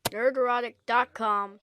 Nerderotic.com.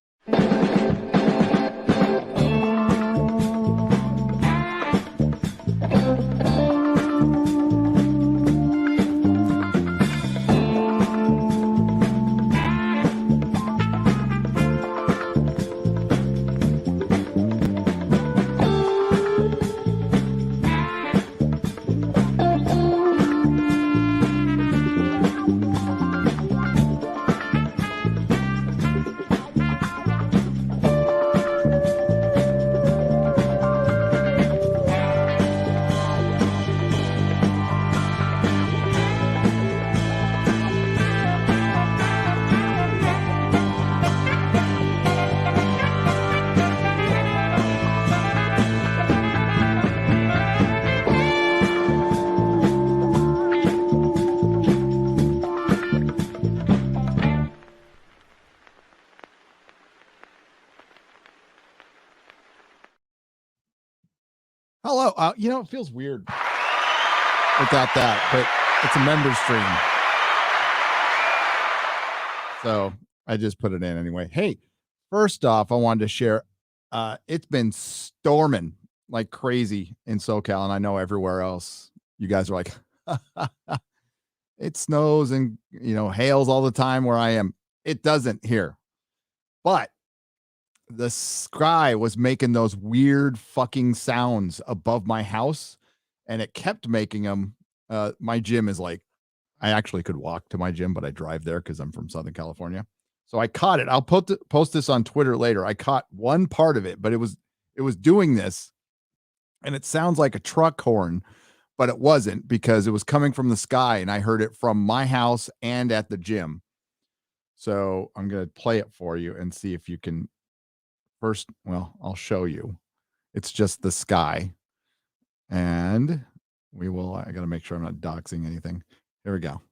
Hello. It feels weird without that, but it's a member stream. So I just put it in anyway. Hey, first off, I wanted to share, it's been storming like crazy in SoCal, and I know everywhere else. You guys are like, it snows and, hails all the time where I am. It doesn't here. But the sky was making those weird fucking sounds above my house, and it kept making them. My gym is like, I actually could walk to my gym, but I drive there because I'm from Southern California. So I caught it. I'll post this on Twitter later. I caught one part of it, but it was doing this, and it sounds like a truck horn, but it wasn't, because it was coming from the sky, and I heard it from my house and at the gym. So I'm going to play it for you and see if you can. First, well, I'll show you. It's just the sky. And I got to make sure I'm not doxing anything. Here we go.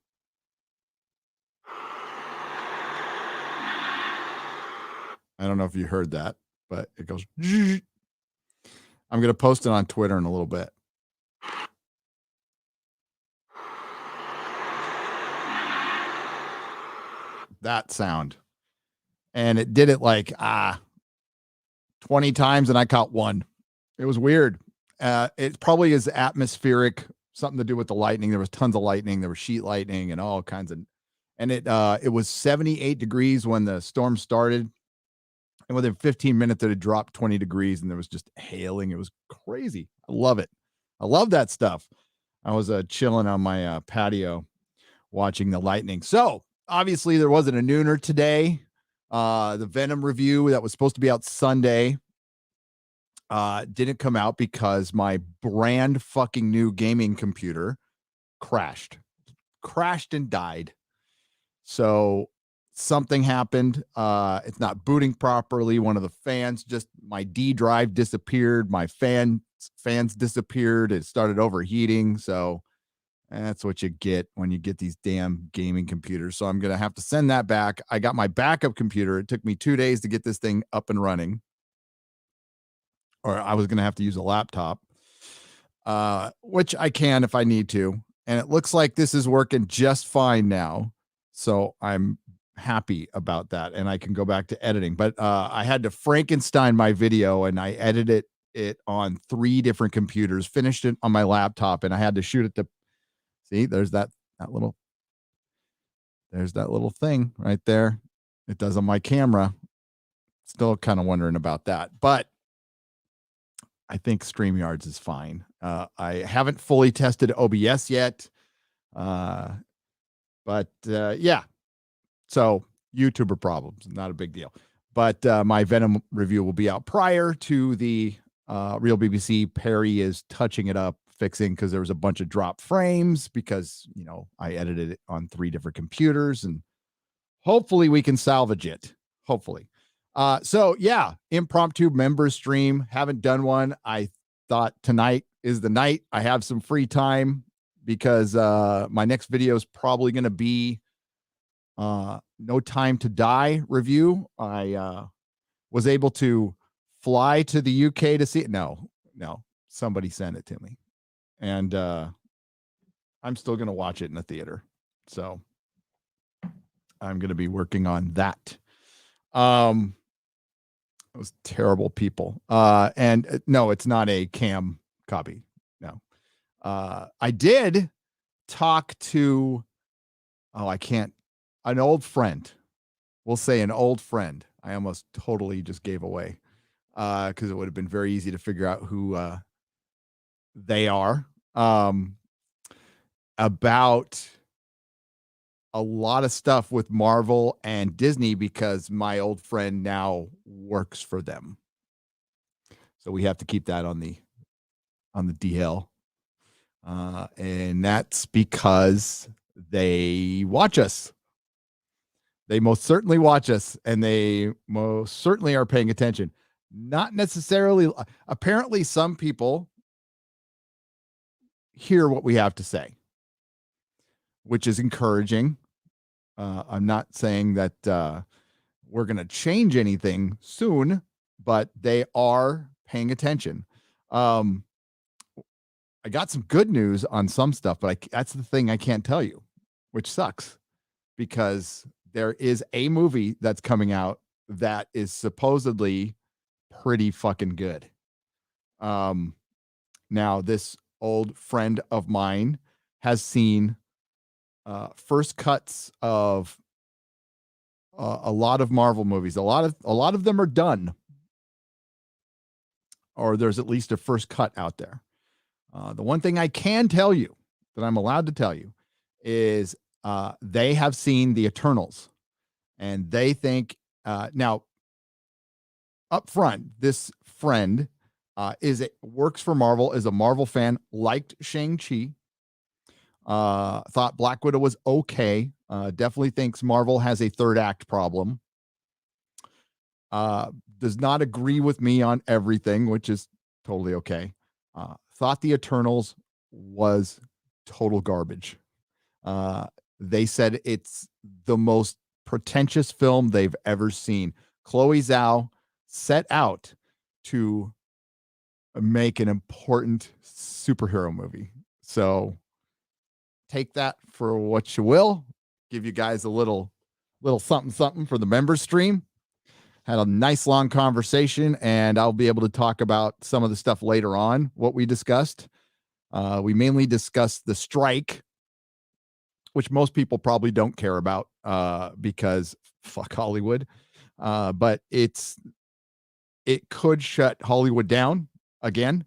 I don't know if you heard that, but it goes. I'm going to post it on Twitter in a little bit. That sound. And it did it like 20 times, and I caught one. It was weird. It probably is atmospheric, something to do with the lightning. There was tons of lightning. There was sheet lightning and all kinds of, and it was 78 degrees when the storm started. And within 15 minutes, it had dropped 20 degrees, and there was just hailing. It was crazy. I love it. I love that stuff. I was chilling on my patio watching the lightning. So obviously there wasn't a nooner today. The Venom review that was supposed to be out Sunday didn't come out because my brand fucking new gaming computer crashed and died. So something happened. It's not booting properly. One of the fans, just my D drive disappeared. My fans disappeared. It started overheating. So that's what you get when you get these damn gaming computers. So I'm going to have to send that back. I got my backup computer. It took me 2 days to get this thing up and running, or I was going to have to use a laptop, which I can if I need to. And it looks like this is working just fine now. So I'm happy about that. And I can go back to editing. But I had to Frankenstein my video, and I edited it on 3 different computers, finished it on my laptop, and I had to shoot it to. See, there's that little thing right there. It does on my camera. Still kind of wondering about that, but I think StreamYards is fine. I haven't fully tested OBS yet, but yeah. So YouTuber problems, not a big deal. But my Venom review will be out prior to the Real BBC. Perry is touching it up, fixing, because there was a bunch of drop frames because I edited it on 3 different computers, and hopefully we can salvage it. Hopefully. So yeah, impromptu member stream. Haven't done one. I thought tonight is the night. I have some free time because my next video is probably going to be No Time to Die review. I was able to fly to the UK to see it. No, somebody sent it to me. And I'm still going to watch it in the theater. So I'm going to be working on that Those terrible people. And no, it's not a cam copy. No. I did talk to, an old friend. We'll say an old friend. I almost totally just gave away because it would have been very easy to figure out who they are, about a lot of stuff with Marvel and Disney because my old friend now works for them. So we have to keep that on the DL. And that's because they watch us. They most certainly watch us, and they most certainly are paying attention. Not necessarily. Apparently, some people hear what we have to say, which is encouraging. I'm not saying that we're going to change anything soon, but they are paying attention. I got some good news on some stuff, but that's the thing I can't tell you, which sucks because there is a movie that's coming out that is supposedly pretty fucking good. Now this old friend of mine has seen first cuts of a lot of Marvel movies. A lot of them are done, or there's at least a first cut out there. The one thing I can tell you that I'm allowed to tell you is they have seen the Eternals, and they think now up front, this friend works for Marvel, is a Marvel fan, liked Shang-Chi, thought Black Widow was okay, definitely thinks Marvel has a third act problem, does not agree with me on everything, which is totally okay. Thought the Eternals was total garbage. They said it's the most pretentious film they've ever seen. Chloe Zhao set out to make an important superhero movie. So take that for what you will. Give you guys a little something for the members stream. Had a nice long conversation, and I'll be able to talk about some of the stuff later on, what we discussed. We mainly discussed the strike, which most people probably don't care about because fuck Hollywood. But it could shut Hollywood down again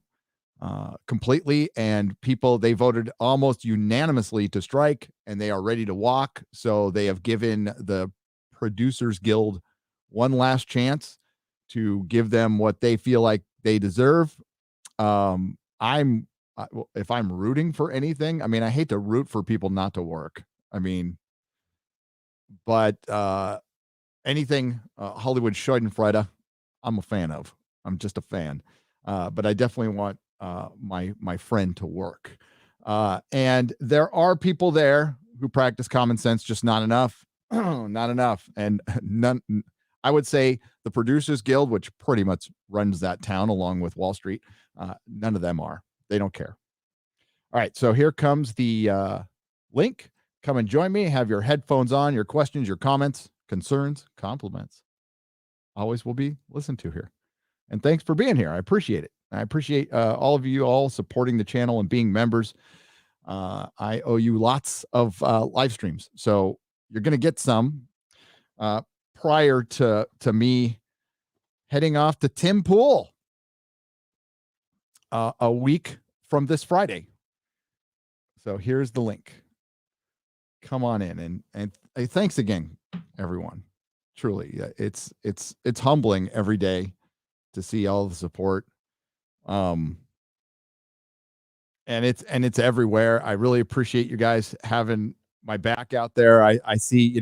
completely. And they voted almost unanimously to strike, and they are ready to walk. So they have given the Producers Guild one last chance to give them what they feel like they deserve. If I'm rooting for anything, I mean, I hate to root for people not to work. I mean, but anything Hollywood Schadenfreude, I'm a fan of. I'm just a fan. But I definitely want my friend to work. And there are people there who practice common sense, just not enough. Not enough. And none. I would say the Producers Guild, which pretty much runs that town along with Wall Street, none of them are. They don't care. All right, so here comes the link. Come and join me. Have your headphones on. Your questions, your comments, concerns, compliments always will be listened to here. And thanks for being here. I appreciate it. I appreciate all of you all supporting the channel and being members. I owe you lots of live streams. So you're going to get some prior to me heading off to Tim Pool a week from this Friday. So here's the link. Come on in and thanks again, everyone. Truly, it's humbling every day to see all the support. And it's everywhere. I really appreciate you guys having my back out there. I see,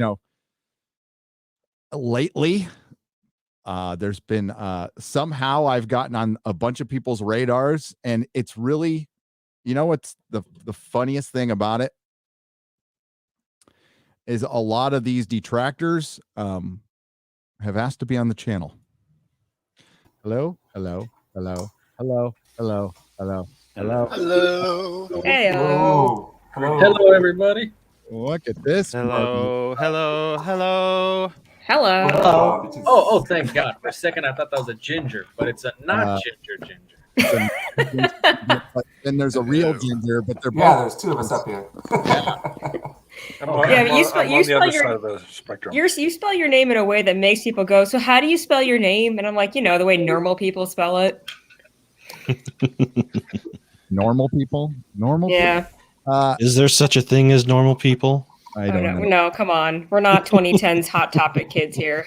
lately, there's been somehow I've gotten on a bunch of people's radars, and it's really, what's the funniest thing about it is a lot of these detractors have asked to be on the channel. Hello. Hello. Hello, everybody. Look at this. Hello. Hello. Oh, thank God. For a second, I thought that was a ginger, but it's a not ginger. And there's a real ginger, but they're both. Yeah, there's two of us up here. I'm Yeah, on but the other side of the spectrum. You spell your name in a way that makes people go, so how do you spell your name? And I'm like, the way normal people spell it. Normal people? Yeah. Is there such a thing as normal people? I don't know. No, come on. We're not 2010s Hot Topic kids here.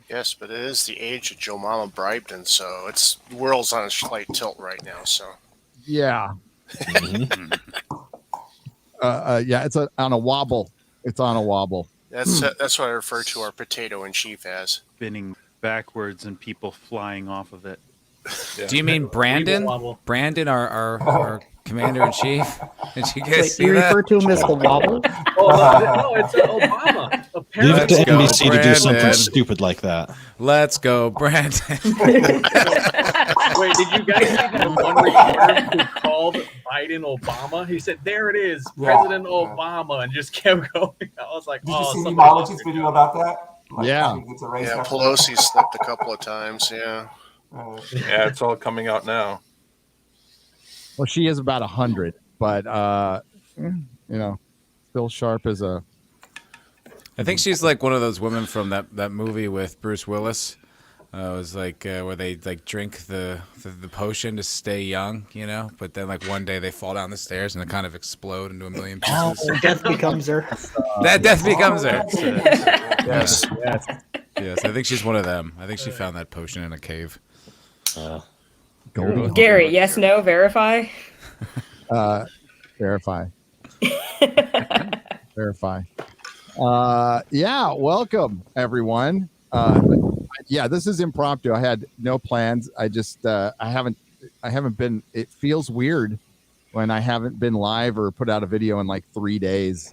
Yes, but it is the age of Joe Mama Bribden, so the world's on a slight tilt right now. So yeah, yeah, it's on a wobble. It's on a wobble. That's what I refer to our potato in chief as. Spinning backwards and people flying off of it. Yeah. Do you mean Brandon? Brandon, our commander in chief? Did you guys see you that? refer to him as the wobble? No, it's Obama. Leave it to Let's go, NBC to do something Brandon. stupid like that. Let's go, Brandon. Wait, did you guys see the one reporter who called Biden Obama? He said, "There it is, President Obama," and just kept going. I was like, Did you see something Nemology's else. video about that? Yeah. Yeah, Pelosi slipped a couple of times. Yeah. Yeah, it's all coming out now. Well, she is about 100, but still sharp as a. I think she's like one of those women from that movie with Bruce Willis. It was like where they like drink the potion to stay young, but then like one day they fall down the stairs and they kind of explode into a million pieces. Death becomes her. That death becomes her. Yes. Yes, I think she's one of them. I think she found that potion in a cave. Gary, yes, no, verify. Verify. Verify. Yeah, welcome everyone. Yeah, this is impromptu. I had no plans. I just I haven't been. It feels weird when I haven't been live or put out a video in like 3 days.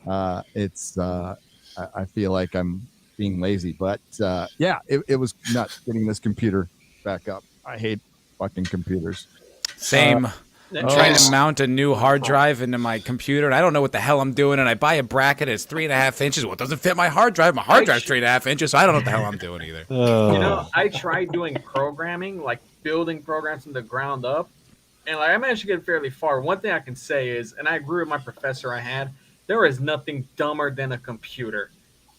I feel like I'm being lazy, but yeah, it was nuts getting this computer back up. I hate fucking computers. Same. I'm trying to mount a new hard drive into my computer, and I don't know what the hell I'm doing. And I buy a bracket, it's 3.5 inches. Well, it doesn't fit my hard drive. My hard drive's 3.5 inches, so I don't know what the hell I'm doing either. I tried doing programming, like building programs from the ground up, and like I managed to get fairly far. One thing I can say is, and I agree with my professor I had, there is nothing dumber than a computer.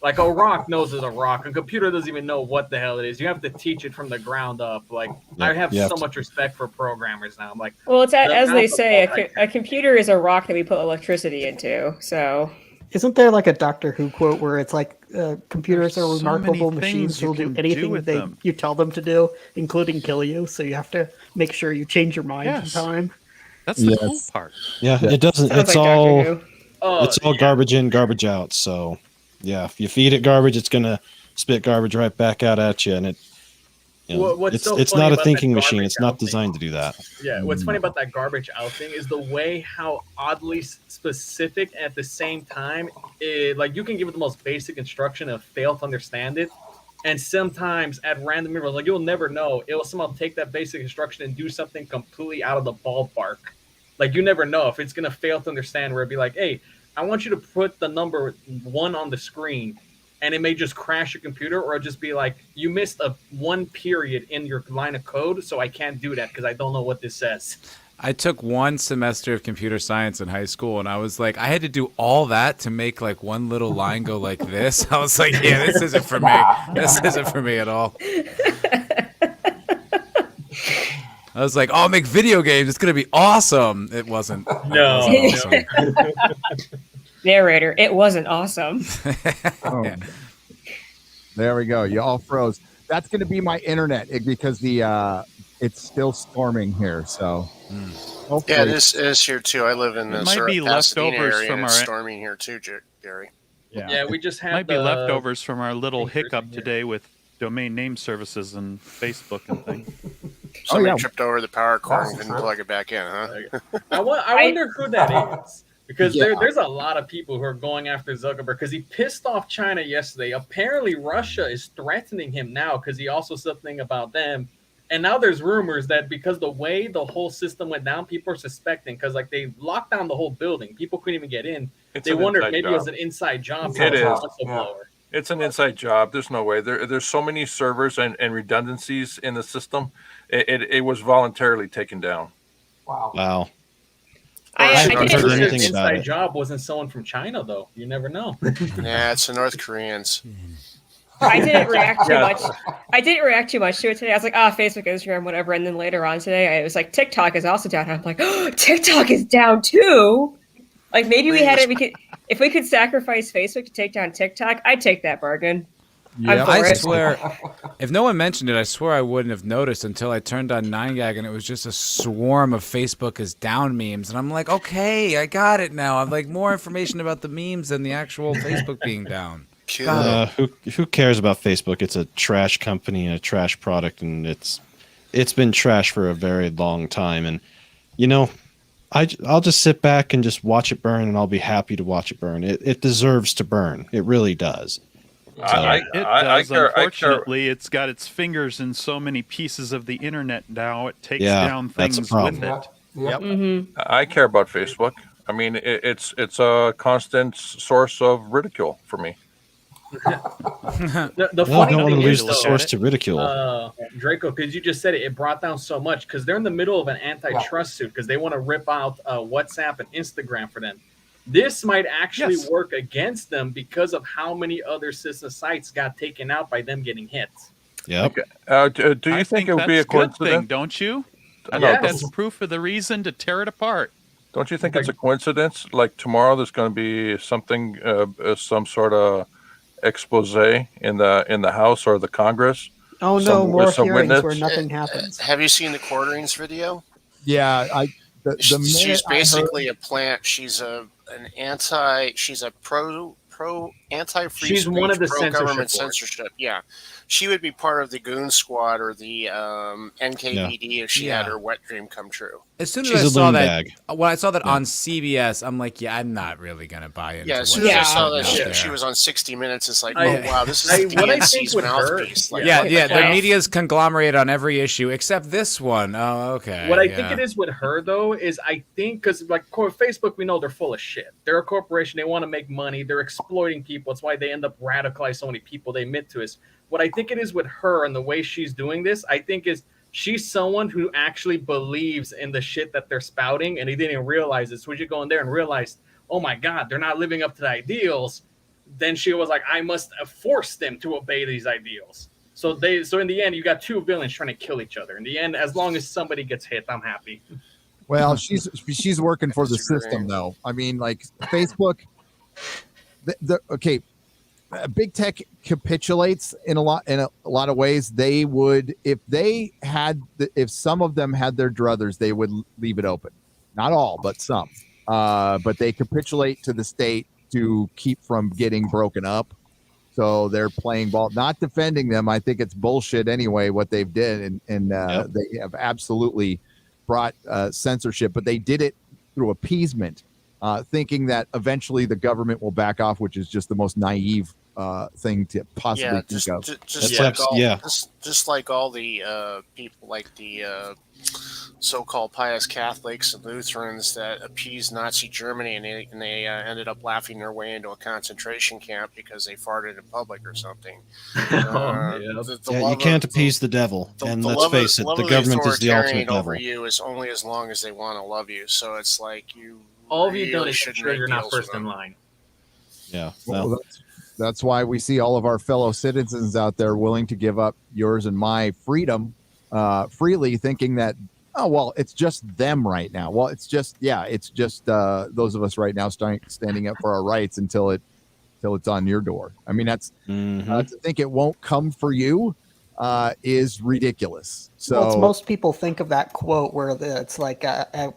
Like a rock knows it's a rock. A computer doesn't even know what the hell it is. You have to teach it from the ground up. Like I have so much respect for programmers now. I'm like, well, it's as they say, a computer is a rock that we put electricity into. So, isn't there like a Doctor Who quote where it's like computers are remarkable machines who will do anything you tell them to do, including kill you. So you have to make sure you change your mind in time. That's the cool part. Yeah, it doesn't. It's all garbage in, garbage out. So. Yeah, if you feed it garbage, it's gonna spit garbage right back out at you, and it's not a thinking machine. It's not designed to do that. Yeah, what's funny about that garbage out thing is the way how oddly specific at the same time, like you can give it the most basic instruction and fail to understand it, and sometimes at random intervals, like you'll never know, it will somehow take that basic instruction and do something completely out of the ballpark. Like you never know if it's gonna fail to understand, where it'd be like, hey, I want you to put the number 1 on the screen, and it may just crash your computer, or it'll just be like, you missed one period in your line of code, so I can't do that because I don't know what this says. I took 1 semester of computer science in high school, and I was like, I had to do all that to make like one little line go like this. I was like, yeah, this isn't for me. This isn't for me at all. I was like, I'll make video games. It's going to be awesome. It wasn't. No. It wasn't awesome. Narrator, it wasn't awesome. Oh. There we go. You all froze. That's going to be my internet because it's still storming here. So yeah, it is here too. I live in the might be leftovers area, from and our it's storming here too, Gary. Yeah, we just had might be leftovers from our little hiccup today with domain name services and Facebook and things. Somebody tripped over the power cord and didn't plug it back in, huh? I wonder who that is. Because there's a lot of people who are going after Zuckerberg because he pissed off China yesterday. Apparently, Russia is threatening him now because he also said something about them. And now there's rumors that because the way the whole system went down, people are suspecting because like they locked down the whole building, people couldn't even get in. They wondered maybe it was an inside job. It is. Whistleblower. It's an inside job. There's no way. There's so many servers and redundancies in the system. It was voluntarily taken down. Wow. I haven't heard anything about inside it. job wasn't someone from China though. You never know. Yeah, it's the North Koreans. I didn't react too much. I didn't react too much to it today. I was like, Facebook, Instagram, whatever. And then later on today, I was like, TikTok is also down. And I'm like, oh, TikTok is down too. Like maybe if we could sacrifice Facebook to take down TikTok, I'd take that bargain. Yeah, I swear, if no one mentioned it, I swear I wouldn't have noticed until I turned on 9gag and it was just a swarm of Facebook is down memes. And I'm like, okay, I got it now. I'm like more information about the memes than the actual Facebook being down. Who cares about Facebook? It's a trash company and a trash product, and it's been trash for a very long time. And you know, I'll just sit back and just watch it burn, and I'll be happy to watch it burn. It deserves to burn. It really does. Unfortunately, it's got its fingers in so many pieces of the internet now. It takes down things with it. Yep. Mm-hmm. I care about Facebook. I mean, it's a constant source of ridicule for me. The Well, I funny don't want to thing lose is, the source to ridicule. Draco, because you just said it brought down so much because they're in the middle of an antitrust suit because they want to rip out WhatsApp and Instagram for them. This might actually work against them because of how many other sister sites got taken out by them getting hit. Yep. Do you think it would be a coincidence? Good thing, don't you? I Yes. think that's proof of the reason to tear it apart. Don't you think it's a coincidence? Like tomorrow, there's going to be something, some sort of expose in the House or the Congress. Oh no, Some- more with some hearings witness. where nothing happens. Have you seen the quarterings video? Yeah, She's minute I basically a plant. She's a anti-free She's speech, one of the pro-government censorship board. censorship. Yeah, she would be part of the Goon Squad or the NKVD if she had her wet dream come true. As soon as She's I a saw loon that, bag. when I saw that on CBS, I'm like, yeah, I'm not really gonna buy it. Yeah, as soon as I saw that she was on 60 Minutes, it's like, oh wow, this is the what I DNC's think with her- mouthpiece. Like, Yeah, what the the hell? media's conglomerate on every issue except this one. Oh, okay. What I think it is with her though is I think because like Facebook, we know they're full of shit. They're a corporation. They want to make money. They're exploiting people. That's why they end up radicalizing so many people. They admit to us. What I think it is with her and the way she's doing this, I think is she's someone who actually believes in the shit that they're spouting, and he didn't even realize it. So when you go in there and realize, oh my God, they're not living up to the ideals, then she was like, I must force them to obey these ideals. So in the end, you got two villains trying to kill each other. In the end, as long as somebody gets hit, I'm happy. Well, she's working for the system, though. I mean, like Facebook. Big tech capitulates in a lot of ways. They would, if some of them had their druthers, they would leave it open. Not all, but some. But they capitulate to the state to keep from getting broken up. So they're playing ball, not defending them. I think it's bullshit anyway what they've did, and they have absolutely brought censorship, but they did it through appeasement, thinking that eventually the government will back off, which is just the most naive thing to possibly think of. Just like all the people, like the so-called pious Catholics and Lutherans that appeased Nazi Germany, and they ended up laughing their way into a concentration camp because they farted in public or something. You can't appease the devil, and let's face it, the government is the ultimate devil. Over you is only as long as they want to love you. So it's like you. All of you really done is should sure make you're not deals with first in them. line. Yeah. Well, that's why we see all of our fellow citizens out there willing to give up yours and my freedom freely, thinking that, oh, well, it's just them right now. Well, it's just those of us right now standing up for our rights until it's on your door. I mean, that's to think it won't come for you is ridiculous. So most people think of that quote where it's like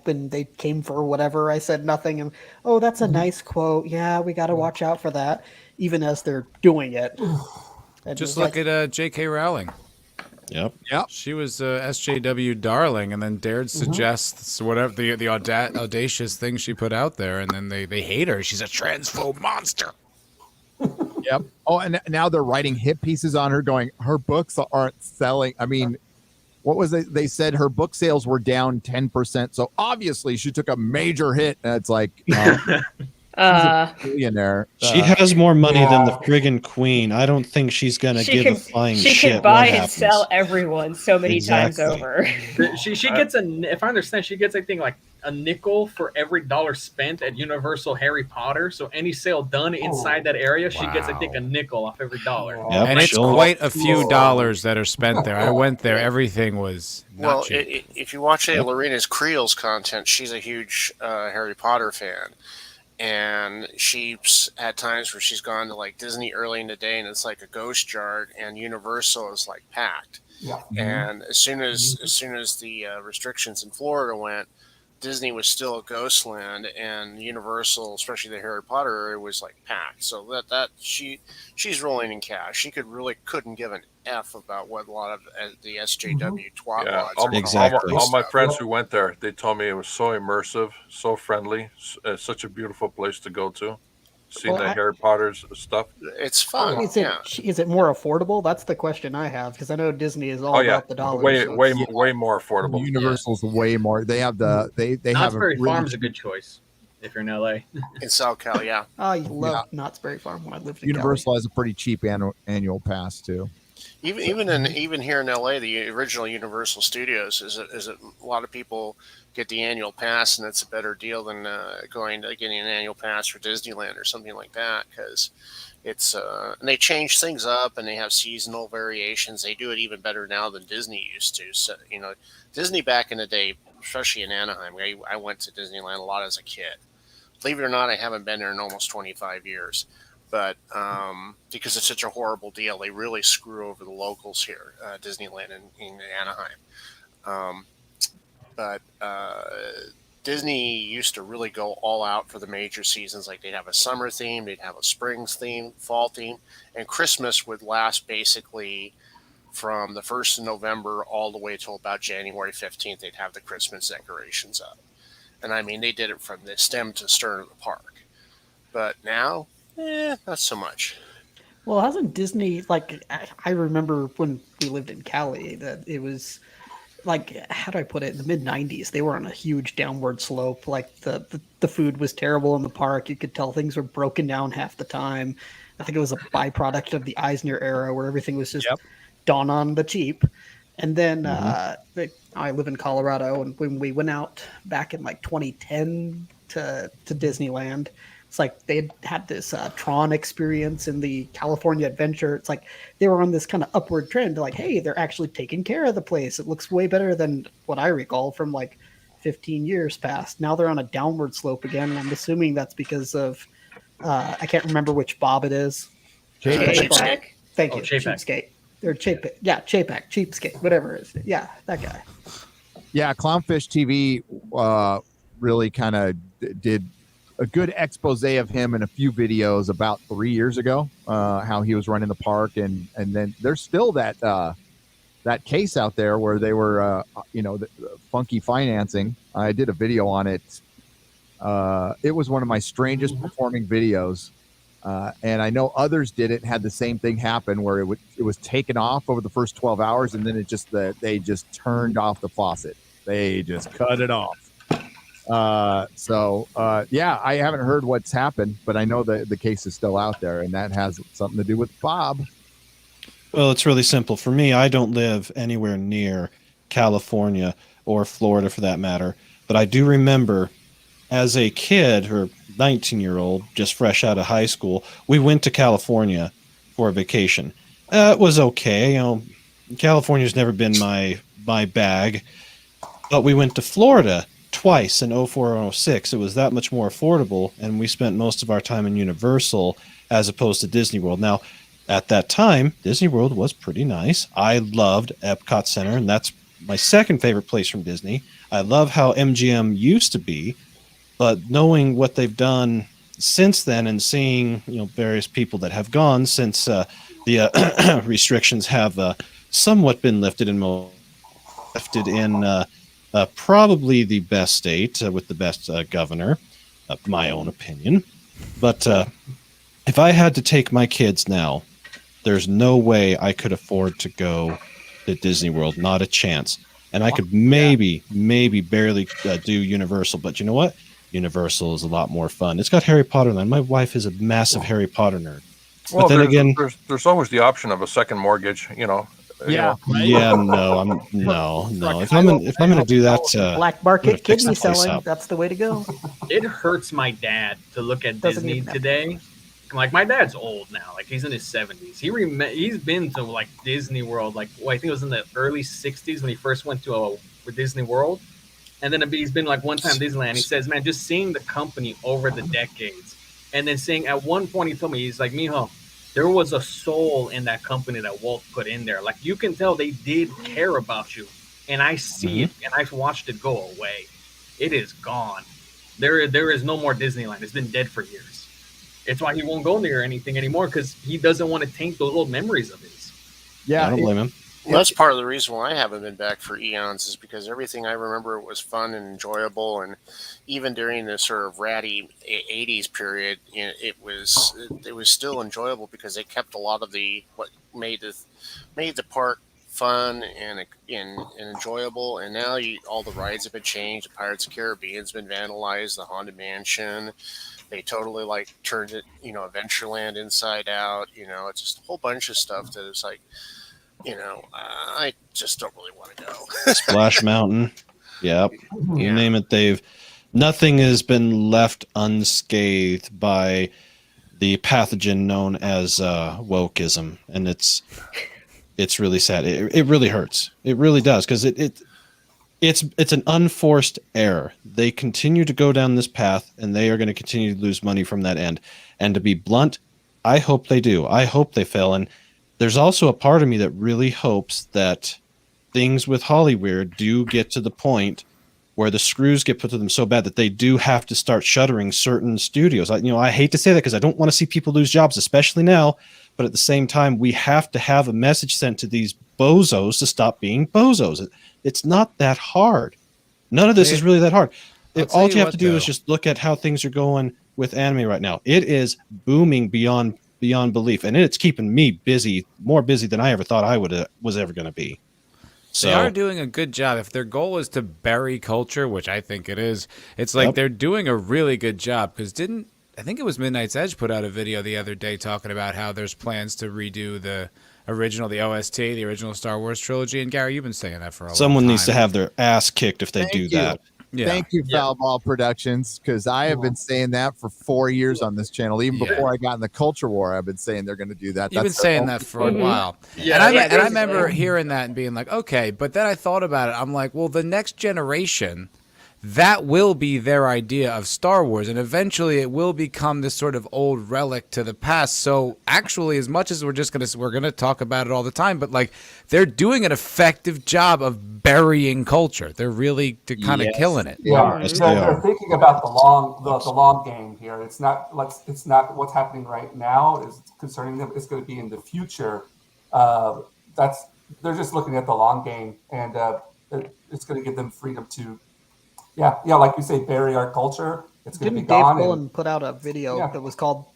when they came for whatever, I said nothing, and oh, that's a nice quote. Yeah, we got to watch out for that, even as they're doing it. Just look at J.K. Rowling. Yep. She was SJW darling, and then dared suggest whatever the audacious thing she put out there, and then they hate her. She's a transphobe monster. Yep. Oh, and now they're writing hit pieces on her, going, her books aren't selling. I mean, what was it? They said her book sales were down 10%. So obviously she took a major hit. And it's like, she's a billionaire. She has more money than the friggin' queen. I don't think she's gonna give a flying shit. She can buy and sell everyone so many times over. She gets if I understand, she gets I think like a nickel for every dollar spent at Universal Harry Potter. So any sale done inside that area, she gets I think a nickel off every dollar. Yep, and it's quite a few dollars that are spent there. I went there; everything was not cheap. If you watch Lorena's Creel's content, she's a huge Harry Potter fan. And she's had times where she's gone to like Disney early in the day and it's like a ghost yard, and Universal is like packed. Yeah. And as soon as the restrictions in Florida went, Disney was still a ghost land, and Universal, especially the Harry Potter area, was like packed. So that she's rolling in cash. She couldn't give an F about what a lot of the SJW twat wads are. All my friends who went there, they told me it was so immersive, so friendly, such a beautiful place to go to. Seeing the Harry Potter's stuff. It's fun. Is it more affordable? That's the question I have, because I know Disney is all about the dollars. Way more affordable. Universal's way more. They have they Knott's have Berry Farm's a good choice if you're in LA. In South Cal, yeah. I loved Knott's Berry Farm when I lived in Universal Cali. has a pretty cheap annual pass too. Even here in LA, the original Universal Studios is a lot of people get the annual pass, and it's a better deal than getting an annual pass for Disneyland or something like that, because it's and they change things up and they have seasonal variations. They do it even better now than Disney used to. So Disney back in the day, especially in Anaheim, I went to Disneyland a lot as a kid. Believe it or not, I haven't been there in almost 25 years. But because it's such a horrible deal, they really screw over the locals here, Disneyland in Anaheim. But Disney used to really go all out for the major seasons. Like they'd have a summer theme, they'd have a spring theme, fall theme, and Christmas would last basically from the 1st of November all the way till about January 15th. They'd have the Christmas decorations up. And I mean, they did it from the stem to stern of the park. But now, not so much. Well, hasn't Disney, like, I remember when we lived in Cali that it was like, how do I put it, in the mid-90s, they were on a huge downward slope. Like the food was terrible in the park. You could tell things were broken down half the time. I think it was a byproduct of the Eisner era where everything was just done on the cheap. And then I live in Colorado, and when we went out back in like 2010 to Disneyland, it's like they had this Tron experience in the California Adventure. It's like they were on this kind of upward trend. Like, hey, they're actually taking care of the place. It looks way better than what I recall from like 15 years past. Now they're on a downward slope again. And I'm assuming that's because of, I can't remember which Bob it is. Chapek. Thank you. Cheapskate. Or Chapek. Yeah, Chapek. Cheapskate. Whatever it is. Yeah, that guy. Yeah, Clownfish TV really kind of did a good expose of him in a few videos about 3 years ago, how he was running the park. And then there's still that case out there where they were, the funky financing. I did a video on it. It was one of my strangest performing videos. And I know others did it and had the same thing happen where it was taken off over the first 12 hours. And then they just turned off the faucet. They just cut it off. I haven't heard what's happened, but I know the case is still out there, and that has something to do with Bob. Well, it's really simple. For me, I don't live anywhere near California or Florida for that matter, but I do remember as a kid or 19-year-old, just fresh out of high school, we went to California for a vacation. It was okay. California's never been my bag, but we went to Florida twice in 04 and 06. It was that much more affordable, and we spent most of our time in Universal as opposed to Disney World. Now, at that time, Disney World was pretty nice. I loved Epcot Center, and that's my second favorite place from Disney. I love how MGM used to be, but knowing what they've done since then and seeing various people that have gone since the restrictions have somewhat been lifted in probably the best state with the best governor, my own opinion. But if I had to take my kids now, there's no way I could afford to go at Disney World, not a chance. And I could maybe barely do Universal, but you know what? Universal is a lot more fun. It's got Harry Potter land. My wife is a massive Harry Potter nerd. Well, but then again, there's always the option of a second mortgage. No. If I'm gonna do that, black market kidney selling. That's the way to go. It hurts my dad to look at Disney today. Like, my dad's old now. Like, he's in his 70s. He's been to like Disney World. Like, I think it was in the early 60s when he first went to a Disney World. And then he's been like one time Disneyland. He says, man, just seeing the company over the decades, and then seeing at one point, he told me, he's like, mijo, there was a soul in that company that Walt put in there. Like, you can tell they did care about you. And I see it, and I've watched it go away. It is gone. There is no more Disneyland. It's been dead for years. It's why he won't go near anything anymore, because he doesn't want to taint those old memories of his. Yeah, I don't blame him. Well, that's part of the reason why I haven't been back for eons, is because everything I remember was fun and enjoyable, and even during the sort of ratty 80s period, it was still enjoyable because they kept a lot of what made the park fun and enjoyable. And now all the rides have been changed. The Pirates of the Caribbean's been vandalized. The Haunted Mansion, they totally turned it, Adventureland inside out. It's just a whole bunch of stuff that is like. I just don't really want to go. Splash Mountain. Yep. You name it. Nothing has been left unscathed by the pathogen known as wokeism. And it's really sad. It really hurts. It really does. Because it's an unforced error. They continue to go down this path, and they are going to continue to lose money from that end. And to be blunt, I hope they do. I hope they fail. And there's also a part of me that really hopes that things with Hollyweird do get to the point where the screws get put to them so bad that they do have to start shuttering certain studios. I hate to say that because I don't want to see people lose jobs, especially now. But at the same time, we have to have a message sent to these bozos to stop being bozos. It's not that hard. None of this is really that hard. All you have to do is just look at how things are going with anime right now. It is booming beyond belief, and it's keeping me busy, more busy than I ever thought I was ever going to be. So they are doing a good job. If their goal is to bury culture, which I think it is, it's like they're doing a really good job. Because I think it was Midnight's Edge put out a video the other day talking about how there's plans to redo the OST, the original Star Wars trilogy. And Gary, you've been saying that for a long time. Someone needs to have their ass kicked if they do that. Yeah. Thank you, Foul Ball Productions, because I have been saying that for 4 years on this channel. Even before I got in the culture war, I've been saying they're going to do that. You've been saying that for a while. Yeah, and I remember hearing that and being like, okay, but then I thought about it. I'm like, well, the next generation, that will be their idea of Star Wars, and eventually it will become this sort of old relic to the past. So actually, as much as we're gonna talk about it all the time, but they're doing an effective job of burying culture. They're really kind of killing it. Yeah, they're thinking about the long game here. It's not what's happening right now is concerning them. It's going to be in the future. They're just looking at the long game, and it's going to give them freedom to. Yeah, like you say, bury our culture. It's going to be gone. Dave Bullen put out a video that was called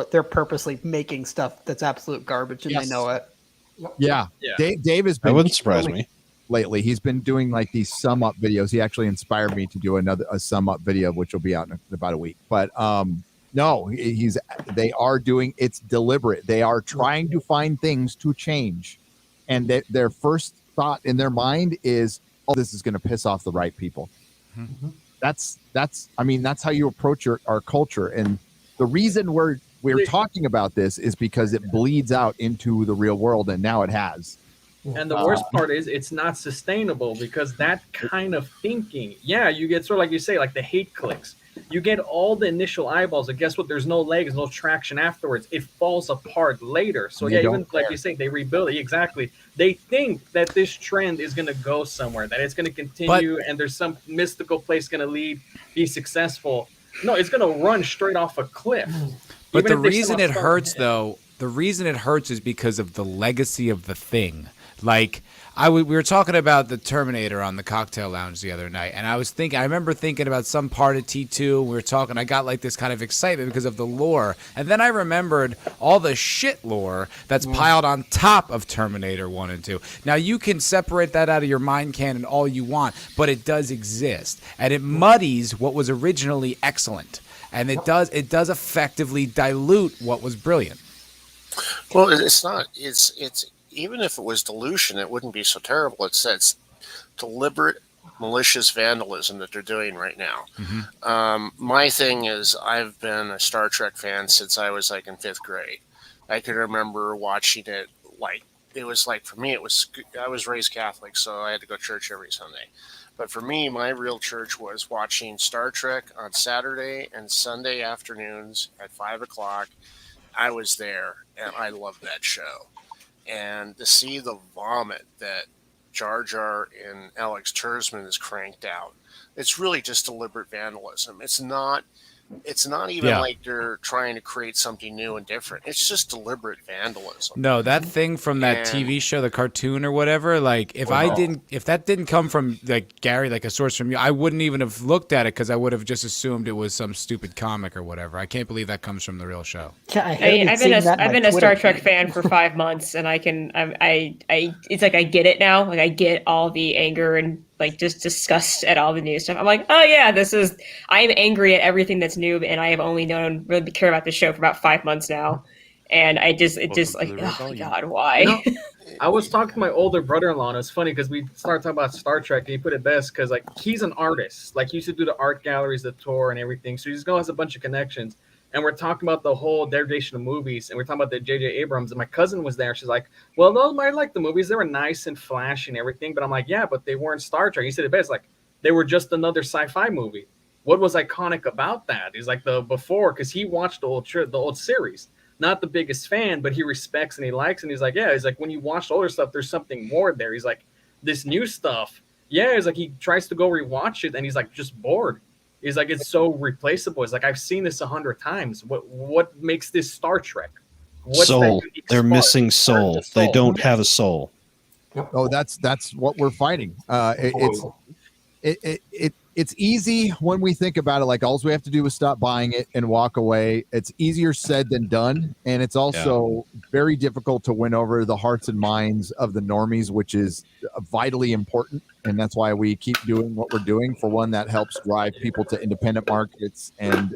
they're purposely making stuff that's absolute garbage, and they know it. Yeah. Dave has been. That wouldn't surprise me. Lately, he's been doing these sum up videos. He actually inspired me to do a sum up video, which will be out in about a week. But no, they are doing. It's deliberate. They are trying to find things to change, and their first thought in their mind is, "Oh, this is going to piss off the right people." Mm-hmm. That's how you approach our culture. And the reason we're talking about this is because it bleeds out into the real world, and now it has. And the worst part is it's not sustainable, because that kind of thinking, you get sort of like you say, like the hate clicks. You get all the initial eyeballs, and guess what? There's no legs, no traction afterwards. It falls apart later. So even like you say, they rebuild it. Exactly. They think that this trend is going to go somewhere, that it's going to continue, and there's some mystical place going to be successful. No, it's going to run straight off a cliff. But the reason it hurts, though, the reason it hurts is because of the legacy of the thing. Like we were talking about the Terminator on the cocktail lounge the other night, and I remember thinking about some part of T2. We were talking, I got like this kind of excitement because of the lore, and then I remembered all the shit lore that's piled on top of Terminator 1 and 2. Now you can separate that out of your mind canon all you want, but it does exist, and it muddies what was originally excellent, and it does effectively dilute what was brilliant. Well, it's not. It's even if it was dilution, it wouldn't be so terrible. It's deliberate, malicious vandalism that they're doing right now. Mm-hmm. My thing is, I've been a Star Trek fan since I was like in 5th grade. I can remember watching it. Like it was like for me, I was raised Catholic, so I had to go to church every Sunday. But for me, my real church was watching Star Trek on Saturday and Sunday afternoons at 5:00. I was there, and I loved that show. And to see the vomit that Jar Jar and Alex Tursman is cranked out, it's really just deliberate vandalism. It's not even like they're trying to create something new and different. It's just deliberate vandalism. No, that thing from that TV show, the cartoon or whatever, like if that didn't come from like Gary, like a source from you, I wouldn't even have looked at it because I would have just assumed it was some stupid comic or whatever. I can't believe that comes from the real show. Yeah, I've been a Star Trek fan for 5 months, and it's like I get it now. Like I get all the anger and like just disgust at all the new stuff. I'm like, oh yeah, I am angry at everything that's new, and I have only really care about the show for about 5 months now. And oh my God, why? You know, I was talking to my older brother-in-law, and it's funny because we started talking about Star Trek, and he put it best because like he's an artist. Like he used to do the art galleries, the tour and everything. So he's has a bunch of connections. And we're talking about the whole degradation of movies, and we're talking about the J.J. Abrams. And my cousin was there. She's like, well, no, I like the movies. They were nice and flashy and everything. But I'm like, yeah, but they weren't Star Trek. He said it best. Like, they were just another sci-fi movie. What was iconic about that? He's like because he watched the old series. Not the biggest fan, but he respects and he likes. And he's like, yeah, he's like, when you watch the older stuff, there's something more there. He's like, this new stuff. Yeah, he's like, he tries to go rewatch it, and he's like, just bored. He's like, it's so replaceable. It's like, I've seen this 100 times. What makes this Star Trek? Soul. They're missing soul. They don't have a soul. Oh, that's what we're fighting. It's easy when we think about it. Like all we have to do is stop buying it and walk away. It's easier said than done, and it's also very difficult to win over the hearts and minds of the normies, which is vitally important. And that's why we keep doing what we're doing. For one, that helps drive people to independent markets, and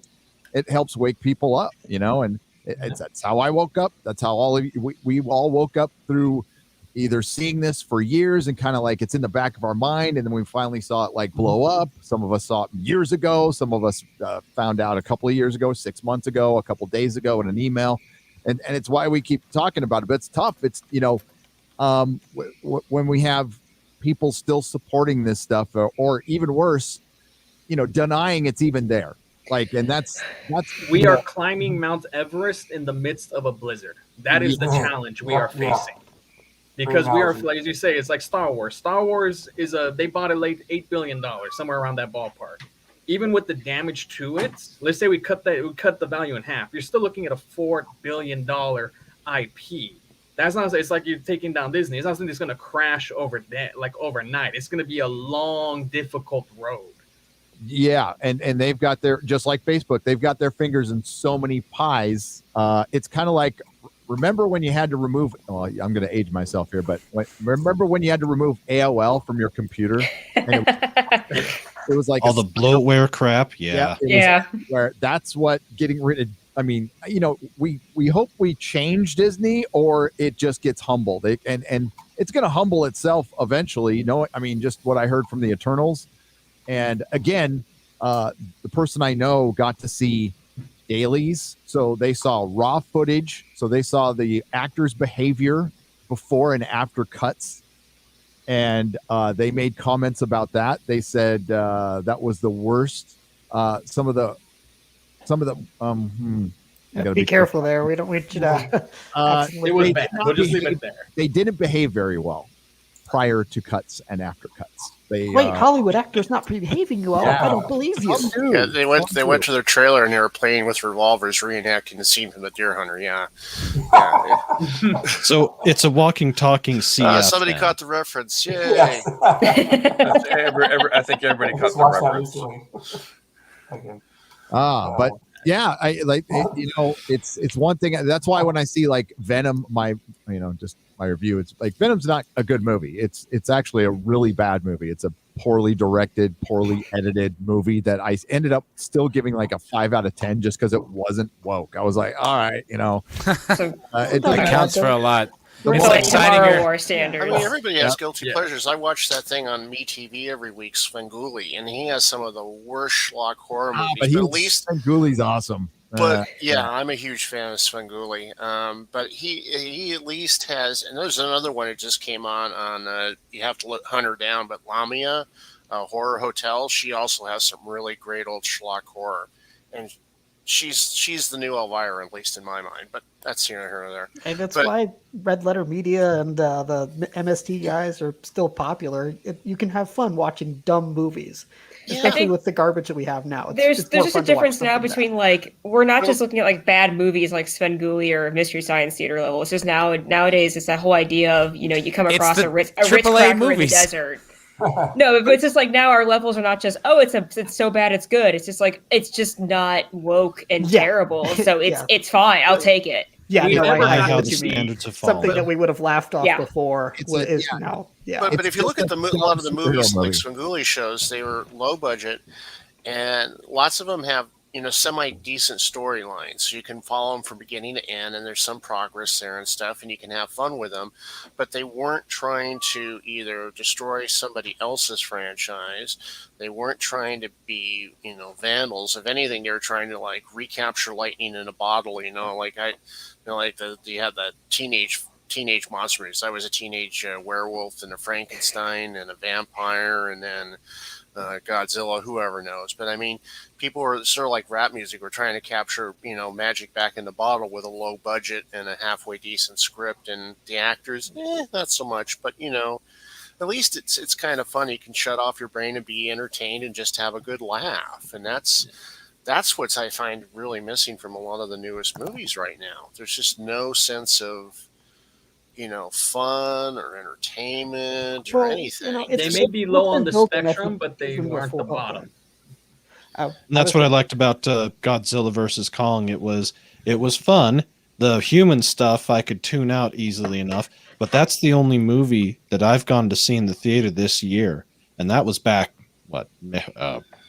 it helps wake people up. And that's how I woke up. That's how all of you, we all woke up through either seeing this for years and kind of like it's in the back of our mind, and then we finally saw it like blow up. Some of us saw it years ago. Some of us found out a couple of years ago, 6 months ago, a couple of days ago in an email, and it's why we keep talking about it. But it's tough. It's when we have people still supporting this stuff, or even worse, denying it's even there. Like, and that's we are climbing Mount Everest in the midst of a blizzard. That is the challenge we are facing. Because we are, like as you say, it's like Star Wars. Star Wars is they bought it late $8 billion, somewhere around that ballpark. Even with the damage to it, let's say we cut the value in half. You're still looking at a $4 billion IP. That's not. It's like you're taking down Disney. It's not something that's going to crash overnight. It's going to be a long, difficult road. Yeah, and they've got just like Facebook, they've got their fingers in so many pies. It's kind of like. Remember when you had to remove? Well, I'm going to age myself here, but remember when you had to remove AOL from your computer? And it was like all the bloatware crap. Yeah. Where that's what getting rid of. I mean, we hope we change Disney, or it just gets humbled. And it's going to humble itself eventually. Just what I heard from the Eternals, and again, the person I know got to see dailies, so they saw raw footage, so they saw the actors' behavior before and after cuts, and they made comments about that. They said that was the worst. Some of the be careful there. We don't want you to it was bad. We'll just leave it there. They didn't behave very well. prior to cuts and after cuts. Wait, Hollywood actors not behaving well? Yeah. I don't believe you. Yeah, they went to their trailer and they were playing with revolvers, reenacting the scene from The Deer Hunter. Yeah. So it's a walking, talking CF. Somebody caught the reference. Yay! Yes. I think everybody caught the reference. Again. But yeah, I like it's one thing. That's why when I see like Venom, my review, it's like Venom's not a good movie. It's actually a really bad movie. It's a poorly directed, poorly edited movie that I ended up still giving like a 5 out of 10 just because it wasn't woke. I was like, all right, it counts for a lot. It's like Tomorrow War standards. I mean, everybody has guilty pleasures. I watch that thing on MeTV every week, Svengoolie, and he has some of the worst schlock horror movies. But at least Svengoolie's awesome. But I'm a huge fan of Svengoolie. But he at least has, and there's another one that just came on you have to hunt her down, but Lamia, Horror Hotel, she also has some really great old schlock horror. And she's the new Elvira, at least in my mind, but that's here or there. And that's why Red Letter Media and the MST guys are still popular. You can have fun watching dumb movies, especially with the garbage that we have now. There's just a difference now between like we're not just looking at like bad movies like Svengoolie or Mystery Science Theater level. It's just nowadays it's that whole idea of you come across a Ritz cracker in the desert. No, but it's just like now our levels are not just it's so bad it's good. It's just like it's just not woke and terrible. So it's fine. I'll take it. Yeah, I know the standards have fallen. Something that we would have laughed off before is now. Yeah, but if you look at a lot of the movies like Svengoolie shows, they were low budget, and lots of them have semi-decent storylines. So you can follow them from beginning to end, and there's some progress there and stuff, and you can have fun with them. But they weren't trying to either destroy somebody else's franchise. They weren't trying to be, vandals. If anything, they were trying to like recapture lightning in a bottle. You had the teenage monsters. I was a teenage werewolf and a Frankenstein and a vampire, and then Godzilla, whoever knows. But I mean, people were sort of like rap music. We're trying to capture, magic back in the bottle with a low budget and a halfway decent script, and the actors, not so much. But at least it's kind of fun. You can shut off your brain and be entertained and just have a good laugh. And that's what I find really missing from a lot of the newest movies right now. There's just no sense of fun or entertainment or anything. They may be low on the spectrum, but they weren't the bottom. And that's what I liked about Godzilla versus Kong. It was fun. The human stuff I could tune out easily enough, but that's the only movie that I've gone to see in the theater this year, and that was back that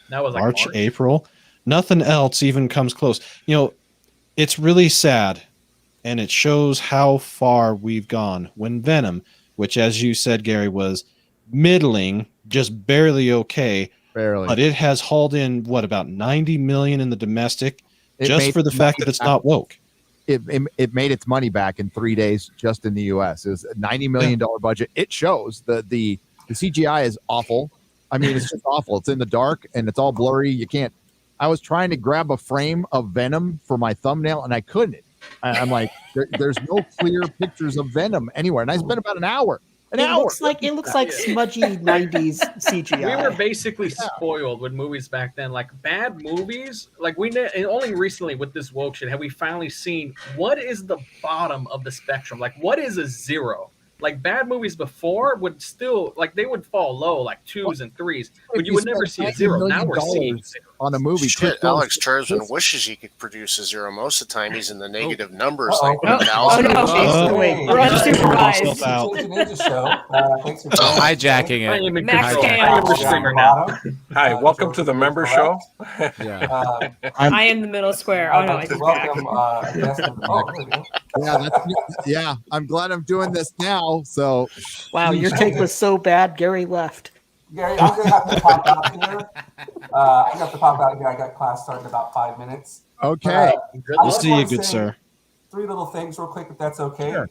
was March, April. Nothing else even comes close. It's really sad. And it shows how far we've gone when Venom, which, as you said, Gary, was middling, just barely okay. Barely. But it has hauled in, about 90 million in the domestic, just for the fact that it's not woke. It made its money back in 3 days just in the U.S. It was a $90 million budget. It shows the CGI is awful. I mean, it's just awful. It's in the dark and it's all blurry. You can't. I was trying to grab a frame of Venom for my thumbnail and I couldn't. I'm like, there's no clear pictures of Venom anywhere, and I spent about an hour. It looks like smudgy '90s CGI. We were basically spoiled with movies back then. Like bad movies, like and only recently with this woke shit have we finally seen what is the bottom of the spectrum. Like what is a zero? Like bad movies before would still they would fall low, like 2s and 3s, but you would never see a zero. Now we're seeing zero on a movie. Shit, Alex Charzman wishes he could produce a zero. Most of the time, he's in the negative numbers, we're unsupervised. Hijacking it. Max Hi, welcome to the member show. I am the middle square. Oh no, yeah, I'm glad I'm doing this now. So, wow, your take was so bad, Gary left. Gary, I'm gonna have to pop out here. I have to pop out here. I got class starting in about 5 minutes. Okay, we'll see you, good sir. 3 little things, real quick, if that's okay. Sure.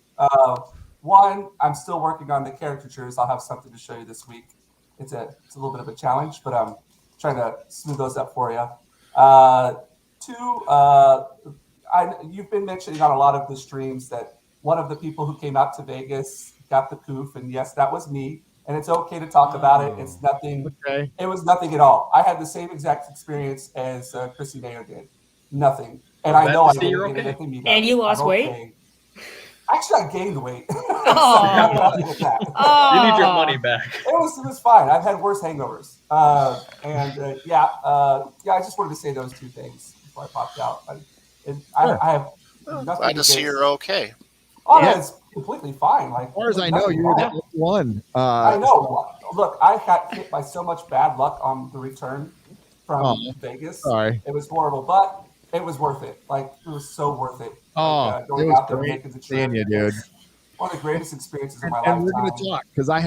One, I'm still working on the caricatures. I'll have something to show you this week. It's a little bit of a challenge, but I'm trying to smooth those up for you. 2, you've been mentioning on a lot of the streams that one of the people who came out to Vegas got the coof, and yes, that was me. And it's okay to talk about it. It's nothing. Okay. It was nothing at all. I had the same exact experience as Chrissy Mayo did. Nothing. And I know I didn't get anything beat up. And you lost weight? Actually, I gained weight. Oh. You need your money back. It was fine. I've had worse hangovers. I just wanted to say those two things before I popped out. I have nothing. Glad to see you're okay. Oh, yeah, it's completely fine. Like, as far as I know, you were the one. I know. Look, I got hit by so much bad luck on the return from Vegas. Sorry. It was horrible, but it was worth it. Like, it was so worth it. It going was out there and great making the seeing trip. you, dude. One of the greatest experiences of my And lifetime. we're going to talk because I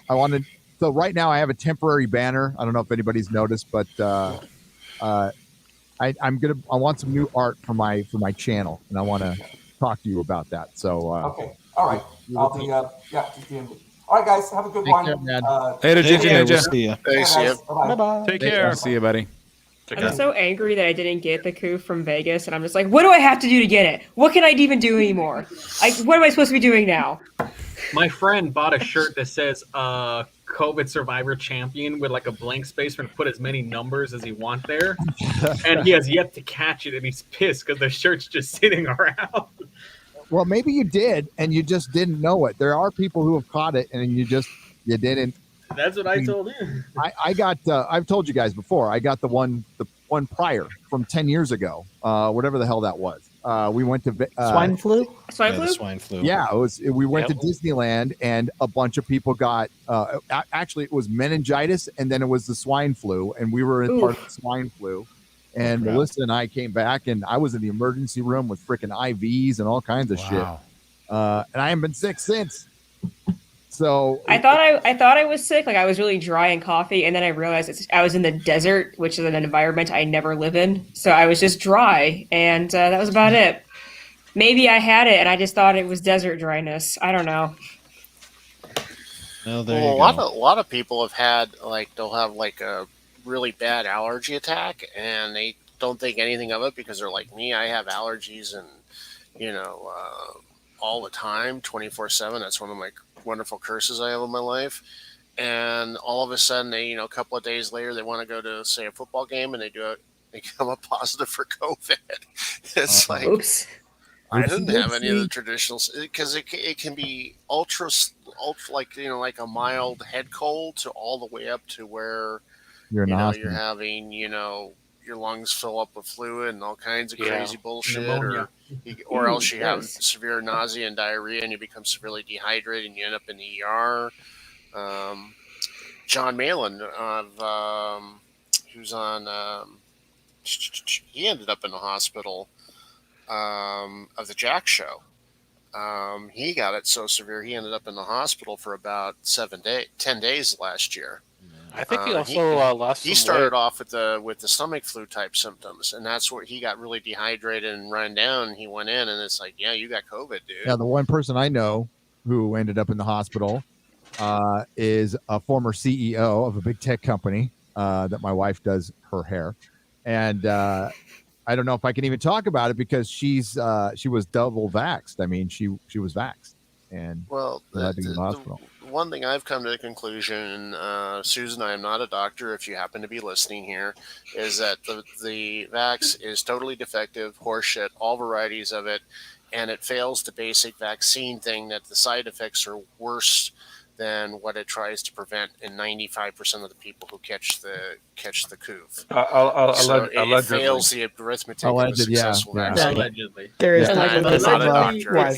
wanted. So right now I have a temporary banner. I don't know if anybody's noticed, but I want some new art for my channel, and I want to talk to you about that. So okay, all right. I'll be just DM me. All right, guys, have a good one. Care, man. Later, Ginger Ninja. We'll see you. Hey, see ya. Bye-bye. Take care. See you, buddy. I'm so angry that I didn't get the coup from Vegas, and I'm just like, what do I have to do to get it? What can I even do anymore? What am I supposed to be doing now? My friend bought a shirt that says COVID Survivor Champion with like a blank space for him to put as many numbers as he wants there. And he has yet to catch it, and he's pissed because the shirt's just sitting around. Well, maybe you did, and you just didn't know it. There are people who have caught it, and you didn't. That's what I told him. I got. I've told you guys before. I got the one prior from 10 years ago. Whatever the hell that was. We went to Swine flu. Swine flu. Yeah, it was. We went to Disneyland, and a bunch of people got. Actually, it was meningitis, and then it was the swine flu, and we were in part of the swine flu. And Melissa and I came back, and I was in the emergency room with freaking IVs and all kinds of shit. And I haven't been sick since. So I thought I was sick, like I was really dry and coughy, and then I realized I was in the desert, which is an environment I never live in. So I was just dry, and that was about it. Maybe I had it, and I just thought it was desert dryness. I don't know. Well, a lot of people have had they'll have like a really bad allergy attack, and they don't think anything of it because they're like me. I have allergies, and all the time, 24/7. That's one of my wonderful curses I have in my life. And all of a sudden, a couple of days later, they want to go to, say, a football game, and they come up positive for COVID. It's like, oops. I didn't have any of the traditional, because it can be ultra like a mild head cold to all the way up to where you're having your lungs fill up with fluid and all kinds of crazy bullshit, or else you have severe nausea and diarrhea, and you become severely dehydrated, and you end up in the ER. John Malin, who's on, he ended up in the hospital of the Jack Show. He got it so severe he ended up in the hospital for about 10 days last year. I think he also lost. He started off with the stomach flu type symptoms, and that's where he got really dehydrated and run down. And he went in, and it's like, yeah, you got COVID, dude. Yeah, the one person I know who ended up in the hospital is a former CEO of a big tech company that my wife does her hair, and I don't know if I can even talk about it because she was double vaxxed. I mean, she was vaxxed, and had to go to the hospital. One thing I've come to the conclusion, Susan, I am not a doctor, if you happen to be listening here, is that the vax is totally defective, horseshit, all varieties of it, and it fails the basic vaccine thing that the side effects are worse than what it tries to prevent in 95% of the people who catch the coof. It fails the arithmetic of a successful vaccine. Allegedly. There is I'm not a doctor. I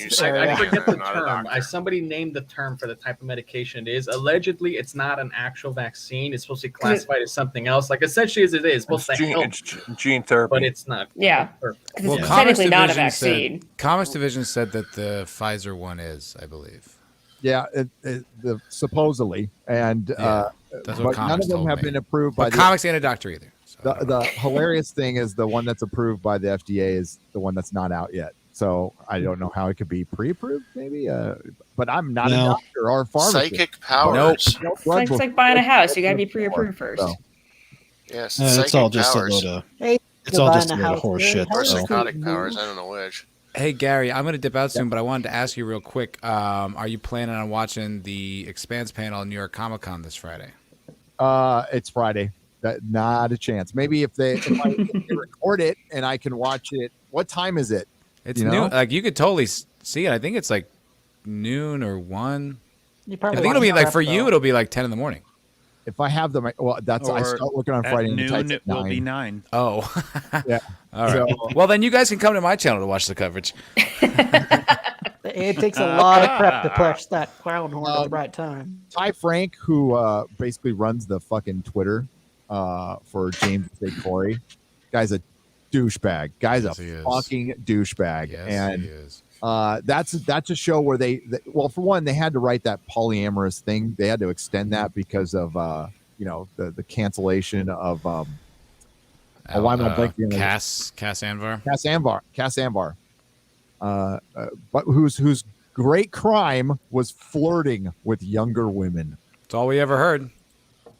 forget the term. Somebody named the term for the type of medication it is. Allegedly, it's not an actual vaccine. It's supposed to be classified as something else. Like essentially as it is, it's supposed to help. Gene therapy. But it's not. Yeah. Well, it's technically not a vaccine. Commerce Division said that the Pfizer one is, I believe. Yeah, supposedly, and that's what but none of them have been approved by. Comics ain't a doctor either. So. The hilarious thing is the one that's approved by the FDA is the one that's not out yet. So I don't know how it could be pre-approved, maybe. But I'm not a doctor or a pharmacist. Psychic powers. Nope. It's like buying a house. You got to be pre-approved first. So. Yes, it's all just a load of. It's all just a load of horse shit. Or psychotic powers. I don't know which. Hey Gary, I'm going to dip out soon, but I wanted to ask you real quick. Are you planning on watching the Expanse panel at New York Comic Con this Friday? It's Friday. Not a chance. Maybe if they record it and I can watch it. What time is it? It's new. Like you could totally see it. I think it's like noon or 1. I think it'll be like for you. It'll be like 10 in the morning. If I have them, I start looking on Friday. At noon, and it will be 9. Oh, yeah. All right. Well, then you guys can come to my channel to watch the coverage. It takes a lot of prep to push that clown horn at the right time. Ty Frank, who basically runs the fucking Twitter for James J. Corey, guy's a douchebag. Guy's a fucking douchebag. Yes, and he is. That's a show where well, for one, they had to write that polyamorous thing. They had to extend that because of the cancellation of why am I blanking? Cass Anvar. Cass Anvar. But whose great crime was flirting with younger women. That's all we ever heard.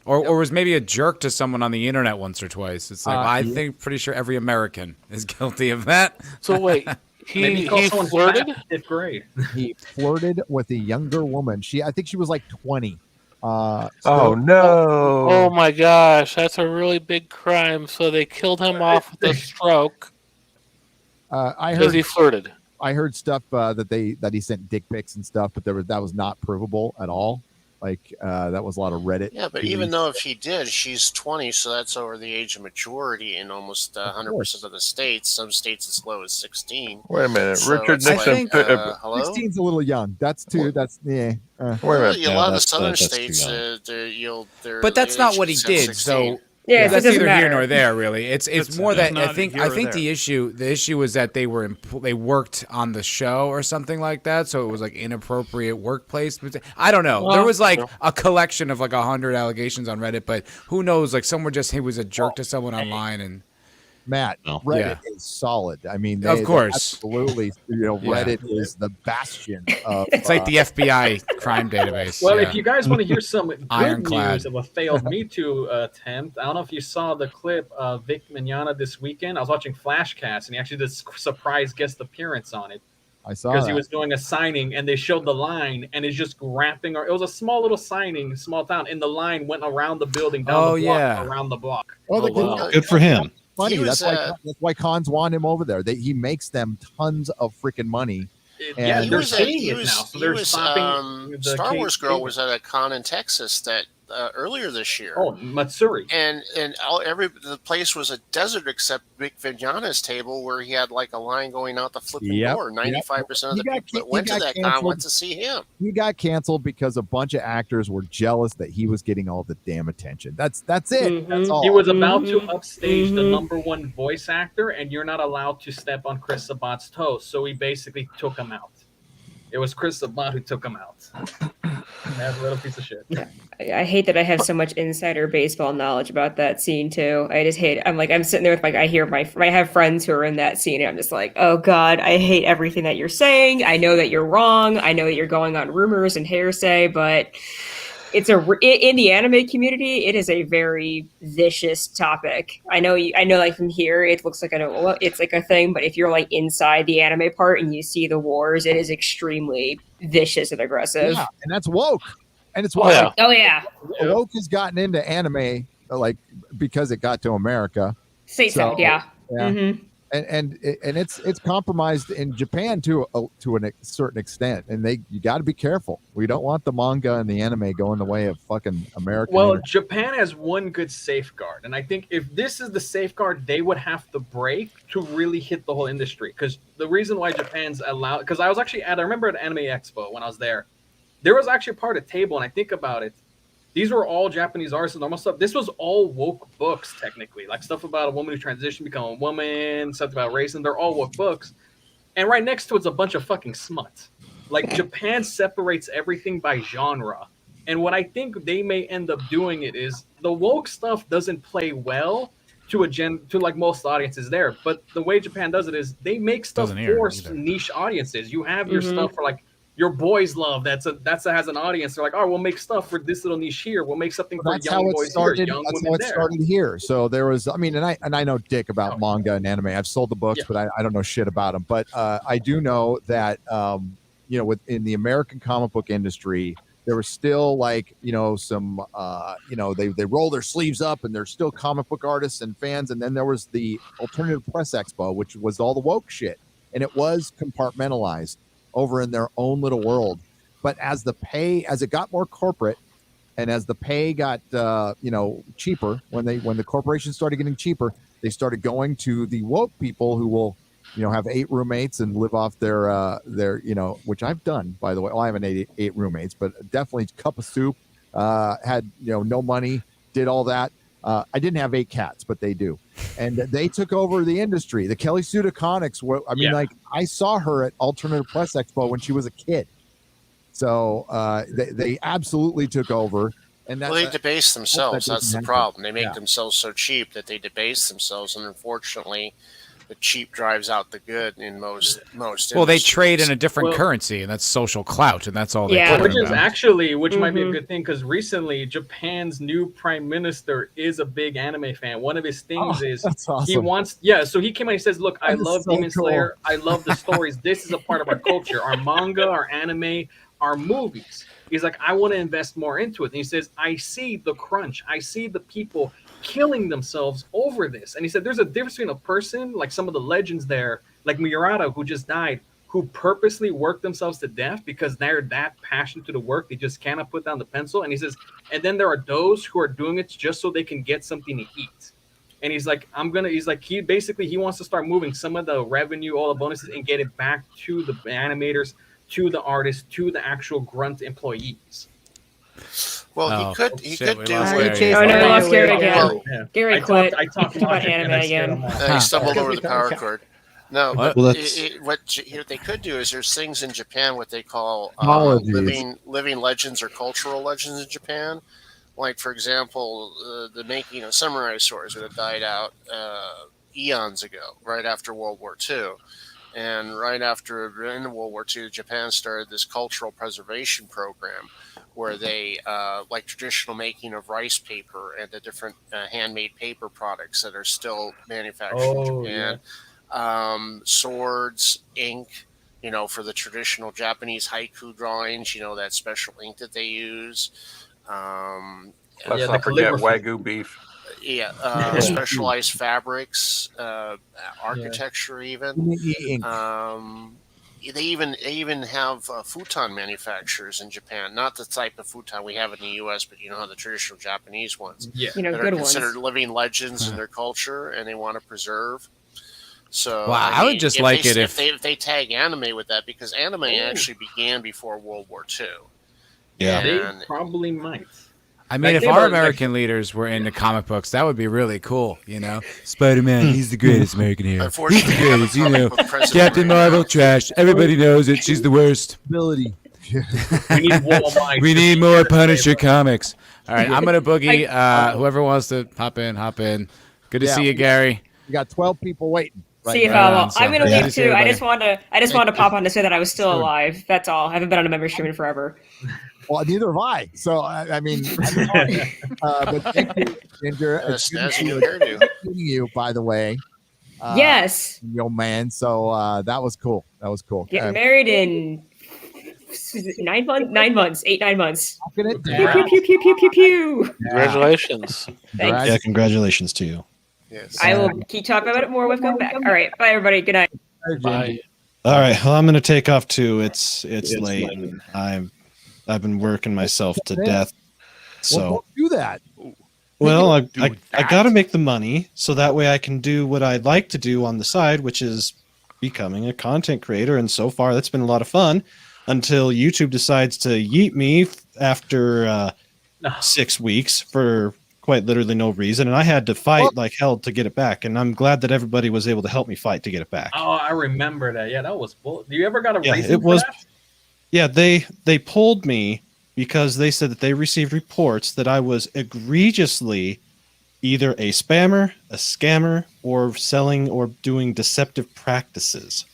Or was maybe a jerk to someone on the internet once or twice. It's like pretty sure every American is guilty of that. So wait. He flirted? Fifth grade. He flirted with a younger woman. I think she was like 20. Oh no! Oh my gosh, that's a really big crime. So they killed him off with a stroke. Because he flirted. I heard stuff that he sent dick pics and stuff, but that was not provable at all. Like that was a lot of Reddit. Yeah, but even though if he did, she's 20, so that's over the age of maturity in almost 100% of the states. Some states as low as 16. Wait a minute, So Richard it's Nixon. hello? 16's a little young. That's too. That's yeah. Wait a Well, minute. a lot of the southern that's too states, young. But that's not what he did. So Yeah, that's it doesn't neither here matter. nor there, really. It's more that I not think here or there. the issue was that they worked on the show or something like that, so it was like inappropriate workplace. I don't know. There was like a collection of like 100 allegations on Reddit, but who knows? Like he was a jerk to someone online and. Matt, No. Reddit is solid. I mean, Of course. absolutely. Reddit is the bastion of. It's like the FBI crime database. Well, yeah. if you guys want to hear some good Ironclad. news of a failed Me Too attempt, I don't know if you saw the clip of Vic Mignogna this weekend. I was watching Flashcast, and he actually did a surprise guest appearance on it. I saw because that. he was doing a signing, and they showed the line, and it's just wrapping. It was a small little signing, small town, and the line went around the building, down the block, around the block. Good for him. Funny. That's why cons want him over there. He makes them tons of freaking money. Yeah, they're seeing it now. So they're stopping. The Star Wars girl cable. was at a con in Texas that earlier this year. Oh, Matsuri. And the place was a desert except Vic Vignogna's table, where he had like a line going out the flipping door. 95% of the people that went to that con went to see him. He got canceled because a bunch of actors were jealous that he was getting all the damn attention. That's it. Mm-hmm. That's all. He was about to upstage the number 1 voice actor, and you're not allowed to step on Chris Sabat's toes. So he basically took him out. It was Chris Sabat who took him out. That little piece of shit. I hate that I have so much insider baseball knowledge about that scene too. I just hate it. I'm sitting there with I have friends who are in that scene, and I'm just like, oh God, I hate everything that you're saying. I know that you're wrong. I know that you're going on rumors and hearsay, but it's in the anime community, it is a very vicious topic. I know like from here, it looks like it's like a thing, but if you're like inside the anime part and you see the wars, it is extremely vicious and aggressive. Yeah, and that's woke. And it's why woke has gotten into anime like because it got to America. Stateside, yeah. Mm-hmm. And it's compromised in Japan to a certain extent, and you got to be careful. We don't want the manga and the anime going the way of fucking American. Well, Japan has one good safeguard, and I think if this is the safeguard they would have to break to really hit the whole industry. Because the reason why Japan's allowed, because I was actually I remember at Anime Expo when I was there was actually a part of table, and I think about it. These were all Japanese artists and normal stuff. This was all woke books, technically. Like stuff about a woman who transitioned, become a woman, stuff about race, and they're all woke books. And right next to it's a bunch of fucking smut. Like Japan separates everything by genre. And what I think they may end up doing it is the woke stuff doesn't play well to like most audiences there. But the way Japan does it is they make stuff for niche audiences. You have your stuff for like your boys love. That has an audience. They're like, oh, we'll make stuff for this little niche here. We'll make something for young boys here, young women there. That's how it started here. So there was, I mean, and I know dick about manga and anime. I've sold the books, but I don't know shit about them. But I do know that you know, within the American comic book industry, there was still like, you know, some you know, they roll their sleeves up and they're still comic book artists and fans. And then there was the Alternative Press Expo, which was all the woke shit, and it was compartmentalized over in their own little world. But as it got more corporate, and as the pay got you know, cheaper, when the corporations started getting cheaper, they started going to the woke people who will, you know, have 8 roommates and live off their you know, which I've done, by the way. Well, I haven't 8 roommates, but definitely cup of soup, had, you know, no money, did all that. I didn't have 8 cats, but they do. And they took over the industry. The Kelly Sue DeConnick's, I mean, like, I saw her at Alternative Press Expo when she was a kid. So they absolutely took over. And well, they debase themselves. That's the problem. They make themselves so cheap that they debase themselves. And unfortunately, the cheap drives out the good in most well, they trade in a different currency, and that's social clout, and that's all they care which about. Is actually might be a good thing, because recently Japan's new prime minister is a big anime fan. One of his things is awesome. He wants so he came out and he says, look, I love Demon Slayer, I love the stories, this is a part of our culture, our manga, our anime, our movies. He's like, I want to invest more into it. And he says, I see the crunch, I see the people killing themselves over this. And he said there's a difference between a person like some of the legends there, like Murata, who just died, who purposely worked themselves to death because they're that passionate to the work, they just cannot put down the pencil. And he says, and then there are those who are doing it just so they can get something to eat. And he's like, he wants to start moving some of the revenue, all the bonuses, and get it back to the animators, to the artists, to the actual grunt employees. Well, he could do. Oh no, I lost Gary again. Gary quit. I talked about anime again. He stumbled over the power cord. No, but Well, what they could do is there's things in Japan what they call living legends or cultural legends in Japan. Like, for example, the making of samurai swords that had died out eons ago, right after World War II. And right after in World War II, Japan started this cultural preservation program where they, like traditional making of rice paper and the different handmade paper products that are still manufactured in Japan. Yeah. Swords, ink, you know, for the traditional Japanese haiku drawings, you know, that special ink that they use. Let's not forget Wagyu beef. Yeah, specialized fabrics, architecture, even. They even have futon manufacturers in Japan. Not the type of futon we have in the U.S., but you know how the traditional Japanese ones. Yeah, you know, that good are considered ones. Living legends in their culture, and they want to preserve. So, well, I would just like it if they tag anime with that, because anime actually began before World War II. Yeah, they probably might. I mean, if our American leaders were into comic books, that would be really cool, you know? Spider-Man, he's the greatest American hero. He's the greatest, you know. Captain Marvel, trash. Everybody knows it. She's the worst. Ability. We need more Punisher comics. All right, I'm going to boogie. Whoever wants to hop in. Good to see you, Gary. We got 12 people waiting. See you, fellow. I'm going to leave too. I just want to pop on to say that I was still alive. That's all. I haven't been on a member stream in forever. Well, neither have I. So, I mean, but thank you, Ginger. It's good to see you, by the way. Yes. Yo, man. So that was cool. Getting married in 9 months. 9 months. 8-9 months. Pew, pew, pew, pew, pew, pew. Congratulations. Thanks. Yeah, congratulations to you. Yes. I will keep talking about it more when we come back. All right. Bye, everybody. Good night. Bye. All right. Well, I'm going to take off too. It's late. And I've been working myself to death. So don't do that. Well, I got to make the money so that way I can do what I'd like to do on the side, which is becoming a content creator. And so far, that's been a lot of fun until YouTube decides to yeet me after 6 weeks for quite literally no reason. And I had to fight like hell to get it back. And I'm glad that everybody was able to help me fight to get it back. Oh, I remember that. Yeah, that was bull. Do you ever got a reason it was. for that? Yeah, they pulled me because they said that they received reports that I was egregiously either a spammer, a scammer, or selling or doing deceptive practices.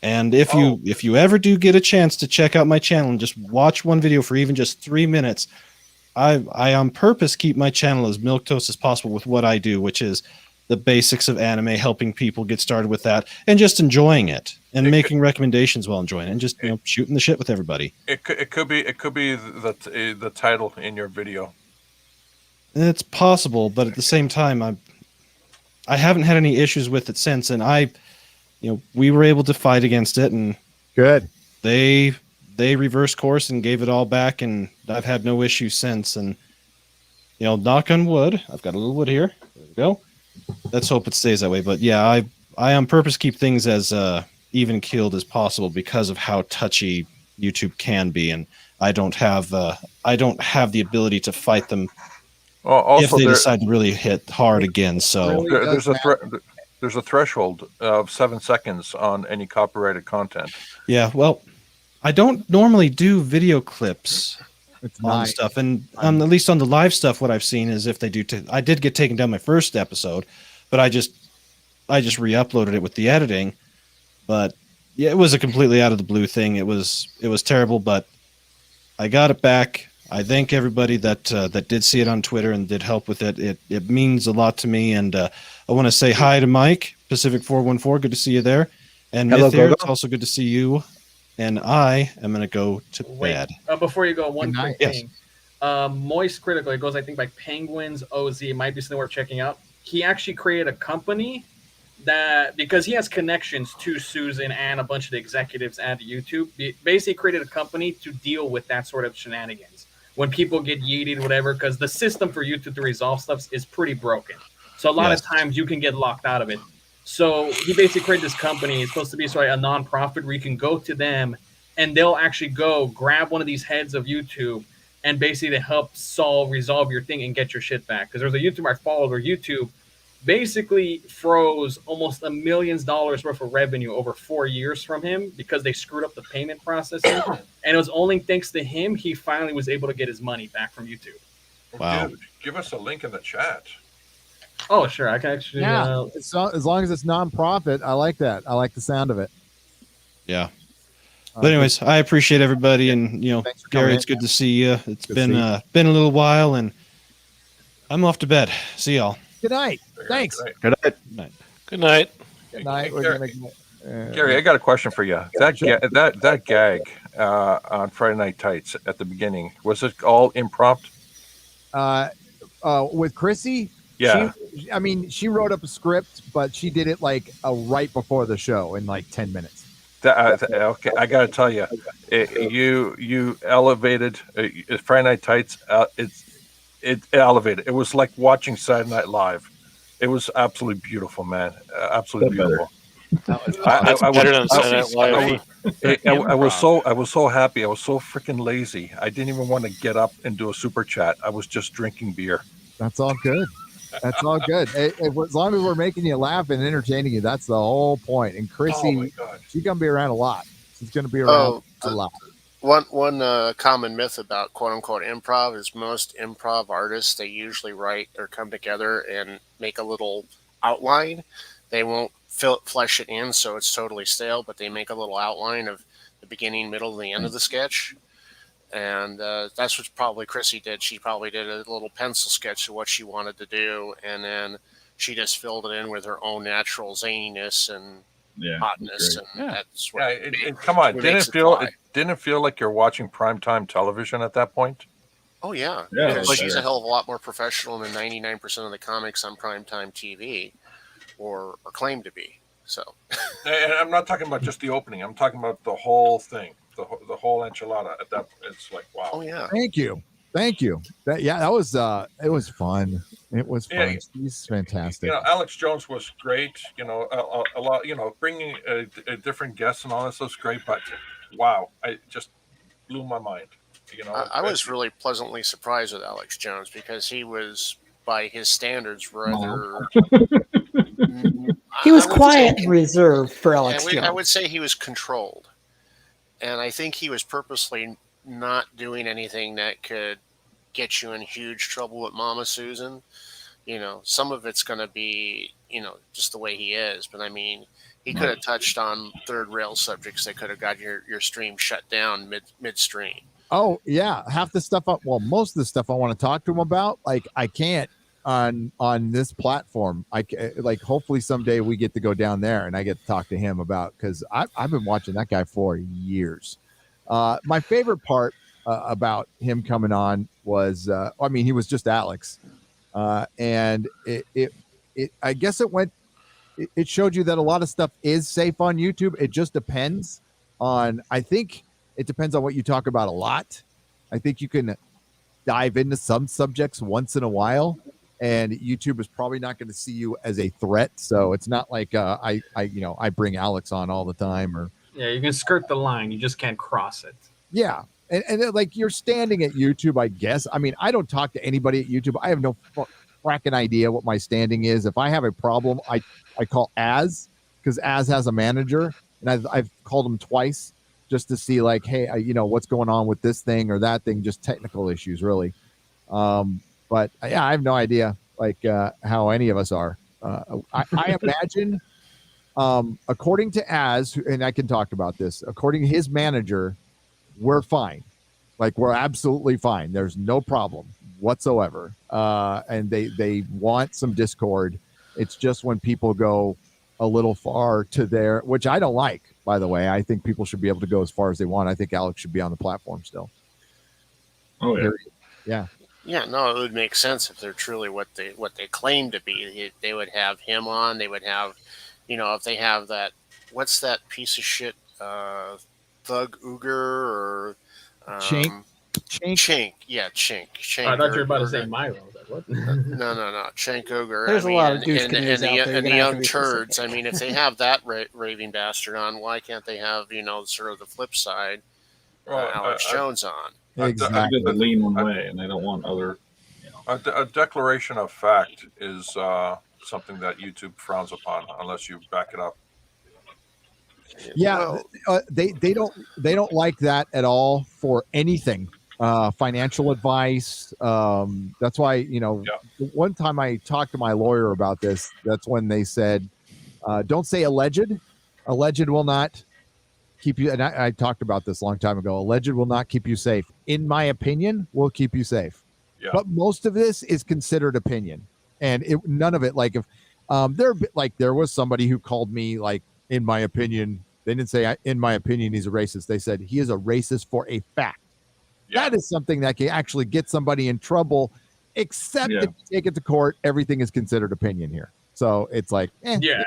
And if you ever do get a chance to check out my channel and just watch one video for even just 3 minutes, I on purpose keep my channel as milquetoast as possible with what I do, which is the basics of anime, helping people get started with that, and just enjoying it and making recommendations while enjoying it, and just shooting the shit with everybody. It could be the title in your video. It's possible, but at the same time, I haven't had any issues with it since, and we were able to fight against it, and good. They reversed course and gave it all back, and I've had no issues since. And knock on wood, I've got a little wood here. There we go. Let's hope it stays that way. But yeah, I on purpose keep things as even keeled as possible because of how touchy YouTube can be, and I don't have the ability to fight them if they decide to really hit hard again. So there's a threshold of 7 seconds on any copyrighted content. Yeah, well, I don't normally do video clips on stuff, and at least on the live stuff, what I've seen is if they do, I did get taken down my first episode, but I just re-uploaded it with the editing. But yeah, it was a completely out of the blue thing. It was terrible, but I got it back. I thank everybody that did see it on Twitter and did help with it. It means a lot to me, and I want to say hi to Mike Pacific 414. Good to see you there, and Hello, Myth here. Gogo. It's also good to see you. And I am going to go to bed. Before you go, one quick Yes. thing. Moist Critical, it goes, I think, by Penguins OZ. It might be something worth checking out. He actually created a company that, because he has connections to Susan and a bunch of the executives at YouTube, he basically created a company to deal with that sort of shenanigans. When people get yeeted, whatever, because the system for YouTube to resolve stuff is pretty broken. So a lot of times you can get locked out of it. So he basically created this company. It's supposed to be a nonprofit where you can go to them and they'll actually go grab one of these heads of YouTube and basically to help resolve your thing and get your shit back. Because there's a YouTuber I followed where YouTube basically froze almost $1 million worth of revenue over 4 years from him because they screwed up the payment processing. And it was only thanks to him he finally was able to get his money back from YouTube. Wow. Give us a link in the chat. Oh, sure. I can actually. Yeah, as long as it's non-profit, I like that. I like the sound of it. Yeah. But anyways, I appreciate everybody, and Gary, it's good to see you. It's been a little while, and I'm off to bed. See y'all. Good night. Thanks. Good night. Good night. Good night. Gary, I got a question for you. That gag on Friday Night Tights at the beginning, was it all impromptu? With Chrissy. Yeah. She wrote up a script, but she did it right before the show in 10 minutes. Okay, I got to tell you, you elevated Friday Night Tights. It elevated. It was like watching Saturday Night Live. It was absolutely beautiful, man. Absolutely beautiful. That's better than Saturday Night Live. I was so happy. I was so freaking lazy. I didn't even want to get up and do a super chat. I was just drinking beer. That's all good. That's all good. As long as we're making you laugh and entertaining you, that's the whole point. And Chrissy, she's gonna be around a lot. She's gonna be around a lot. One common myth about quote unquote improv is most improv artists, they usually write or come together and make a little outline. They won't flesh it in so it's totally stale, but they make a little outline of the beginning, middle, and the end of the sketch. And that's what probably Chrissy did. She probably did a little pencil sketch of what she wanted to do, and then she just filled it in with her own natural zaniness and hotness. And that's what come on, didn't it feel like you're watching primetime television at that point? Oh yeah, because she's a hell of a lot more professional than 99% of the comics on primetime TV, or claim to be. So, and I'm not talking about just the opening. I'm talking about the whole thing. The whole enchilada at that, it's like, wow. Oh yeah. Thank you. That was it was fun. It was fun. Yeah. He's fantastic. Alex Jones was great. A lot. Bringing a different guests and all this was great. But wow, I just blew my mind. I was really pleasantly surprised with Alex Jones because he was, by his standards, rather. He was quiet and reserved for Alex Jones. I would say he was controlled. And I think he was purposely not doing anything that could get you in huge trouble with Mama Susan. Some of it's going to be, just the way he is. But I mean, He could have touched on third rail subjects that could have got your stream shut down midstream. Oh yeah, half the stuff. Most of the stuff I want to talk to him about, like I can't on this platform. Hopefully someday we get to go down there and I get to talk to him about, because I've been watching that guy for years. My favorite part about him coming on was, he was just Alex, and I guess it showed you that a lot of stuff is safe on YouTube. It just depends on, I think it depends on what you talk about a lot. I think you can dive into some subjects once in a while, and YouTube is probably not going to see you as a threat. So it's not like I bring Alex on all the time, or you can skirt the line, you just can't cross it. Yeah. And like you're standing at YouTube, I guess. I mean, I don't talk to anybody at YouTube. I have no fracking idea what my standing is. If I have a problem, I call Az, because Az has a manager, and I've called him twice just to see like, hey, what's going on with this thing or that thing, just technical issues, really. But yeah, I have no idea like how any of us are. I imagine, according to Az, and I can talk about this, according to his manager, we're fine. Like we're absolutely fine. There's no problem whatsoever. And they want some Discord. It's just when people go a little far to their, which I don't like, by the way. I think people should be able to go as far as they want. I think Alex should be on the platform still. Oh yeah. Yeah. Yeah, no, it would make sense if they're truly what they claim to be. They would have him on. They would have, if they have that, what's that piece of shit, Thug Uger or Chink. Yeah, Chink. I thought you were about to say Milo. What? No. Chink Uger. There's a lot of douche and the young turds. I mean, if they have that raving bastard on, why can't they have sort of the flip side, Alex Jones on? Exactly. They lean one way, and they don't want other. A declaration of fact is something that YouTube frowns upon unless you back it up. Yeah, they don't like that at all for anything. Financial advice. That's why one time I talked to my lawyer about this. That's when they said, "Don't say alleged. Alleged will not keep you." And I talked about this a long time ago. Alleged will not keep you safe. In my opinion, will keep you safe. Yeah. But most of this is considered opinion, and none of it. Like if there was somebody who called me like, in my opinion, they didn't say in my opinion he's a racist. They said he is a racist for a fact. Yeah. That is something that can actually get somebody in trouble. Except if you take it to court, everything is considered opinion here. So it's like, yeah,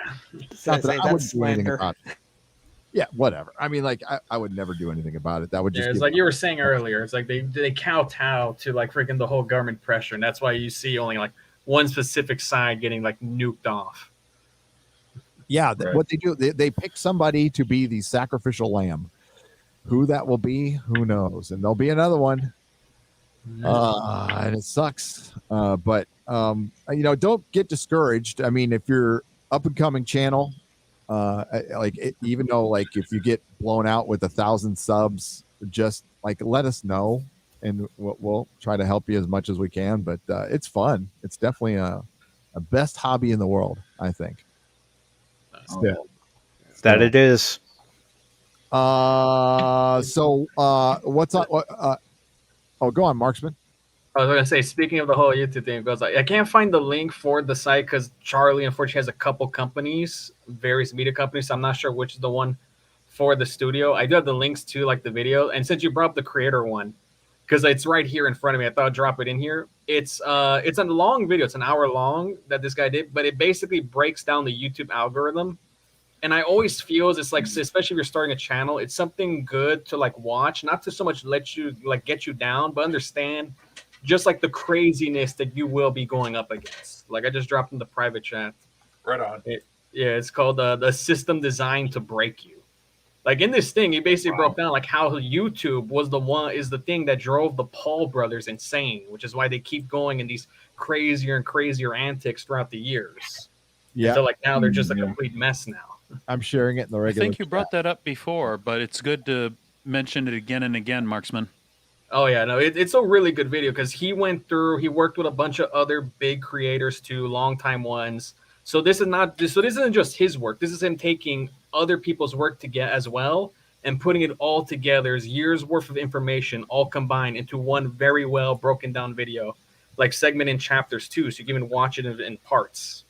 not that I wouldn't do anything about it. Yeah, whatever. I mean, like I would never do anything about it. That would just it's like you were saying earlier. It's like they kowtow to like freaking the whole government pressure, and that's why you see only like one specific side getting like nuked off. Yeah, right. What they do, they pick somebody to be the sacrificial lamb. Who that will be, who knows? And there'll be another one. And it sucks. But don't get discouraged. I mean, if you're up and coming channel, even though like if you get blown out with 1,000 subs, just like let us know, and we'll try to help you as much as we can. But it's fun. It's definitely a best hobby in the world, I think. That it is. So what's up? Go on, Marksman. I was gonna say, speaking of the whole YouTube thing, it goes like I can't find the link for the site because Charlie unfortunately has a couple companies, various media companies. So I'm not sure which is the one for the studio. I do have the links to like the video, and since you brought up the creator one, because it's right here in front of me, I thought I'd drop it in here. It's a long video. It's an hour long that this guy did, but it basically breaks down the YouTube algorithm. And I always feel it's like, especially if you're starting a channel, it's something good to like watch, not to so much let you like get you down, but understand just like the craziness that you will be going up against. Like I just dropped in the private chat. Right on. It's called the system designed to break you. Like in this thing, he basically broke down like how YouTube is the thing that drove the Paul brothers insane, which is why they keep going in these crazier and crazier antics throughout the years. Yeah. So like now they're just a complete mess now. I'm sharing it in the regular. I think you brought that up before, but it's good to mention it again and again, Marksman. Oh yeah, no, it's a really good video because he worked with a bunch of other big creators too, longtime ones. So this isn't just his work. This is him taking other people's work to get as well and putting it all together as years worth of information all combined into one very well broken down video, like segment in chapters too. So you can even watch it in parts.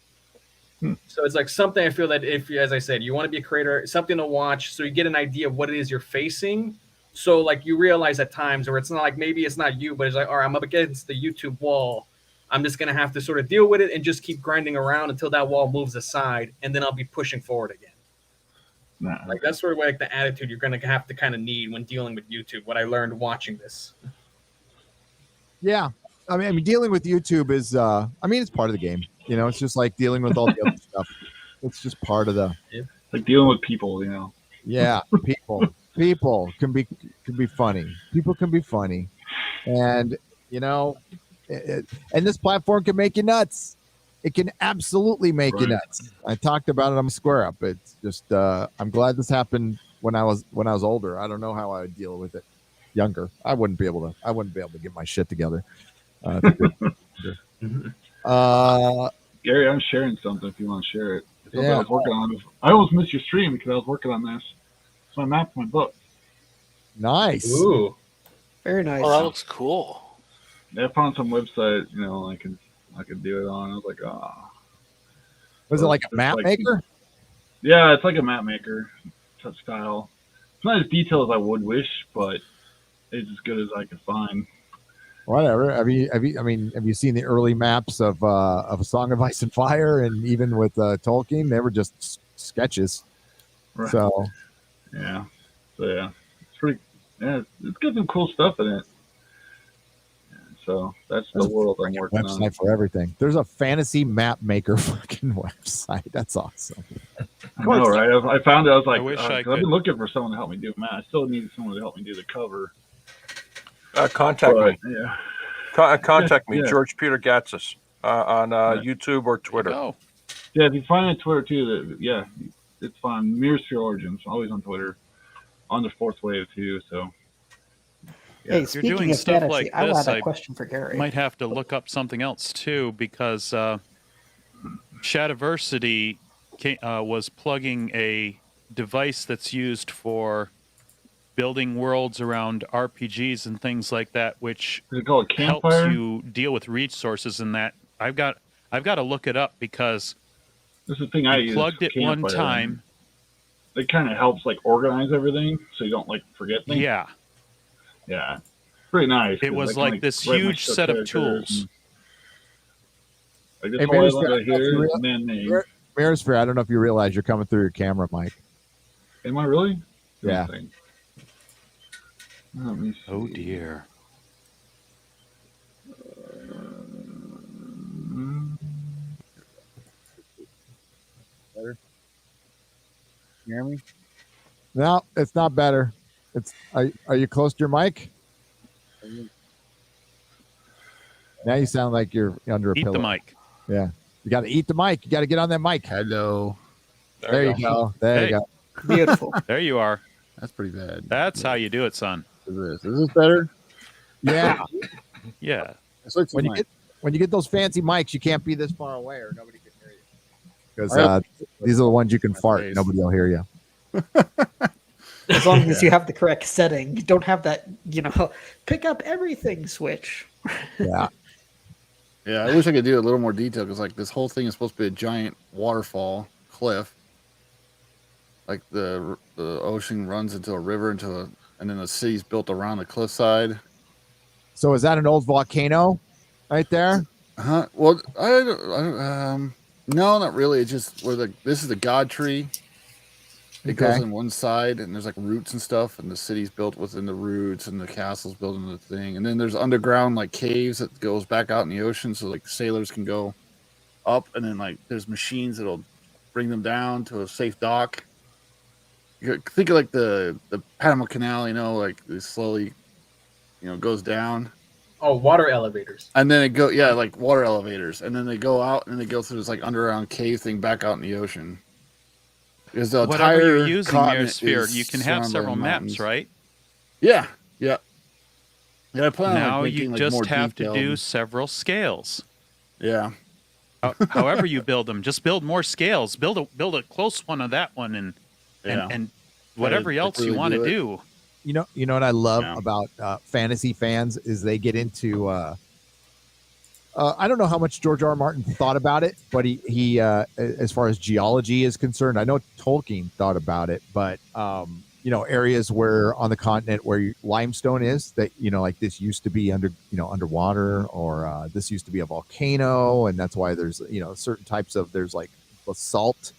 So it's like something I feel that if, as I said, you want to be a creator, something to watch so you get an idea of what it is you're facing. So like you realize at times where it's not like maybe it's not you, but it's like, all right, I'm up against the YouTube wall. I'm just going to have to sort of deal with it and just keep grinding around until that wall moves aside, and then I'll be pushing forward again. Like that's sort of like the attitude you're going to have to kind of need when dealing with YouTube, what I learned watching this. Yeah. I mean, dealing with YouTube is, it's part of the game. You know, it's just like dealing with all the other stuff. It's just part of the. Like dealing with people, you know. Yeah, people can be funny. People can be funny, and you know, and this platform can make you nuts. It can absolutely make you nuts. I talked about it on Square Up. It's just I'm glad this happened when I was older. I don't know how I would deal with it younger. I wouldn't be able to get my shit together. Gary, I'm sharing something if you want to share it. It's something Yeah. I was working on. I almost missed your stream because I was working on this. So I mapped my book. Nice. Ooh. Very nice. Oh, that looks cool. I found some website, you know, I could do it on. I was like, Was it like a map maker? Yeah, it's like a map maker touch style. It's not as detailed as I would wish, but it's as good as I could find. Whatever. Have you seen the early maps of A Song of Ice and Fire, and even with Tolkien, they were just sketches. Right. So yeah, it's pretty. Yeah, it's got some cool stuff in it. Yeah, so that's the world I'm working website on. for everything. There's a fantasy map maker fucking website. That's awesome. I know, right? I found it. I was like, I wish I I've could. been looking for someone to help me do math. I still need someone to help me do the cover. Contact me. Yeah. Contact me, Yeah. George Peter Gatsis, on YouTube or Twitter. Yeah, if you find it on Twitter too, it's fun. Mirrorsphere Origins, always on Twitter. On the Fourth Wave too, so. Hey, If you're speaking doing of stuff fantasy, like I this, had a I question for Gary. might have to look up something else too, because Shadiversity was plugging a device that's used for building worlds around RPGs and things like that, which Is it called helps Campfire? you deal with resources and that. I've got to look it up because This is the thing I you use. plugged it one Campfire. time. It kind of helps like organize everything so you don't like forget things. Yeah. Yeah. Pretty nice. It 'cause was I can, like this write my huge set of tools. Like this Hey, whole Mirrorsphere, island right I don't know if here, you and then name. Mirrorsphere, I don't know if you realize you're coming through your camera, Mike. Am I really? Yeah. Let me see. Oh dear. Better? You hear me? No, it's not better. Are you close to your mic? Now you sound like you're under a Eat pillow. the mic. Yeah. You got to eat the mic. You got to get on that mic. Hello. There you go. There you go. Beautiful. There you are. That's pretty bad. That's how you do it, son. Is this better? Yeah. Yeah. When you get those fancy mics, you can't be this far away or nobody can hear you. Because I have- these are the ones you can fart. face. Nobody will hear you. As long as you have the correct setting, you don't have that, pick up everything switch. Yeah. Yeah, I wish I could do a little more detail because like this whole thing is supposed to be a giant waterfall cliff. Like the ocean runs into a river and then the city's built around the cliffside. So is that an old volcano right there? Huh? Well, no, not really. It's just this is the God tree. It goes Okay. on one side, and there's like roots and stuff, and the city's built within the roots, and the castle's built in the thing. And then there's underground like caves that goes back out in the ocean, so like sailors can go up, and then like there's machines that'll bring them down to a safe dock. You could think of like the Panama Canal, like it slowly, goes down. Oh, water elevators. And then like water elevators, and then they go out and they go through this like underground cave thing back out in the ocean. Because the Whatever entire you're using continent Mirrorsphere, is you can have surrounded by several maps, mountains. right? Yeah. I plan on Now making, you like, just more have to do detailed- several scales. Yeah. However you build them, just build more scales. Build a close one of that one, and whatever else you want to do. You know what I love about fantasy fans is they get into. I don't know how much George R. R. Martin thought about it, but he as far as geology is concerned, I know Tolkien thought about it, but areas where on the continent where limestone is, that like this used to be underwater, or this used to be a volcano, and that's why there's certain types of there's like basalt,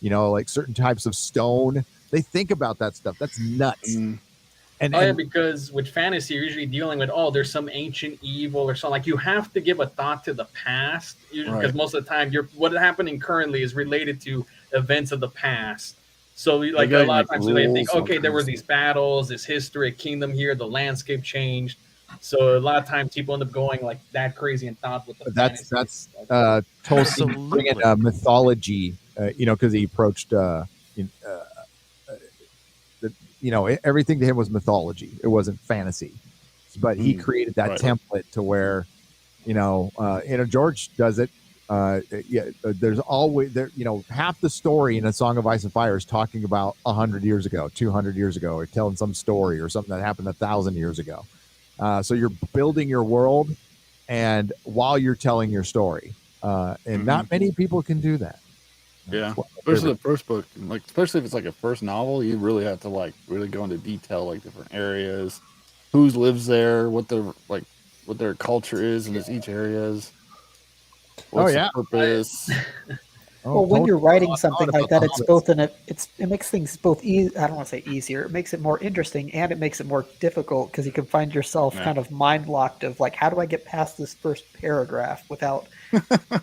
like certain types of stone. They think about that stuff. That's nuts. And because with fantasy, you're usually dealing with there's some ancient evil or something. Like you have to give a thought to the past, because most of the time, what's happening currently is related to events of the past. So like a lot of times they think, okay, there were these battles, this history, a kingdom here, the landscape changed. So a lot of times people end up going like that crazy in thought with the that's Tolkien bringing mythology, because he approached everything to him was mythology. It wasn't fantasy, but he created that template to where, George does it. There's always there. Half the story in A Song of Ice and Fire is talking about 100 years ago, 200 years ago, or telling some story or something that happened 1,000 years ago. So you're building your world, and while you're telling your story, and not many people can do that. Yeah, especially the first book, especially if it's like a first novel, you really have to really go into detail, like different areas, who lives there, what their culture is in each areas. What's the purpose? Well, when you're writing something like that, it's both it makes things both easy. I don't want to say easier. It makes it more interesting, and it makes it more difficult, because you can find yourself kind of mind locked of like, how do I get past this first paragraph without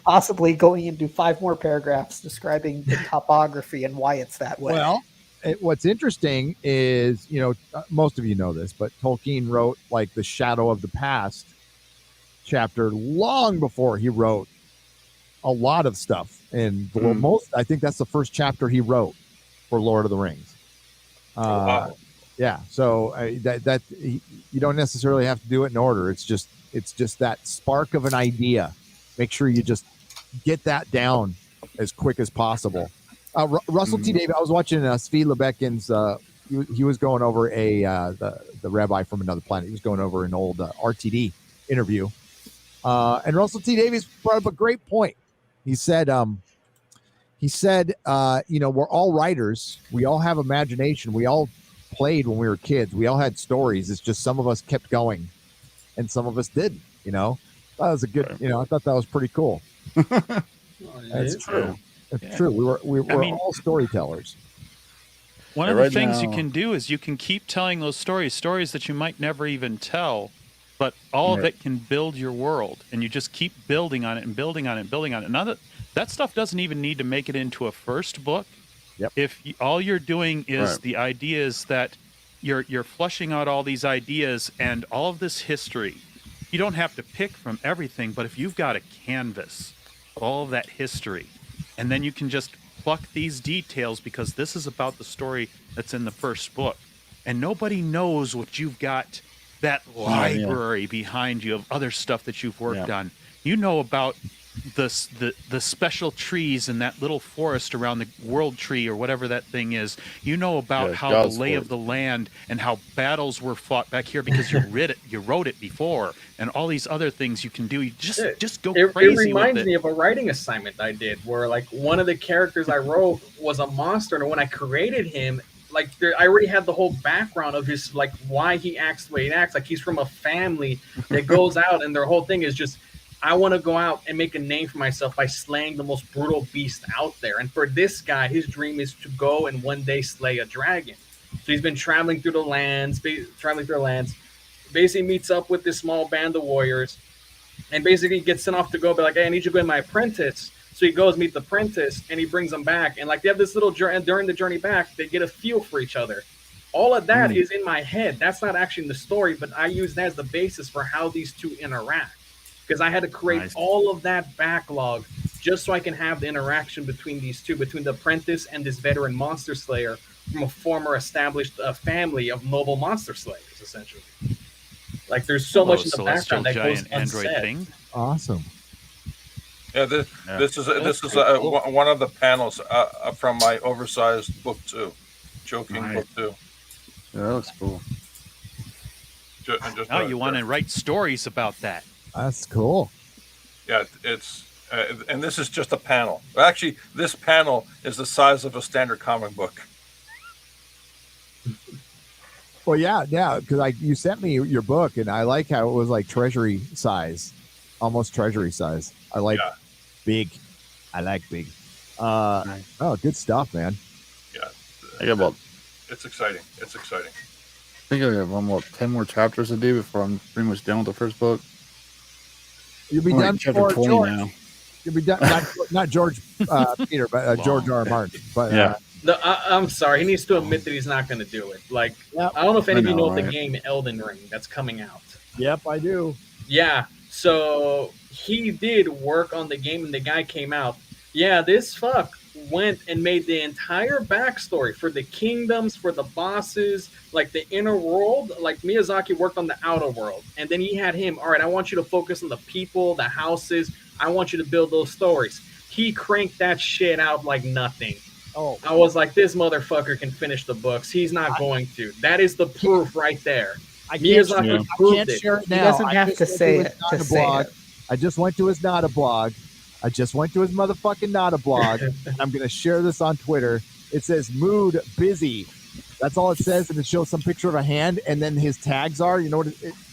possibly going into 5 more paragraphs describing the topography and why it's that way. Well, what's interesting is, most of you know this, but Tolkien wrote like the Shadow of the Past chapter long before he wrote a lot of stuff. And I think that's the first chapter he wrote for Lord of the Rings. Yeah. So you don't necessarily have to do it in order. It's just that spark of an idea. Make sure you just get that down as quick as possible. Russell T. Davies, I was watching Zvi Lebekin's, he was going over the rabbi from another planet. He was going over an old RTD interview. And Russell T. Davies brought up a great point. He said, we're all writers. We all have imagination. We all played when we were kids. We all had stories. It's just some of us kept going and some of us didn't, That was a good, I thought that was pretty cool. That's true. It's true. We were all storytellers. One of the things you can do is you can keep telling those stories that you might never even tell, but all of it can build your world, and you just keep building on it and building on it and building on it. Now that stuff doesn't even need to make it into a first book. Yep. If all you're doing is the ideas that you're flushing out all these ideas and all of this history, you don't have to pick from everything, but if you've got a canvas, all of that history, and then you can just pluck these details, because this is about the story that's in the first book, and nobody knows what you've got, that library behind you of other stuff that you've worked on. You know about the special trees in that little forest around the world tree or whatever that thing is. You know about how the lay of the land and how battles were fought back here because you wrote it before, and all these other things you can do. You just go crazy. It reminds me of a writing assignment I did where like one of the characters I wrote was a monster, and when I created him, I already had the whole background of his why he acts the way he acts. Like he's from a family that goes out, and their whole thing is just, I want to go out and make a name for myself by slaying the most brutal beast out there. And for this guy, his dream is to go and one day slay a dragon. So he's been traveling through the lands, basically meets up with this small band of warriors, and basically gets sent off to go, but like, hey, I need you to go be my apprentice. So he goes meet the apprentice, and he brings them back. And they have this little journey. During the journey back, they get a feel for each other. All of that is in my head. That's not actually in the story, but I use that as the basis for how these two interact. Because I had to create all of that backlog just so I can have the interaction between these two, between the apprentice and this veteran monster slayer from a former established family of noble monster slayers, essentially. There's so much in the background that goes unsaid. Awesome. Yeah, this is one of the panels from my oversized book 2, Joking book 2. Yeah, that looks cool. Now you want to write stories about that. That's cool. Yeah, it's and this is just a panel. Actually, this panel is the size of a standard comic book. Well, yeah, because you sent me your book, and I like how it was like treasury size, almost treasury size. I like big. I like big. Oh, good stuff, man. Yeah, I got about. It's exciting. It's exciting. I think I have almost 10 more chapters to do before I'm pretty much done with the first book. You'll be done chapter for 20 George. now. You'll be done. Not George Peter, but George R. R. Martin. But yeah. No, I'm sorry. He needs to admit that he's not going to do it. Like, I don't know if any of you know the game Elden Ring that's coming out. Yep, I do. Yeah. So he did work on the game, and the guy came out. Yeah, this fuck went and made the entire backstory for the kingdoms, for the bosses, like the inner world. Like Miyazaki worked on the outer world, and then he had him. All right, I want you to focus on the people, the houses. I want you to build those stories. He cranked that shit out like nothing. Oh, I was like, this motherfucker can finish the books. He's not going to. That is the proof right there. Miyazaki proved it. Share it now. He doesn't have to say it to say it. I just went to his Nada blog. I just went to his motherfucking Nada blog, and I'm going to share this on Twitter. It says mood busy. That's all it says, and it shows some picture of a hand, and then his tags are. You know what?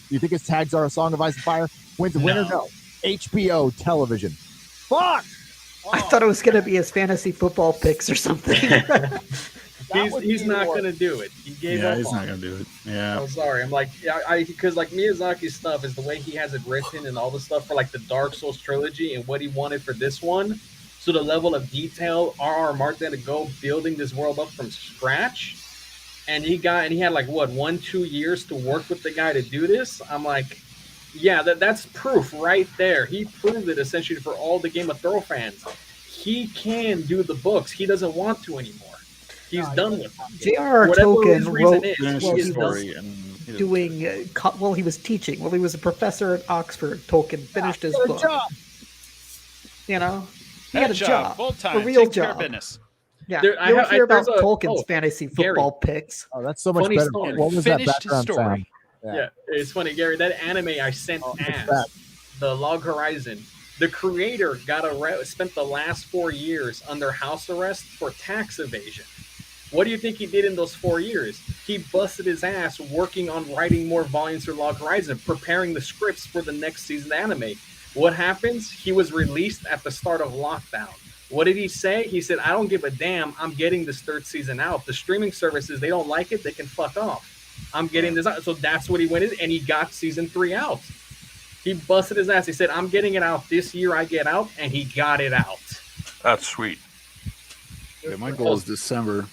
You think his tags are A Song of Ice and Fire? Wins the winner? No. HBO television. Fuck. I thought it was going to be his fantasy football picks or something. He's not going to do it. He gave up. Yeah, he's on not going to do it. Yeah. I'm sorry. I'm like, because like Miyazaki's stuff is the way he has it written and all the stuff for like the Dark Souls trilogy and what he wanted for this one. So the level of detail R.R. Martin had to go building this world up from scratch, and he had like what 1-2 years to work with the guy to do this. I'm like, yeah, that's proof right there. He proved it essentially for all the Game of Thrones fans. He can do the books. He doesn't want to anymore. He's done with them. J.R.R. Tolkien wrote he was teaching. While he was a professor at Oxford, Tolkien finished his book. You know, he had a job, full-time, a real takes care of job. business. Yeah, you'll hear about Tolkien's fantasy football picks. Oh, that's so much better. What was that background sound? Yeah, it's funny, Gary. That anime I sent the Log Horizon. The creator spent the last 4 years under house arrest for tax evasion. What do you think he did in those 4 years? He busted his ass working on writing more volumes for Log Horizon, preparing the scripts for the next season anime. What happens? He was released at the start of lockdown. What did he say? He said, I don't give a damn. I'm getting this third season out. The streaming services, they don't like it. They can fuck off. I'm getting this out. So that's what he went in, and he got season 3 out. He busted his ass. He said, I'm getting it out this year. I get out, and he got it out. That's sweet. Yeah, my goal is December.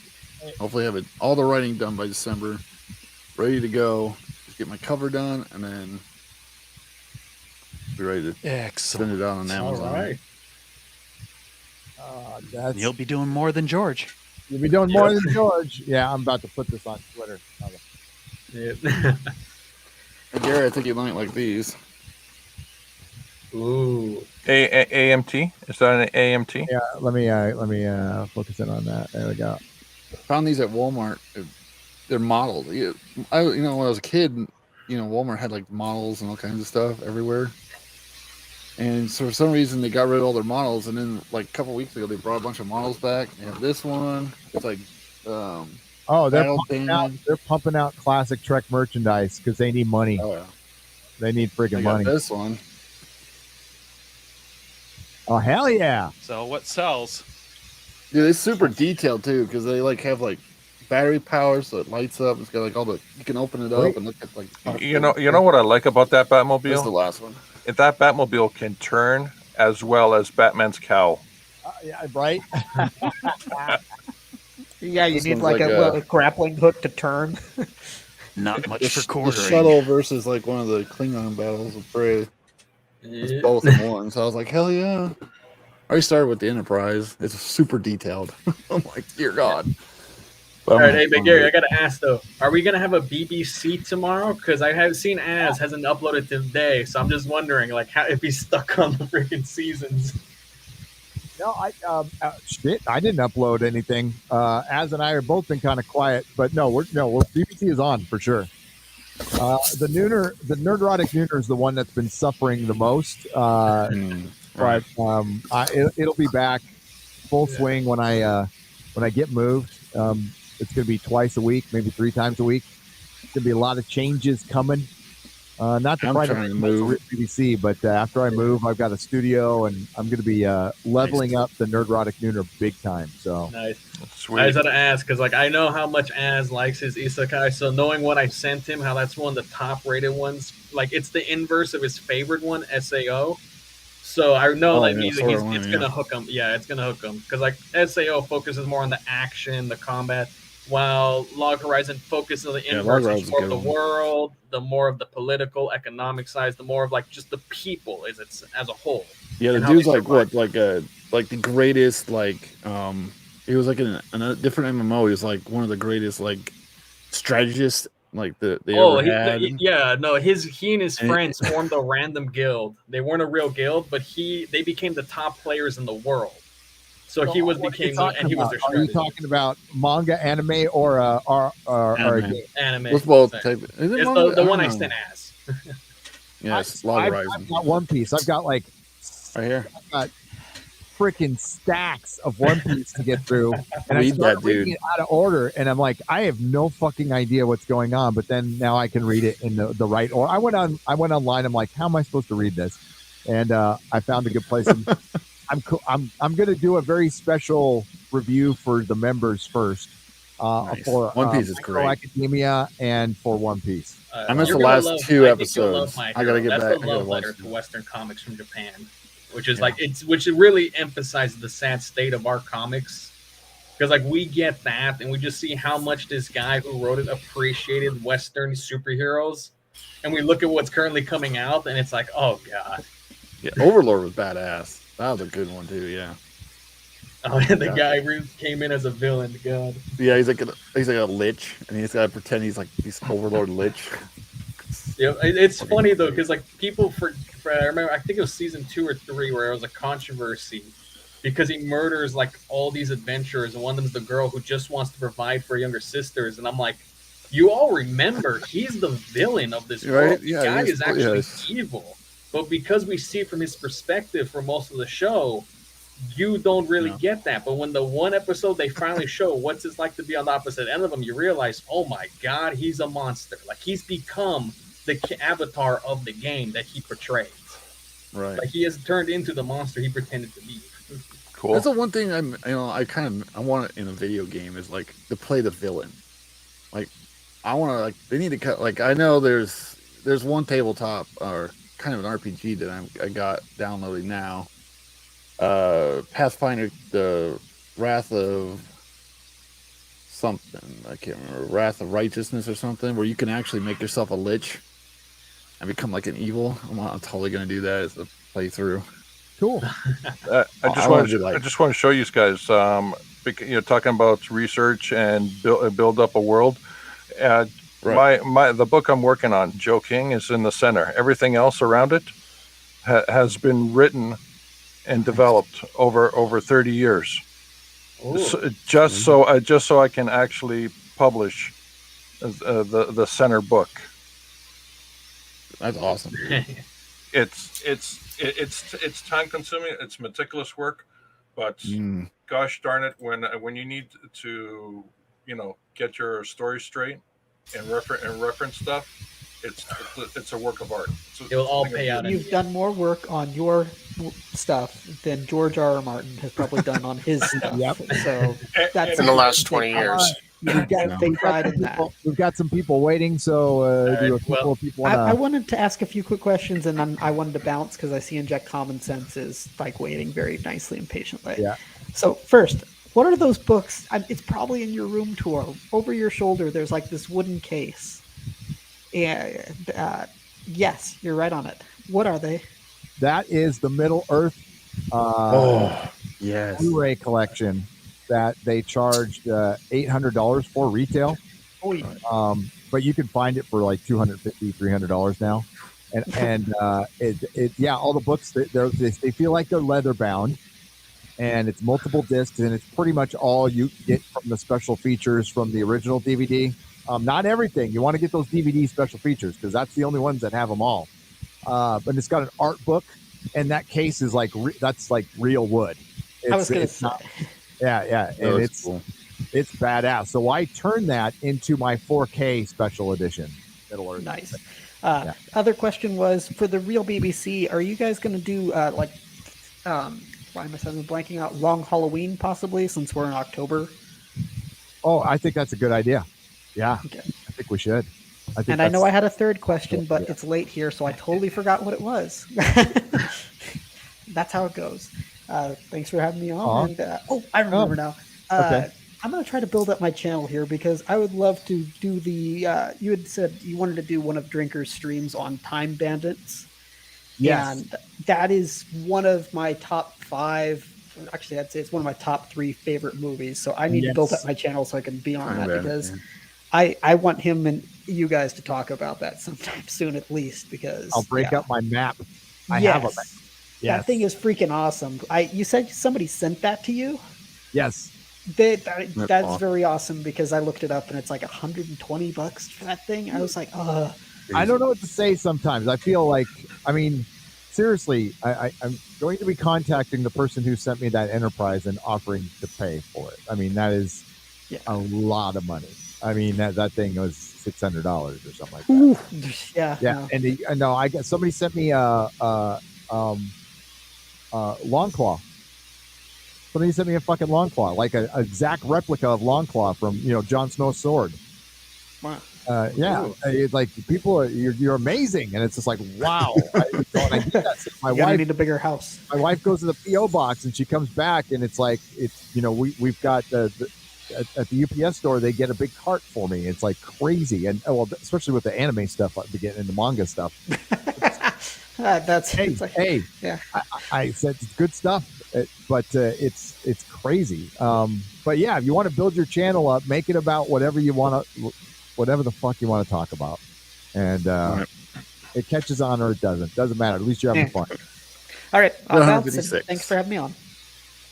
Hopefully have all the writing done by December. Ready to go. Just get my cover done, and then be ready to send it out on Amazon. All right. You'll be doing more than George. You'll be doing more than George. Yeah, I'm about to put this on Twitter. Yeah. And Gary, I think you might like these. Ooh. AMT? Is that an AMT? Yeah, let me focus in on that. There we go. Found these at Walmart. They're models. When I was a kid, Walmart had like models and all kinds of stuff everywhere. And so for some reason they got rid of all their models, and then like a couple weeks ago they brought a bunch of models back. They have this one. It's like they're pumping out classic Trek merchandise because they need money. Oh yeah. They need friggin' money. This one. Oh hell yeah! So what sells? Dude, it's super detailed too because they like have like battery power, so it lights up. It's got like all the you can open it up and look at like. You know what I like about that Batmobile? This is the last one. If that Batmobile can turn as well as Batman's cowl. Yeah, right. Yeah, you need like a grappling hook to turn. Not much for quartering. The shuttle versus like one of the Klingon battles of Prey. It's both in one. So I was like, hell yeah. I already started with the Enterprise. It's super detailed. I'm like, dear God. All right, hey, but Gary, I got to ask though, are we going to have a BBC tomorrow? Because I haven't seen hasn't uploaded today. So I'm just wondering like if he's stuck on the freaking seasons. No, shit. I didn't upload anything. Az and I are both been kind of quiet, but no, BBC is on for sure. The Nerdrotic Nooner is the one that's been suffering the most. But it'll be back full swing when I get moved. It's going to be twice a week, maybe 3 times a week. There's going to be a lot of changes coming. Not to try to move BBC, but after I move, I've got a studio, and I'm going to be leveling up the Nerdrotic Nooner big time. So nice. Sweet. I just had to ask because, I know how much Az likes his isekai. So knowing what I sent him, how that's one of the top-rated ones, it's the inverse of his favorite one, SAO. So I know it's going to hook him. Yeah, it's going to hook him because SAO focuses more on the action, the combat. While Log Horizon focuses on the inverse, more of the world, the more of the political, economic size, the more of just the people as a whole. Yeah, the dude's the greatest he was in a different MMO. He was one of the greatest strategists they ever had. He and his friends formed a random guild. They weren't a real guild, but they became the top players in the world. So he was their strategist. Are you talking about manga, anime, or anime? It's both. It's the one I sent as. Yes, Log Horizon. I've got One Piece. I've got right here. I've got freaking stacks of One Piece to get through, and I started reading it out of order. And I'm like, I have no fucking idea what's going on. But then now I can read it in the right order. I went online. I'm like, how am I supposed to read this? And I found a good place. I'm going to do a very special review for the members first. Nice. For One Piece is great. Academia and for One Piece. I missed the last 2 episodes. I gotta get back. That's the love letter to Western comics from Japan, which is which really emphasizes the sad state of our comics. Because we get that, and we just see how much this guy who wrote it appreciated Western superheroes, and we look at what's currently coming out, and it's like, oh god. Yeah, Overlord was badass. That was a good one too. Yeah. Oh, and the guy came in as a villain. God. Yeah, he's like a lich, and he's got to pretend he's Overlord Lich. Yeah, it's funny though because people I remember I think it was season 2 or 3 where it was a controversy because he murders all these adventurers, and one of them's the girl who just wants to provide for her younger sisters, and I'm like, you all remember he's the villain of this world. Right? Yeah, the guy is actually evil. But because we see it from his perspective for most of the show, you don't really get that. But when the one episode they finally show what's it like to be on the opposite end of him, you realize, oh my god, he's a monster. He's become the avatar of the game that he portrays. Right. He has turned into the monster he pretended to be. Cool. That's the one thing I want it in a video game is to play the villain. I want to they need to cut. I know there's one tabletop or kind of an RPG that I got downloading now. Pathfinder, the Wrath of something, I can't remember, Wrath of Righteousness or something, where you can actually make yourself a lich and become an evil. I'm totally going to do that as a playthrough. Cool. I just want to show you guys, talking about research and build up a world. The book I'm working on, Joe King, is in the center. Everything else around it has been written and developed over 30 years. So, just so I can actually publish the center book. That's awesome. It's time consuming. It's meticulous work, but gosh darn it, when you need to get your story straight and reference stuff, it's a work of art. It will all pay out. You've done more work on your stuff than George R. R. Martin has probably done on his stuff. Yep. So that's in the last 20 years. You've got big pride in that. We've got some people waiting, so people I wanted to ask a few quick questions, and then I wanted to bounce because I see Inject Common Sense is waiting very nicely and patiently. Yeah. So first, what are those books? It's probably in your room tour. Over your shoulder, there's this wooden case. And yes, you're right on it. What are they? That is the Middle Earth yes, Blu-ray collection that they charged $800 for retail. But you can find it for $250, $300 now. And all the books they feel like they're leather bound. and it's multiple discs, and it's pretty much all you get from the special features from the original DVD. Not everything. You want to get those DVD special features because that's the only ones that have them all. But it's got an art book, and that case is like that's like real wood. I was gonna say. Yeah, and it's cool. It's badass. So I turned that into my 4K special edition. Nice. Other question was for the real BBC. Are you guys going to do why am I suddenly blanking out? Long Halloween possibly, since we're in October. Oh, I think that's a good idea. Yeah, okay. I think we should. I know I had a third question, but it's late here, so I totally forgot what it was. That's how it goes. Thanks for having me on. And, I remember now. Okay. I'm going to try to build up my channel here because I would love to do the. You had said you wanted to do one of Drinker's streams on Time Bandits. Yes. And that is one of my top 5. Actually, I'd say it's one of my top 3 favorite movies. So I need to build up my channel so I can be on that because I want him and you guys to talk about that sometime soon at least because I'll break up my map. I have a map. Yes. That thing is freaking awesome. You said somebody sent that to you? Yes. That's very awesome because I looked it up and it's like $120 for that thing. I was like, I don't know what to say sometimes. I feel like, I mean, seriously, I'm going to be contacting the person who sent me that Enterprise and offering to pay for it. I mean, that is a lot of money. I mean, that thing was $600 or something like that. Ooh, yeah. No. And I got somebody sent me Longclaw. Somebody sent me a fucking Longclaw, like an exact replica of Longclaw from Jon Snow's sword. Wow. It's like people you're amazing, and it's just like wow. I did that. My wife need a bigger house. My wife goes to the PO box and she comes back, and it's like we've got at the UPS store they get a big cart for me. It's like crazy, and especially with the anime stuff, I've been getting into manga stuff. I said it's good stuff. But it's crazy. But yeah, if you want to build your channel up, make it about whatever the fuck you want to talk about, and it catches on or it doesn't matter. At least you're having fun. All right, I'll bounce. Thanks for having me on.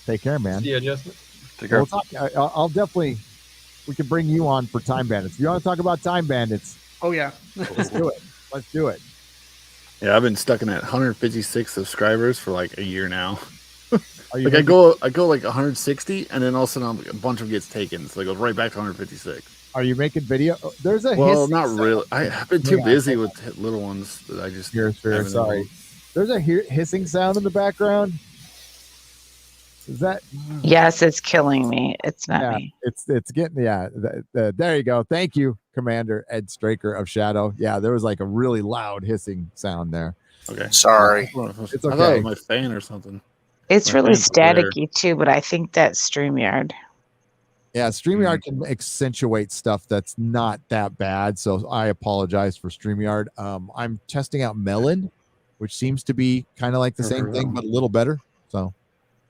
Take care, man. See you, Justin. Take care. I'll definitely. We can bring you on for Time Bandits. If you want to talk about Time Bandits, let's do it. Let's do it. Yeah, I've been stuck in at 156 subscribers for like a year now. Like I go like 160, and then all of a sudden a bunch of them gets taken, so it goes right back to 156. Are you making video? There's a not really. I've been too busy with little ones that I just. Sorry. There's a hissing sound in the background. Is that? Yes, it's killing me. It's not me. It's getting there you go. Thank you, Commander Ed Straker of Shadow. Yeah, there was like a really loud hissing sound there. Okay, sorry. It's okay. I thought it was my fan or something. It's really staticky too, but I think that's StreamYard. Yeah, StreamYard can accentuate stuff that's not that bad. So I apologize for StreamYard. I'm testing out Melon, which seems to be kind of like the same thing, but a little better. So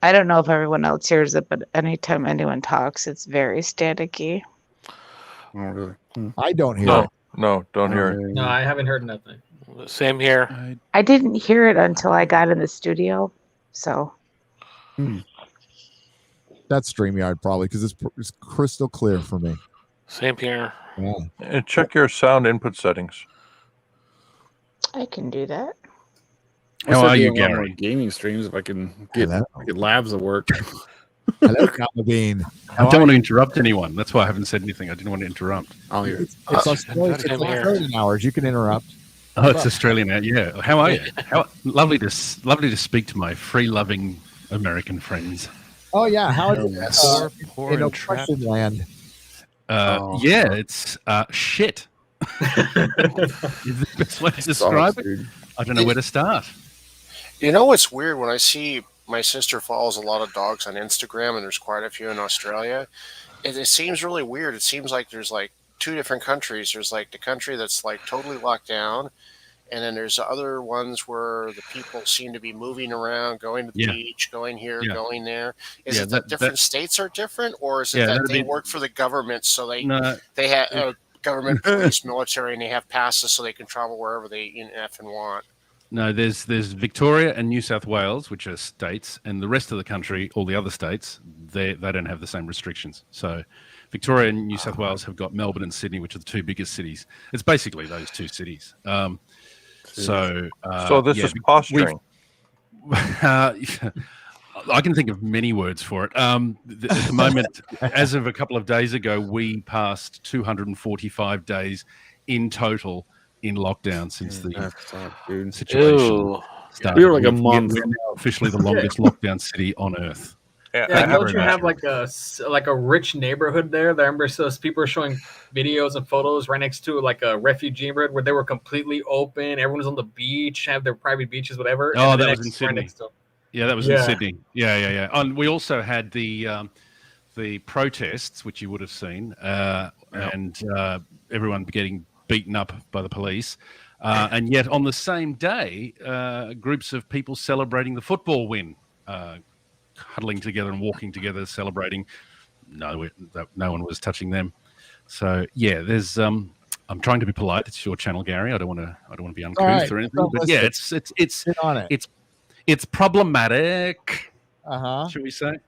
I don't know if everyone else hears it, but anytime anyone talks, it's very staticky. Oh, really? I don't hear it. No, don't hear it. No, I haven't heard nothing. Same here. I didn't hear it until I got in the studio. So that's StreamYard probably because it's crystal clear for me. Same here. Yeah. And check your sound input settings. I can do that. How are you, Gary? Gaming streams, if I can get labs to work. Hello, Kama Bean. I don't want to interrupt anyone. That's why I haven't said anything. I didn't want to interrupt. Oh, it's Australian hours. You can interrupt. Oh, it's Australian. Yeah. How are you? Lovely to speak to my free-loving American friends. Oh yeah, how is it poor in and oppression land? Yeah, it's shit. Is the best way to describe it? I don't know where to start. You know what's weird? When I see my sister follows a lot of dogs on Instagram, and there's quite a few in Australia, it seems really weird. It seems like there's like 2 different countries. There's like the country that's like totally locked down, and then there's other ones where the people seem to be moving around, going to the beach, going here, going there. Is it that different states are different, or is it that they work for the government, so they have government, police, military, and they have passes so they can travel wherever they effing want? No, there's Victoria and New South Wales, which are states, and the rest of the country, all the other states, they don't have the same restrictions. So Victoria and New South Wales have got Melbourne and Sydney, which are the two biggest cities. It's basically those two cities. So this is posturing. I can think of many words for it. At the moment, as of a couple of days ago, we passed 245 days in total in lockdown since the situation started. We were like a month. We're now officially the longest lockdown city on Earth. Yeah, don't you have like a rich neighborhood there? That I remember those people are showing videos and photos right next to like a refugee neighborhood where they were completely open. Everyone was on the beach, have their private beaches, whatever. Oh, that was in Sydney. Yeah, that was in Sydney. Yeah. And we also had the protests, which you would have seen, and everyone getting beaten up by the police. And yet on the same day, groups of people celebrating the football win, huddling together and walking together, celebrating. No one was touching them. So yeah, there's. I'm trying to be polite. It's your channel, Gary. I don't want to be uncouth or anything. But yeah, it's problematic. Should we say?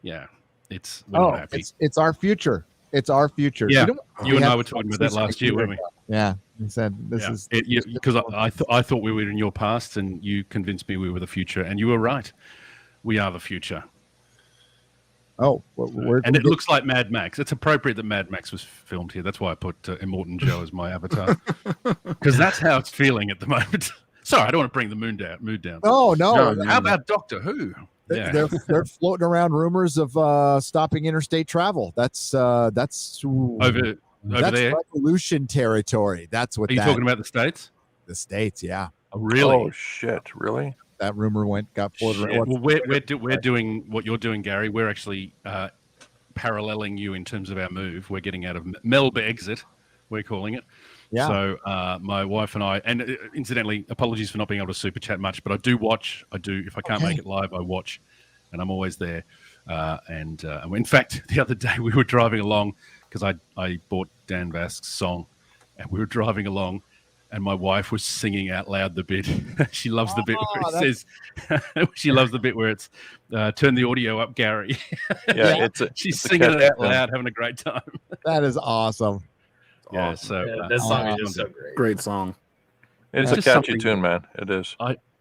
Yeah, we're not happy. It's our future. It's our future. Yeah, you and I were talking about that last year, weren't we? Yeah, he said this is because I thought we were in your past, and you convinced me we were the future, and you were right. We are the future. Oh, and it looks like Mad Max. It's appropriate that Mad Max was filmed here. That's why I put Immortan Joe as my avatar, because that's how it's feeling at the moment. Sorry, I don't want to bring the mood down. No. How about Doctor Who? Yeah. They're floating around rumors of stopping interstate travel. That's over there, revolution territory. That's what. Are you talking about the States? The States, yeah. Oh, really? Oh shit! Really? That rumor got floated around. Well, we're doing what you're doing, Gary. We're actually paralleling you in terms of our move. We're getting out of Melba exit. We're calling it. Yeah. So my wife and I, and incidentally, apologies for not being able to super chat much, but I do watch. If I can't make it live, I watch, and I'm always there. And in fact, the other day we were driving along because I bought Dan Vask's song, and we were driving along, and my wife was singing out loud the bit. She loves the bit where it says, she loves the bit where it's turn the audio up, Gary. Yeah, she's singing it out loud, having a great time. That is awesome. Yeah, so that song is just so great. Great song. It's a catchy tune, man. It is.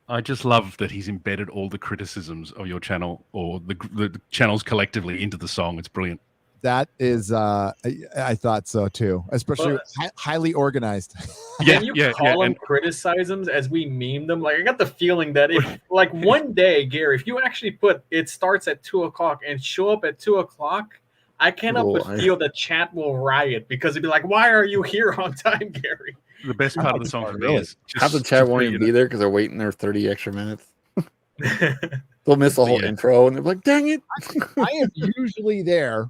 I just love that he's embedded all the criticisms of your channel or the channels collectively into the song. It's brilliant. That is, I thought so too. Especially highly organized. Can you call them criticisms as we meme them? Like I got the feeling that if, like one day, Gary, if you actually put it starts at 2:00 and show up at 2:00. I cannot but feel the chat will riot because it'd be like, why are you here on time, Gary? The best part of the song for me is half the chat won't even be there because they're waiting their 30 extra minutes. They'll miss the whole intro and they're like, dang it. I am usually there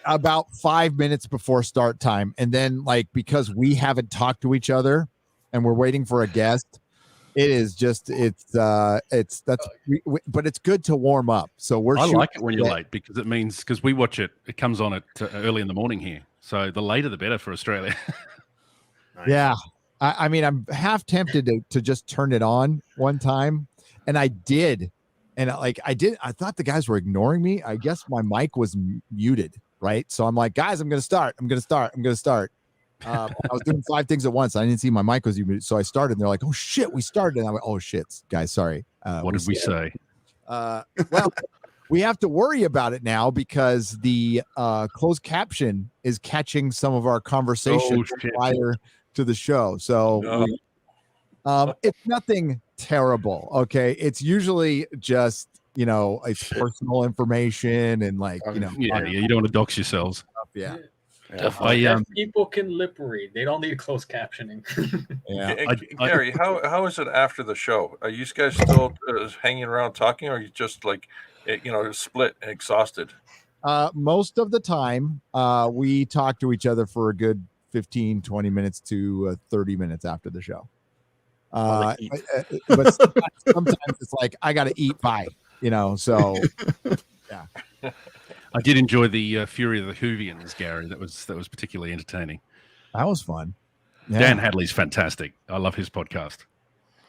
about 5 minutes before start time. And then because we haven't talked to each other and we're waiting for a guest, it is just but it's good to warm up. So I like it when you're late because it means because we watch it. It comes on at early in the morning here. So the later the better for Australia. Nice. Yeah, I mean I'm half tempted to just turn it on one time, and I did, and I thought the guys were ignoring me. I guess my mic was muted, right? So I'm like, guys, I'm gonna start. I was doing 5 things at once. I didn't see my mic was muted, so I started. And they're like, "Oh shit, we started!" And I went, "Oh shit, guys, sorry." What did we say? Well, we have to worry about it now because the closed caption is catching some of our conversation prior to the show. So it's nothing terrible. Okay, it's usually just it's personal information and you don't want to dox yourselves. Yeah. People can lip read. They don't need closed captioning. Yeah, Gary, how is it after the show? Are you guys still hanging around talking, or are you just split and exhausted? Most of the time, we talk to each other for a good 15-20 minutes to 30 minutes after the show. But sometimes it's like I got to eat by, So yeah. I did enjoy the Fury of the Whovians, Gary. That was particularly entertaining. That was fun. Yeah. Dan Hadley's fantastic. I love his podcast.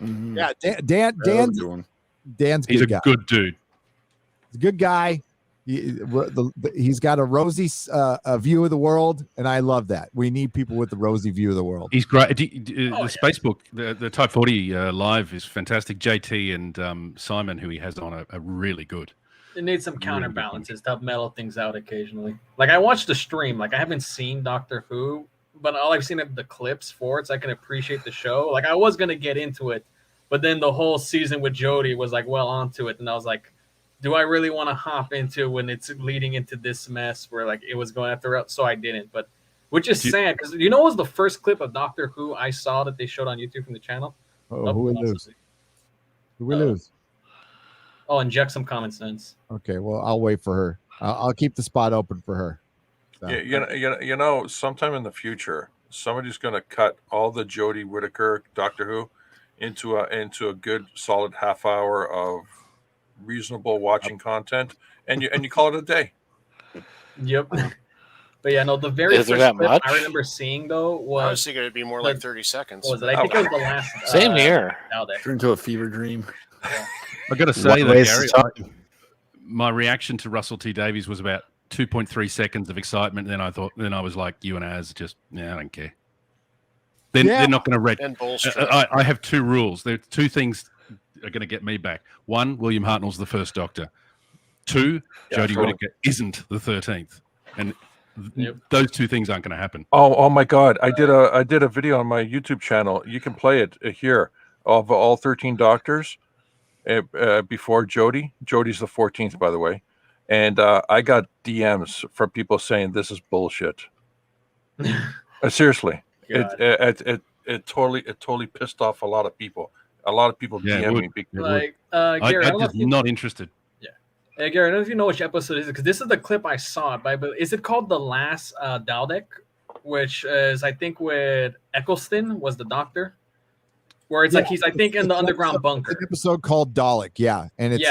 Mm-hmm. Yeah, Dan's He's good a guy. good dude. He's a good guy. He's got a rosy view of the world, and I love that. We need people with the rosy view of the world. He's great. The Spacebook, the Type 40 live is fantastic. JT and Simon, who he has on, are really good. It needs some counterbalances to help mellow things out occasionally. Like I watched the stream. Like I haven't seen Doctor Who, but all I've seen are the clips for it, so I can appreciate the show. Like I was gonna get into it, but then the whole season with Jodie was like well onto it, and I was like, do I really want to hop into when it's leading into this mess where like it was going after? So I didn't, but which is sad because you know what was the first clip of Doctor Who I saw that they showed on YouTube from the channel? Oh, who we lose? Who we lose? Oh, inject some common sense. Okay, well, I'll wait for her. I'll keep the spot open for her. So. Yeah, sometime in the future, somebody's going to cut all the Jodie Whittaker Doctor Who into a good solid half hour of reasonable watching content, and you call it a day. Yep. But yeah, no, the very first clip I remember seeing though was I was thinking it'd be more like 30 seconds. Was it? I think it was the last. Same here. Turned into a fever dream. Yeah. I got to say that Gary, my reaction to Russell T Davies was about 2.3 seconds of excitement. Then I was like, you and Az just, I don't care. They're not going to read. I have two rules. There are two things are going to get me back. One, William Hartnell's the first Doctor. Two, Jodie Whittaker isn't the 13th, and those two things aren't going to happen. Oh my God! I did a video on my YouTube channel. You can play it here of all 13 Doctors before Jodie. Jodie's the 14th, by the way, and I got DMs from people saying this is bullshit. Seriously, it totally pissed off a lot of people. A lot of people DM me. Like, Gary, I'm just not interested. Yeah. Hey, Gary, I don't know if you know which episode it is because this is the clip I saw. But is it called The Last Dalek? Which is, I think, with Eccleston was the Doctor. Where it's like he's, I think, in the underground bunker. An episode called Dalek, yeah. And it's,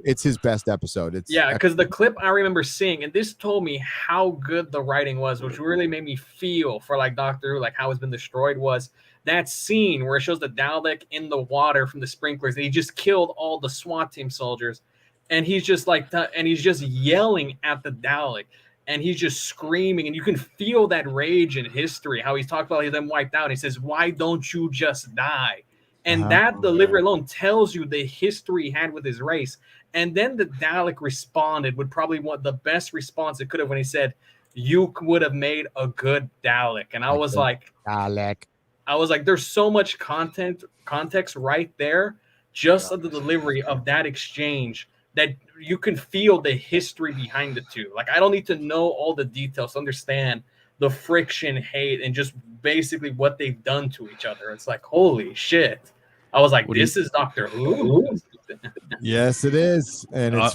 it's his best episode. It's because the clip I remember seeing, and this told me how good the writing was, which really made me feel for like Doctor Who, like how it's been destroyed, was that scene where it shows the Dalek in the water from the sprinklers, and he just killed all the SWAT team soldiers, and he's just like, and he's just yelling at the Dalek, and he's just screaming, and you can feel that rage in history. How he's talked about them wiped out. He says, "Why don't you just die?" And that delivery alone tells you the history he had with his race. And then the Dalek responded with probably one the best response it could have when he said, "You would have made a good Dalek." And I was like, Dalek. I was like, there's so much context right there, just of the delivery of that exchange, that you can feel the history behind the two. Like, I don't need to know all the details to understand the friction, hate, and just basically what they've done to each other. It's like, holy shit. I was like, this is Doctor Who. Yes, it is. And it's,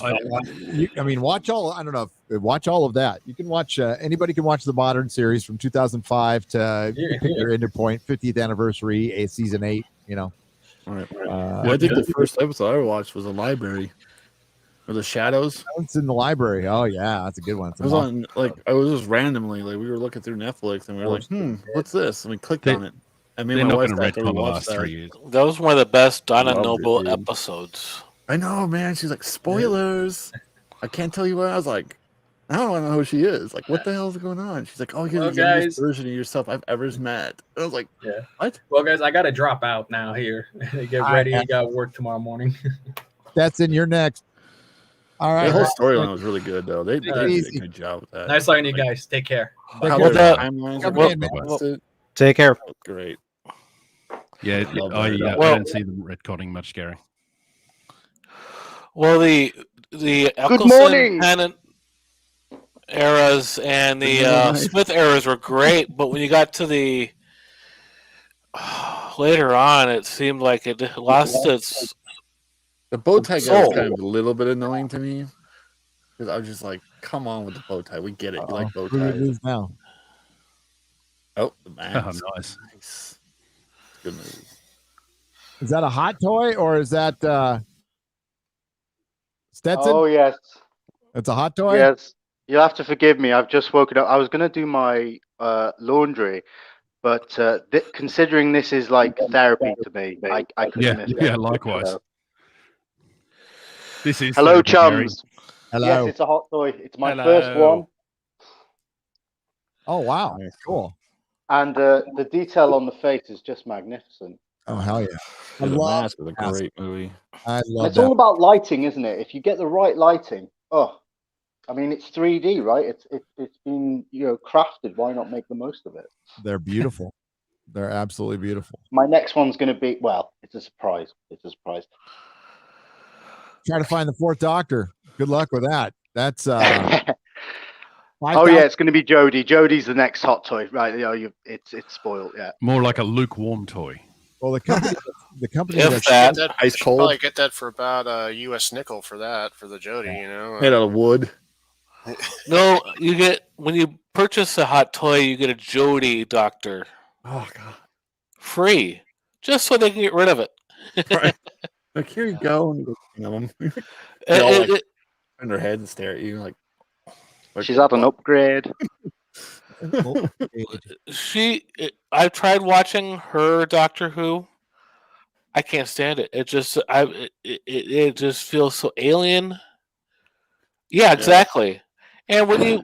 I mean, watch all of that. You can watch, anybody can watch the modern series from 2005 to pick your end point, 50th anniversary, season 8, you know. Right. I think the first episode I watched was a library. Or the Shadows. It's in the library. Oh yeah, that's a good one. It was on I was just randomly we were looking through Netflix and we were like, what's this? And we clicked on it. I mean, my wife watched that. That was one of the best Donna Noble episodes. I know, man. She's like, spoilers. I can't tell you what. I was like, I don't know who she is. Like, what the hell is going on? She's like, oh, you're the youngest version of yourself I've ever met. I was like, what? Well, guys, I got to drop out now here. Get ready. I got work tomorrow morning. That's in your next. All right. The whole storyline was really good, though. They did a good job with that. Nice talking to you guys. Take care. Take care. Great. Yeah, I didn't see them retconning much, Gary. Well, the Eccleston Tennant eras and the Smith eras were great, but when you got to the later on, it seemed like it lost its. The bow tie guy was kind of a little bit annoying to me because I was just like, "Come on with the bow tie, we get it. You like bow ties now." Oh, the mask. Oh, nice. Good movie. Is that a hot toy or is that Stetson? Oh yes, it's a hot toy. Yes, you'll have to forgive me. I've just woken up. I was gonna do my laundry, but considering this is like therapy to me, I couldn't miss it. Yeah, likewise. This is Hello, therapy, Gary. chums. Hello. Yes, it's a hot toy. It's my first one. Oh wow, cool. And the detail on the face is just magnificent. Oh hell yeah! The Mask is a great movie. I love It's all about lighting, isn't it? If you get the right lighting, I mean, it's 3D, right? It's been crafted. Why not make the most of it? They're beautiful. They're absolutely beautiful. My next one's going to be it's a surprise. It's a surprise. Try to find the fourth Doctor. Good luck with that. That's oh yeah, it's going to be Jodie. Jodie's the next hot toy, right? It's spoiled. Yeah. More like a lukewarm toy. Well, the company If that's that, ice you cold. probably get that for about a U.S. nickel for the Jodie, you know. Made out of wood. No, you get when you purchase a hot toy, you get a Jodie Doctor. Oh god. Free, just so they can get rid of it. Right. Like here you go, and they all like turn their heads and stare at you like she's had an upgrade. I've tried watching her Doctor Who. I can't stand it. It just feels so alien. Yeah, exactly. And when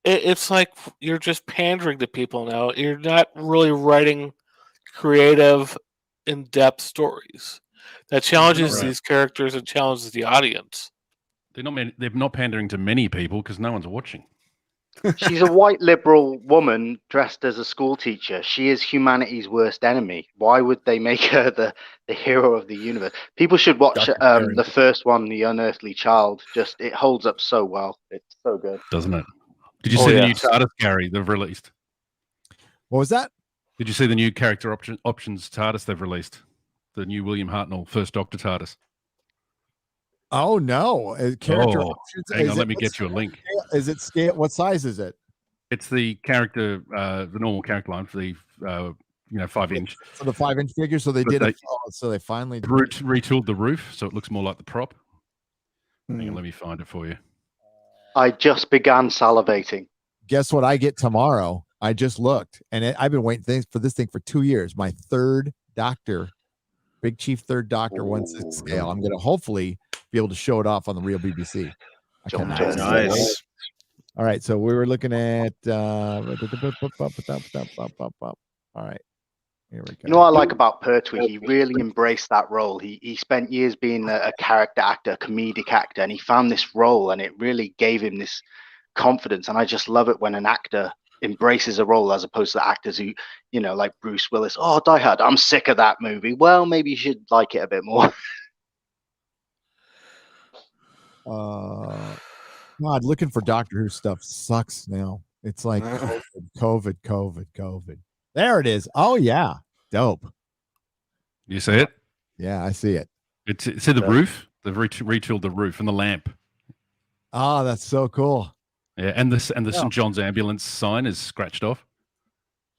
it's like you're just pandering to people now. You're not really writing creative, in-depth stories that challenges these characters and challenges the audience. They're not pandering to many people because no one's watching. She's a white liberal woman dressed as a school teacher. She is humanity's worst enemy. Why would they make her the hero of the universe? People should watch the first one, The Unearthly Child. It holds up so well. It's so good. Doesn't it? Did you see the new TARDIS, Gary, they've released? What was that? Did you see the new character options TARDIS they've released? The new William Hartnell First Doctor TARDIS. Oh no! Character options. Hang on, let me get you a link. Is it scale? What size is it? It's the character, the normal character line for the 5-inch. So the 5-inch figure. So they so they finally retooled the roof so it looks more like the prop. Hang on, let me find it for you. I just began salivating. Guess what I get tomorrow? I just looked, and I've been waiting for this thing for 2 years. My third Doctor, Big Chief Third Doctor 1/6 scale. I'm going to hopefully be able to show it off on the real BBC. Nice. All right, so we were looking at. All right, here we go. You know what I like about Pertwee? He really embraced that role. He spent years being a character actor, a comedic actor, and he found this role, and it really gave him this confidence. And I just love it when an actor embraces a role as opposed to actors who, like Bruce Willis. Oh, Die Hard, I'm sick of that movie. Well, maybe you should like it a bit more. God, looking for Doctor Who stuff sucks now. It's like COVID. There it is. Oh yeah, dope. You see it? Yeah, I see it. See the roof? They've retooled the roof and the lamp. Oh, that's so cool. Yeah, and the St. John's ambulance sign is scratched off.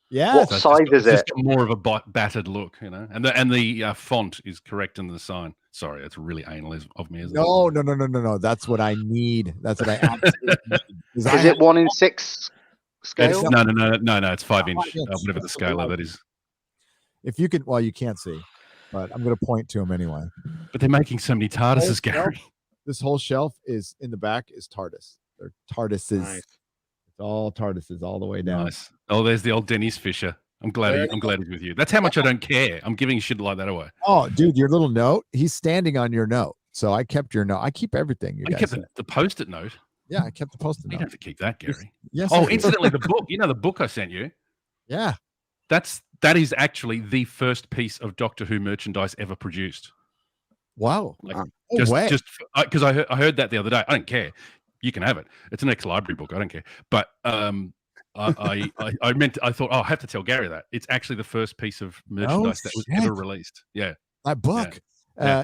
Yeah. What size is it? It's got more of a battered look, and the font is correct in the sign. Sorry, that's really anal of me, isn't it? No. That's what I need. That's what I absolutely need. Is it 1/6 scale? No. It's 5-inch, whatever the scale of it is. If you can, well, you can't see, but I'm going to point to them anyway. But they're making so many TARDISes, Gary. This whole shelf is in the back is TARDIS. They're TARDISes. Nice. It's all TARDISes all the way down. Nice. Oh, there's the old Dennis Fisher. I'm glad he's with you. That's how much I don't care. I'm giving shit like that away. Oh, dude, your little note. He's standing on your note. So I kept your note. I keep everything. I kept the Post-it note. Yeah, I kept the Post-it note. You don't have to keep that, Gary. Yes. Oh, incidentally, the book. You know the book I sent you? Yeah. That is actually the first piece of Doctor Who merchandise ever produced. Wow. Just because I heard that the other day. I don't care. You can have it. It's an ex-library book. I don't care. But I thought, I have to tell Gary that it's actually the first piece of merchandise that was ever released. Yeah, that book. Yeah.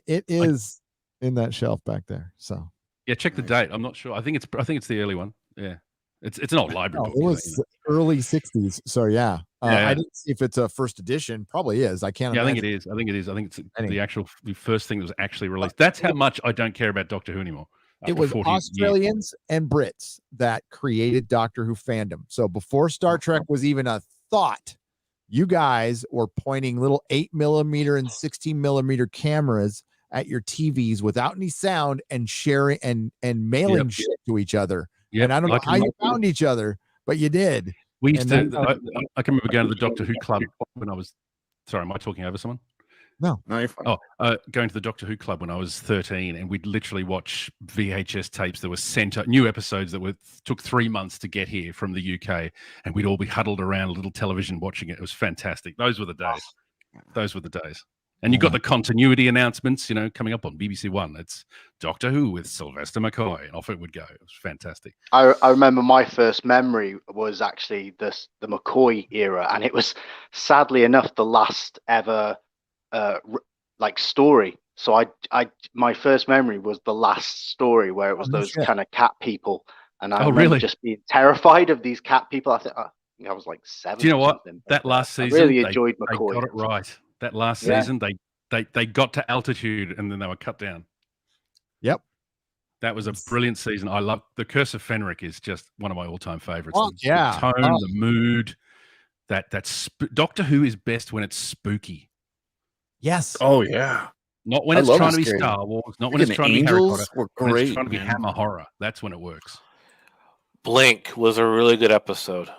It is in that shelf back there. So yeah, check the date. I'm not sure. I think it's the early one. Yeah, it's an old library book. It was early '60s. So yeah. I didn't see if it's a first edition. Probably is. I can't. Yeah, I think it is. I think it's the first thing that was actually released. That's how much I don't care about Doctor Who anymore. It was Australians and Brits that created Doctor Who fandom. So before Star Trek was even a thought you guys were pointing little 8mm and 16mm cameras at your TVs without any sound and sharing and mailing shit to each other. And I don't know how you found each other, but you did. We used to. I can remember going to the Doctor Who club when I was. Sorry, am I talking over someone? No, you're fine. Going to the Doctor Who club when I was 13, and we'd literally watch VHS tapes that were sent new episodes that took 3 months to get here from the UK, and we'd all be huddled around a little television watching it. It was fantastic. Those were the days. Those were the days. And you got the continuity announcements, coming up on BBC One. It's Doctor Who with Sylvester McCoy, and off it would go. It was fantastic. I remember my first memory was actually the McCoy era, and it was sadly enough the last ever story. So my first memory was the last story where it was those kind of cat people, and I remember just being terrified of these cat people. I think I was like 7. Do you know what? That last season, I really enjoyed McCoy. They got it right. That last season, they got to altitude and then they were cut down. Yep. That was a brilliant season. I love The Curse of Fenric is just one of my all-time favorites. The tone, the mood. Doctor Who is best when it's spooky. Yes. Oh yeah. Not when it's trying to be Star Wars. Not when it's trying to be Harry Potter. When it's trying to be Hammer horror. That's when it works. Blink was a really good episode.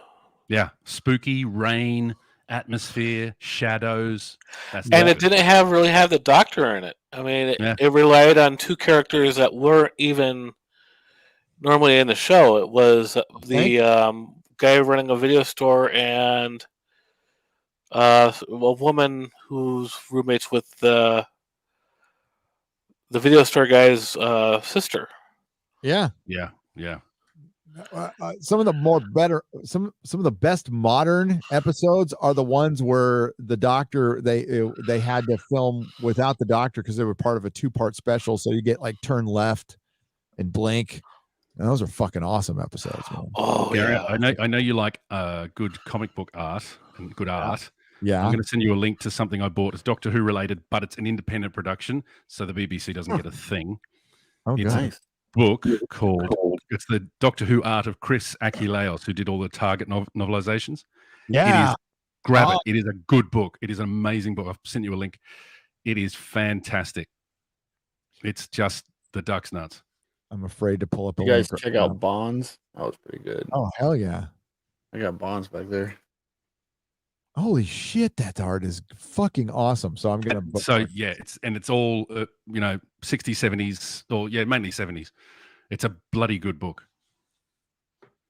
Yeah, spooky, rain, atmosphere, shadows. And it didn't really have the Doctor in it. I mean, it relied on 2 characters that weren't even normally in the show. It was the guy running a video store and a woman who's roommates with the video store guy's sister. Yeah. Yeah. Yeah. Some of the best modern episodes are the ones where the Doctor they had to film without the Doctor because they were part of a 2-part special. So you get like Turn Left and Blink. And those are fucking awesome episodes, man. Oh, Gary, yeah. I know you like good comic book art and good art. Yeah. I'm going to send you a link to something I bought. It's Doctor Who related, but it's an independent production, so the BBC doesn't get a thing. Oh, it's nice. a book called it's the Doctor Who art of Chris Achilleos, who did all the Target novelizations. Yeah. Grab it. It is a good book. It is an amazing book. I've sent you a link. It is fantastic. It's just the duck's nuts. I'm afraid to pull up. You guys check out Bonds. That was pretty good. Oh hell yeah! I got Bonds back there. Holy shit, that art is fucking awesome. So I'm gonna. It's all 60s, 70s, or mainly 70s. It's a bloody good book.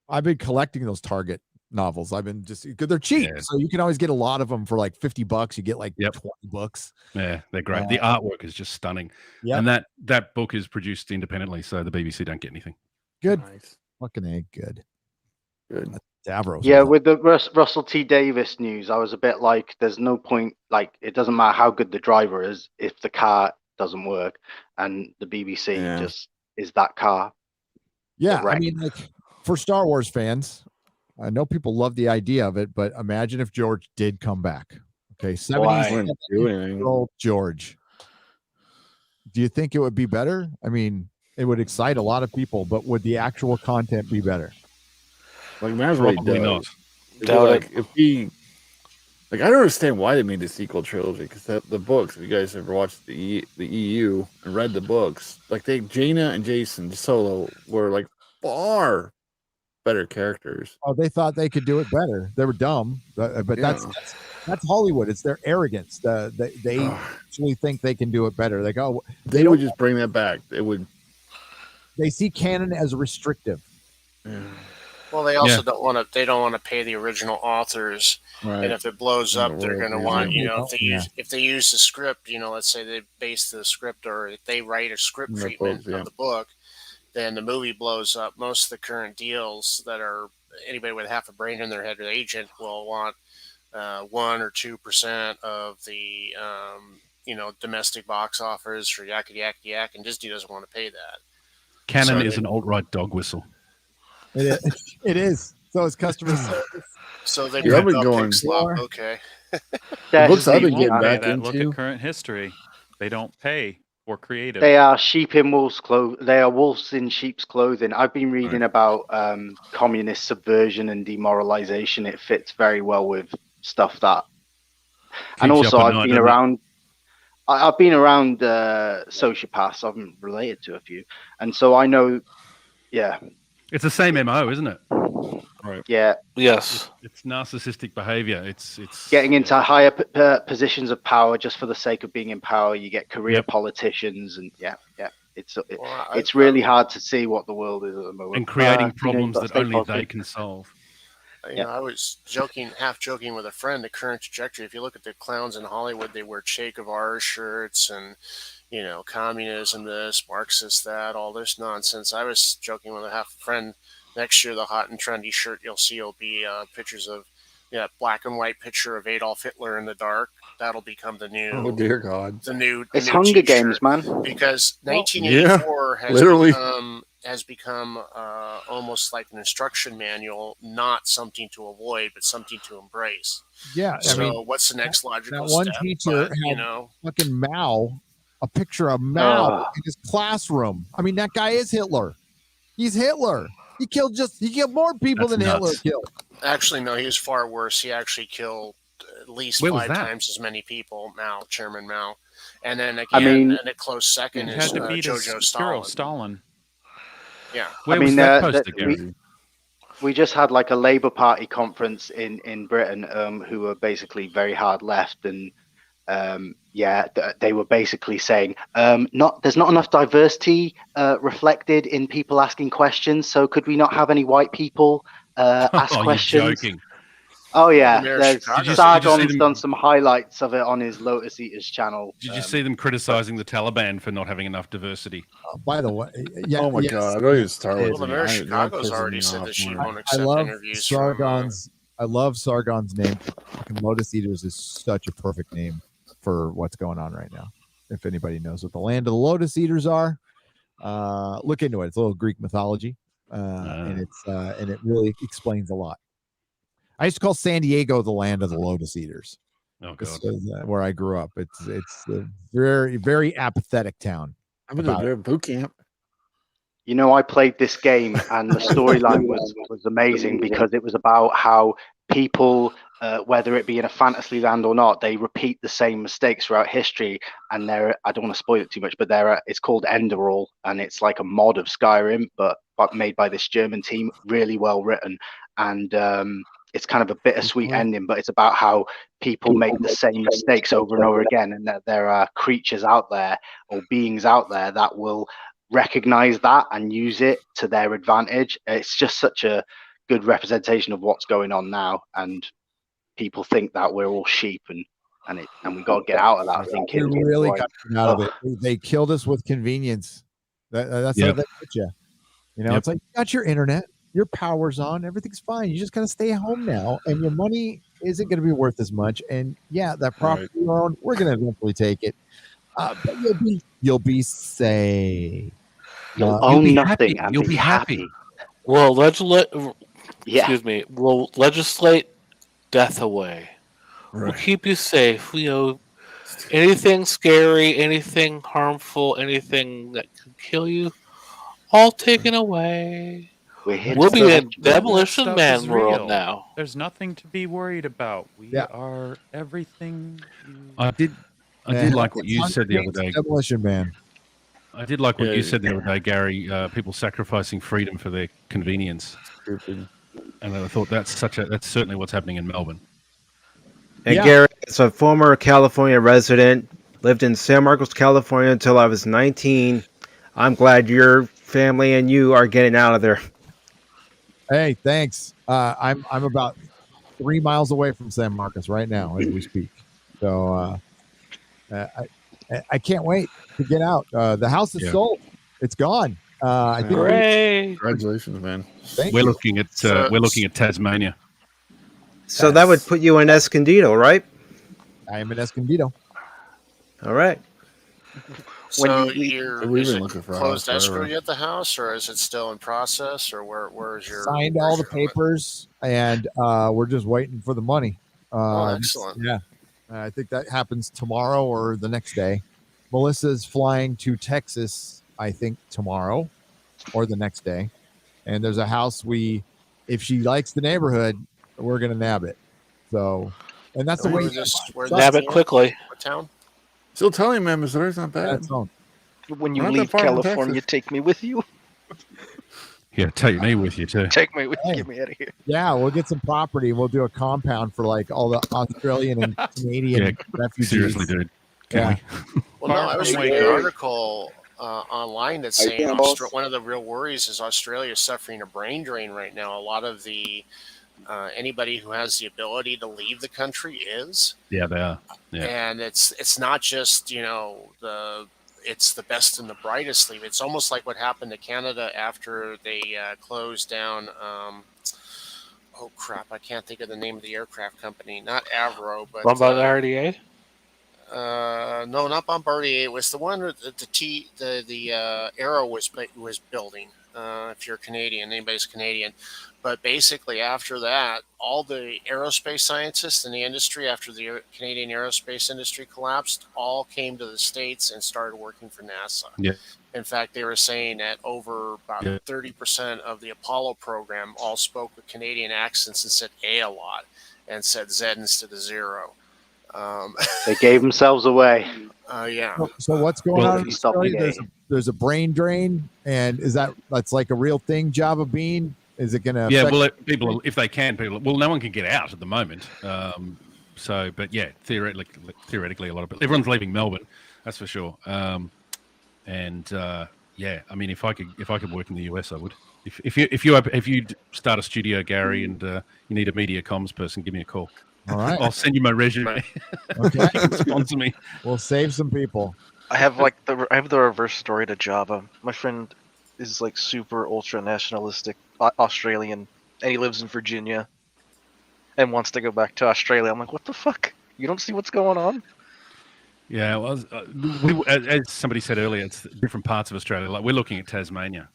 I've been collecting those Target novels. I've been because they're cheap, so you can always get a lot of them for like $50. You get like 20 books. Yeah, they're great. The artwork is just stunning. Yeah, and that book is produced independently, so the BBC don't get anything. Good, nice. Fucking A, good. Davros. Yeah, with the Russell T Davies news, I was a bit like, there's no point. Like, it doesn't matter how good the driver is if the car doesn't work, and the BBC just is that car. Yeah, I mean, like for Star Wars fans, I know people love the idea of it, but imagine if George did come back. Okay, 70-year-old George. Do you think it would be better? I mean, it would excite a lot of people, but would the actual content be better? Like, man's really does. If he, I don't understand why they made the sequel trilogy, because the books, if you guys ever watched the EU and read the books, Jaina and Jason Solo were like far better characters. Oh, they thought they could do it better. They were dumb, but that's Hollywood. It's their arrogance. They actually think they can do it better. They go. They would just bring that back. They see canon as restrictive. Yeah. Well, they also don't want to. They don't want to pay the original authors, right. And if it blows up, they're going to want if they use the script. Let's say they base the script, or if they write a script treatment of the book, then the movie blows up. Most of the current deals that are anybody with half a brain in their head, or the agent will want 1 or 2% of the domestic box offers for yakety yakety yak, and Disney doesn't want to pay that. Canon is an alt-right dog whistle. It is. So is customer service. So they I've been going. Okay. Books I've been getting back into. Look at current history. They don't pay or creative. They are sheep in wolves' clothing. They are wolves in sheep's clothing. I've been reading about communist subversion and demoralization. It fits very well with stuff that. And also, I've been around. I've been around sociopaths. I'm related to a few, and so I know. Yeah, it's the same MO, isn't it? Right. Yeah. Yes. It's narcissistic behavior. It's getting into higher positions of power just for the sake of being in power. You get career politicians, and it's really hard to see what the world is at the moment. And creating problems that only they can solve. You know, I was half joking with a friend, the current trajectory. If you look at the clowns in Hollywood, they wear Che Guevara shirts and, you know, communism this, Marxist that, all this nonsense. I was joking with a half friend. Next year, the hot and trendy shirt you'll see will be pictures of, black and white picture of Adolf Hitler in the dark. That'll become the new. Oh dear God! It's Hunger Games, man. Because 1984 has become almost like an instruction manual, not something to avoid, but something to embrace. Yeah. So, I mean, what's the next logical that one step? teacher had fucking Mao, a picture of Mao in his classroom. I mean, that guy is Hitler. He's Hitler. He killed more people than Hitler killed. Actually, no, he was far worse. He actually killed at least 5 times as many people. Chairman Mao, and then again, and a close second is Jojo Stalin. Yeah, Where was that posted, Gary? We just had like a Labour Party conference in Britain, who were basically very hard left, and they were basically saying there's not enough diversity reflected in people asking questions. So could we not have any white people ask questions? You're joking. Oh yeah, Sargon's done some highlights of it on his Lotus Eaters channel. Did you see them criticizing the Taliban for not having enough diversity? By the way, oh my God, I don't even start with the mayor of Chicago's already said that she won't accept interviews. I love Sargon's name. Lotus Eaters is such a perfect name for what's going on right now. If anybody knows what the land of the Lotus Eaters are, look into it. It's a little Greek mythology, and it really explains a lot. I used to call San Diego the land of the Lotus Eaters. Oh, God. Where I grew up. It's a very, very apathetic town. I'm in a boot camp. You know, I played this game, and the storyline was amazing because it was about how people, whether it be in a fantasy land or not, they repeat the same mistakes throughout history. And I don't want to spoil it too much, but it's called Enderall, and it's like a mod of Skyrim, but made by this German team, really well written. And it's kind of a bittersweet ending, but it's about how people make the same mistakes over and over again, and that there are creatures out there or beings out there that will recognize that and use it to their advantage. It's just such a good representation of what's going on now, and people think that we're all sheep, and we got to get out of that thinking. We really got out of it. They killed us with convenience. That's how they get you. You know, it's like you got your internet. Your power's on, everything's fine. You just gotta stay home now, and your money isn't gonna be worth as much. And that property you own, we're gonna eventually take it. But you'll be safe. You'll own nothing. You'll be happy. Well, excuse me. We'll legislate death away. We'll keep you safe. You know, anything scary, anything harmful, anything that could kill you, all taken away. We'll be in Demolition Man world now. There's nothing to be worried about. We are everything. I did like what you said the other day. Demolition Man. I did like what you said the other day, Gary. People sacrificing freedom for their convenience, and I thought that's certainly what's happening in Melbourne. And Gary, as a former California resident, lived in San Marcos, California until I was 19. I'm glad your family and you are getting out of there. Hey, thanks. I'm about 3 miles away from San Marcos right now as we speak. So I can't wait to get out. The house is sold. It's gone. I think Congratulations, man. We're looking at Tasmania. So that would put you in Escondido, right? I am in Escondido. All right. So is it closed escrow yet, the house, or is it still in process, or where is your signed all the papers, and we're just waiting for the money. Excellent. Yeah, I think that happens tomorrow or the next day. Melissa's flying to Texas, I think tomorrow or the next day. And there's a house if she likes the neighborhood, we're going to nab it. So, and that's the way. Nab it quickly. What town? Still telling man, Missouri's not bad. When you We're not that leave far from California, Texas. take me with you. Yeah, take me with you too. Take me with you. Get me out of here. Yeah, we'll get some property. We'll do a compound for like all the Australian and Canadian refugees. Seriously, dude. Can we? Well, no, I was reading an article online that's saying one of the real worries is Australia is suffering a brain drain right now. A lot of the anybody who has the ability to leave the country is. Yeah, they are. Yeah. And it's not just it's the best and the brightest leave. It's almost like what happened to Canada after they closed down. Oh crap! I can't think of the name of the aircraft company. Not Avro, but Bombardier. No, not Bombardier. It was the one that the Arrow was building. If you're Canadian, anybody's Canadian. But basically, after that, all the aerospace scientists in the industry, after the Canadian aerospace industry collapsed, all came to the States and started working for NASA. Yeah. In fact, they were saying that over about 30% of the Apollo program all spoke with Canadian accents and said A a lot and said Z instead of zero. They gave themselves away. Yeah. So what's going on in Stop Australia? the There's a brain drain, and that's like a real thing? Java Bean, is it going to? Yeah, well, people, if they can, well, no one can get out at the moment. But yeah, theoretically, a lot of people. Everyone's leaving Melbourne, that's for sure. Yeah, I mean, if I could work in the US, I would. If you start a studio, Gary, and you need a media comms person, give me a call. All right, I'll send you my resume. Okay, sponsor me. We'll save some people. I have the reverse story to Java. My friend is like super ultra nationalistic Australian, and he lives in Virginia, and wants to go back to Australia. I'm like, what the fuck? You don't see what's going on? Yeah, well, as somebody said earlier, it's different parts of Australia. Like we're looking at Tasmania,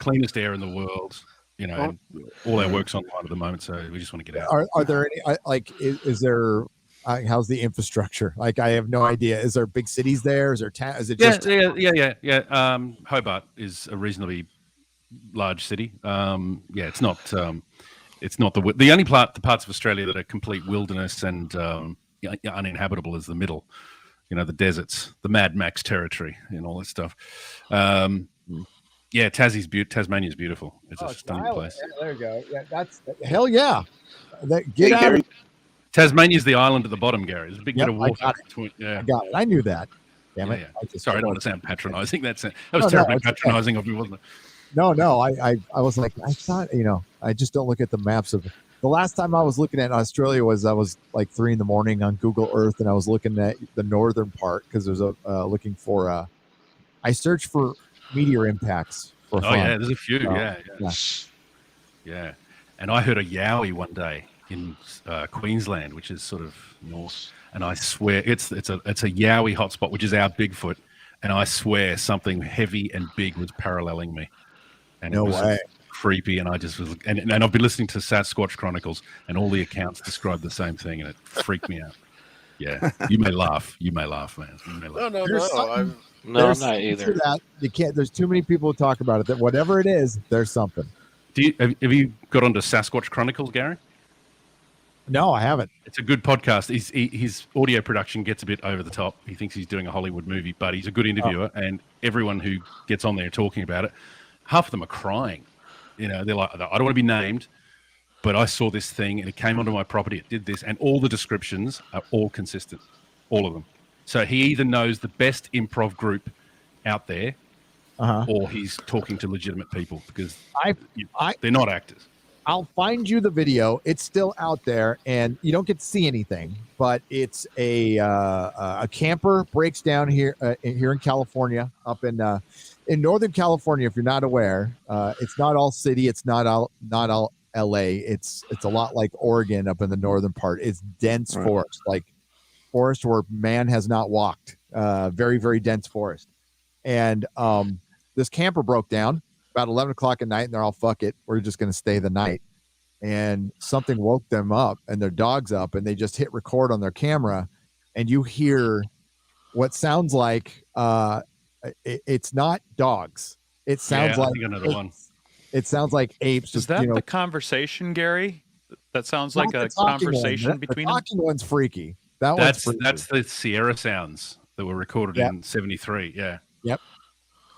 cleanest air in the world. You know, and all our work's online at the moment, so we just want to get out. Are there any is there? How's the infrastructure? Like, I have no idea. Is there big cities there? Is there is it just? Yeah. Hobart is a reasonably large city. It's not the only the parts of Australia that are complete wilderness and uninhabitable is the middle. You know, the deserts, the Mad Max territory, and all that stuff. Yeah, Tasmania's beautiful. It's a stunning place. Yeah, there you go. Yeah, that's hell yeah. Get out. Tasmania's the island at the bottom, Gary. There's a big bit of water. I got it. I knew that. Damn it. Yeah. Sorry, I don't want to sound patronizing. That was terribly patronizing of you, wasn't it? No. I was like, I thought, I just don't look at the maps of. The last time I was looking at Australia I was like 3 a.m. on Google Earth, and I was looking at the northern part because there's looking for. I searched for meteor impacts for fun. Oh yeah, there's a few. Yeah. And I heard a yowie one day in Queensland, which is sort of north, and I swear it's a yowie hotspot, which is our Bigfoot, and I swear something heavy and big was paralleling me, and no it was way. Creepy, and I just was, and I've been listening to Sasquatch Chronicles, and all the accounts describe the same thing, and it freaked me out. Yeah, you may laugh, man. You may laugh. No, I'm not either. That. You can't. There's too many people who talk about it. That whatever it is, there's something. Have you got onto Sasquatch Chronicles, Gary? No, I haven't. It's a good podcast. His audio production gets a bit over the top. He thinks he's doing a Hollywood movie, but he's a good interviewer, and everyone who gets on there talking about it, half of them are crying. You know, they're like, I don't want to be named, but I saw this thing, and it came onto my property, it did this, and all the descriptions are all consistent, all of them. So he either knows the best improv group out there, or he's talking to legitimate people, because they're not actors. I'll find you the video. It's still out there, and you don't get to see anything. But it's a camper breaks down here in California, up in Northern California. If you're not aware, it's not all city. It's not all L.A. It's a lot like Oregon up in the northern part. It's dense forest, like forest where man has not walked. Very, very dense forest, and this camper broke down about 11 o'clock at night, and they're all, fuck it, we're just going to stay the night. And something woke them up, and their dog's up, and they just hit record on their camera, and you hear what sounds like it's not dogs. It sounds I like think another one. It sounds like apes. Is Just, that you know, the conversation, Gary? That sounds not like the a talking conversation one. between the them. talking one's freaky. That That's one's freaky. that's the Sierra sounds that were recorded in '73. Yeah. Yep.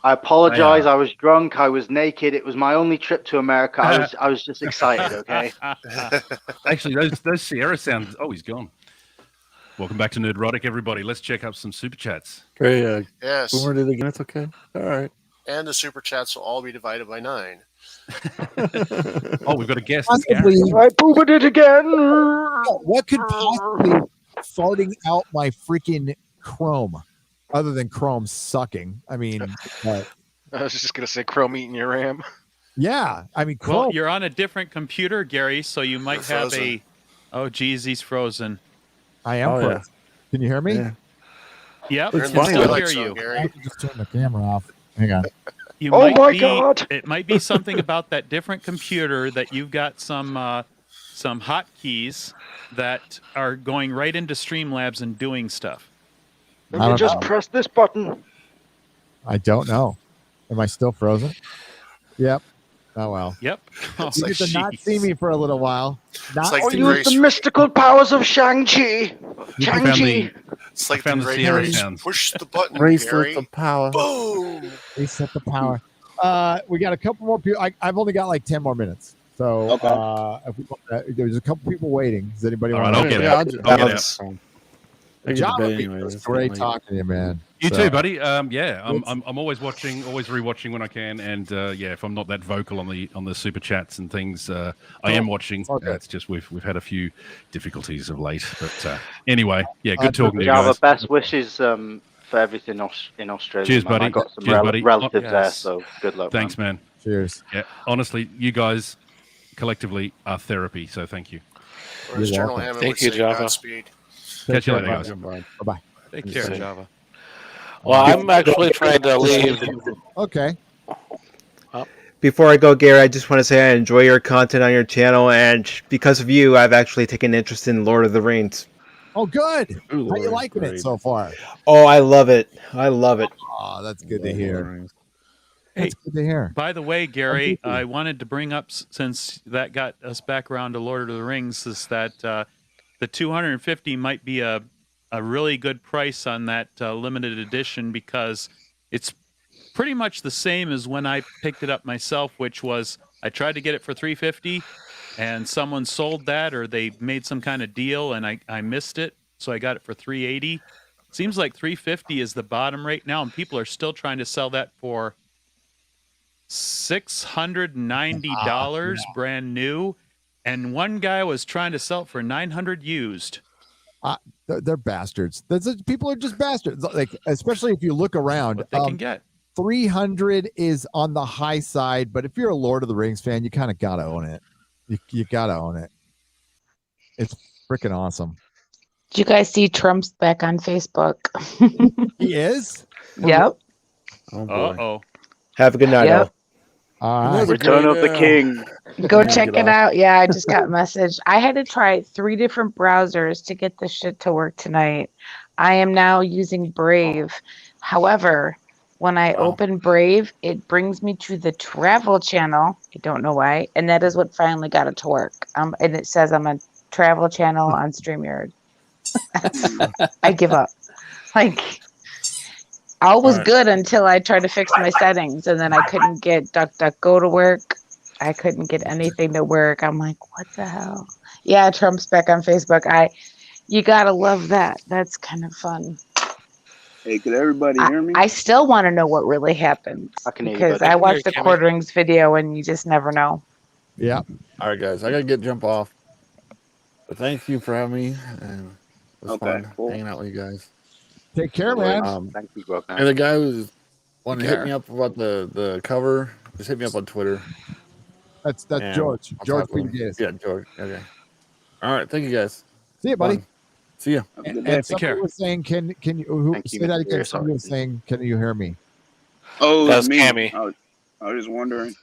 I apologize. I was drunk. I was naked. It was my only trip to America. I was just excited. Okay. Actually, those Sierra sounds. Oh, he's gone. Welcome back to Nerdrotic, everybody. Let's check up some super chats. Great. Yes. Boomer did it again. It's okay. All right. And the super chats will all be divided by 9. Oh, we've got a guest. Possibly, I boomed it again. what could possibly farting out my freaking Chrome, other than Chrome sucking? I mean, I was just gonna say Chrome eating your RAM. yeah. I mean, Chrome. Well, you're on a different computer, Gary, so you might You're have frozen. Oh, geez, he's frozen. I am. Oh, yeah. frozen. Can you hear me? Yeah. Yep, You're I in can the still Twilight hear Zone, you. Gary. I can just turn the camera off. Hang on. You Oh might my be, God. It might be something about that different computer that you've got some hotkeys that are going right into Streamlabs and doing stuff. I don't know. press this button. I don't know. Am I still frozen? Yep. Oh well. Yep. Oh, You get to not see me for a little while. Not like see the me. Grace- mystical powers of Shang-Chi. It's like found the the great Sierra race. sounds. Push the button, Bracelet Gary. of power. Boom. Reset the power. We got a couple more people. I've only got like 10 more minutes. So if we, there's a couple people waiting. Does anybody All want right, to? I'll get Yeah, out. I'll I'll just- get out. I get to Java bed people, anyway. it's great talking to you, man. You So, too, buddy. Yeah, I'm always watching, always rewatching when I can, and yeah, if I'm not that vocal on the super chats and things, I am watching. Okay. It's just we've had a few difficulties of late, but anyway, yeah, good talking to you Java, guys. best wishes for everything in Australia. Cheers, man. buddy. I got some Cheers, buddy. relatives Yes. there, so good luck. Thanks, man. cheers. Yeah, honestly, you guys collectively are therapy, so thank you. Or as You're General welcome. Hammond Thank would you, say, Java. Godspeed. Catch you later, Bye. guys. Bye-bye. Take care, Same. Java. Well, I'm actually trying to leave. Okay. Before I go, Gary, I just want to say I enjoy your content on your channel, and because of you, I've actually taken interest in Lord of the Rings. Oh, good. Ooh, How you Lord, liking it great. so far? Oh, I love it. I love it. Oh, that's good to hear. Hey, That's good to hear. by the way, Gary, you. I wanted to bring up, since that got us back around to Lord of the Rings, is that the 250 might be a really good price on that limited edition, because it's pretty much the same as when I picked it up myself, which was I tried to get it for 350 and someone sold that, or they made some kind of deal and I missed it, so I got it for 380. Seems like 350 is the bottom rate now, and people are still trying to sell that for $690 brand new, and one guy was trying to sell it for 900 used. They're bastards. People are just bastards. Like, especially if you look around, What they can get. 300 is on the high side, but if you're a Lord of the Rings fan, you kind of gotta own it. You gotta own it. It's freaking awesome. Did you guys see Trump's back on Facebook? He is. Yep. Oh, boy. Uh-oh. Have a good night, Yep. all. All right. Return of the King. Go Yeah, check get it off. out. Yeah, I just got a message. I had to try 3 different browsers to get this shit to work tonight. I am now using Brave. However, when I open Brave, it brings me to the travel channel. I don't know why. And that is what finally got it to work. And it says I'm a travel channel on StreamYard. I give up. Like, all was good until I tried to fix my settings, and then I couldn't get DuckDuckGo to work. I couldn't get anything to work. I'm like, what the hell? Yeah, Trump's back on Facebook. You gotta love that. That's kind of fun. Hey, could everybody hear me? I still want to know what really happened, I can hear you, because buddy. I watched the Kimmy. Quarterings video, and you just never know. Yeah. All right, guys. I got to jump off. But thank you for having me. And it was Okay, fun cool. hanging out with you guys. Take care, man. Thank you, bro. And the guy who's wanted to hit care. me up about the cover, just hit me up on Twitter. That's and George. I'll George talk to him. Peters. Yeah, George. Okay. All right. Thank you, guys. See you, buddy. Fun. See ya. Have a good And day. somebody care. was saying, can you who, Thank you, say that Mr. again? Beer. Somebody was saying, can you hear me? Oh, That's me. Cammy. I was just wondering.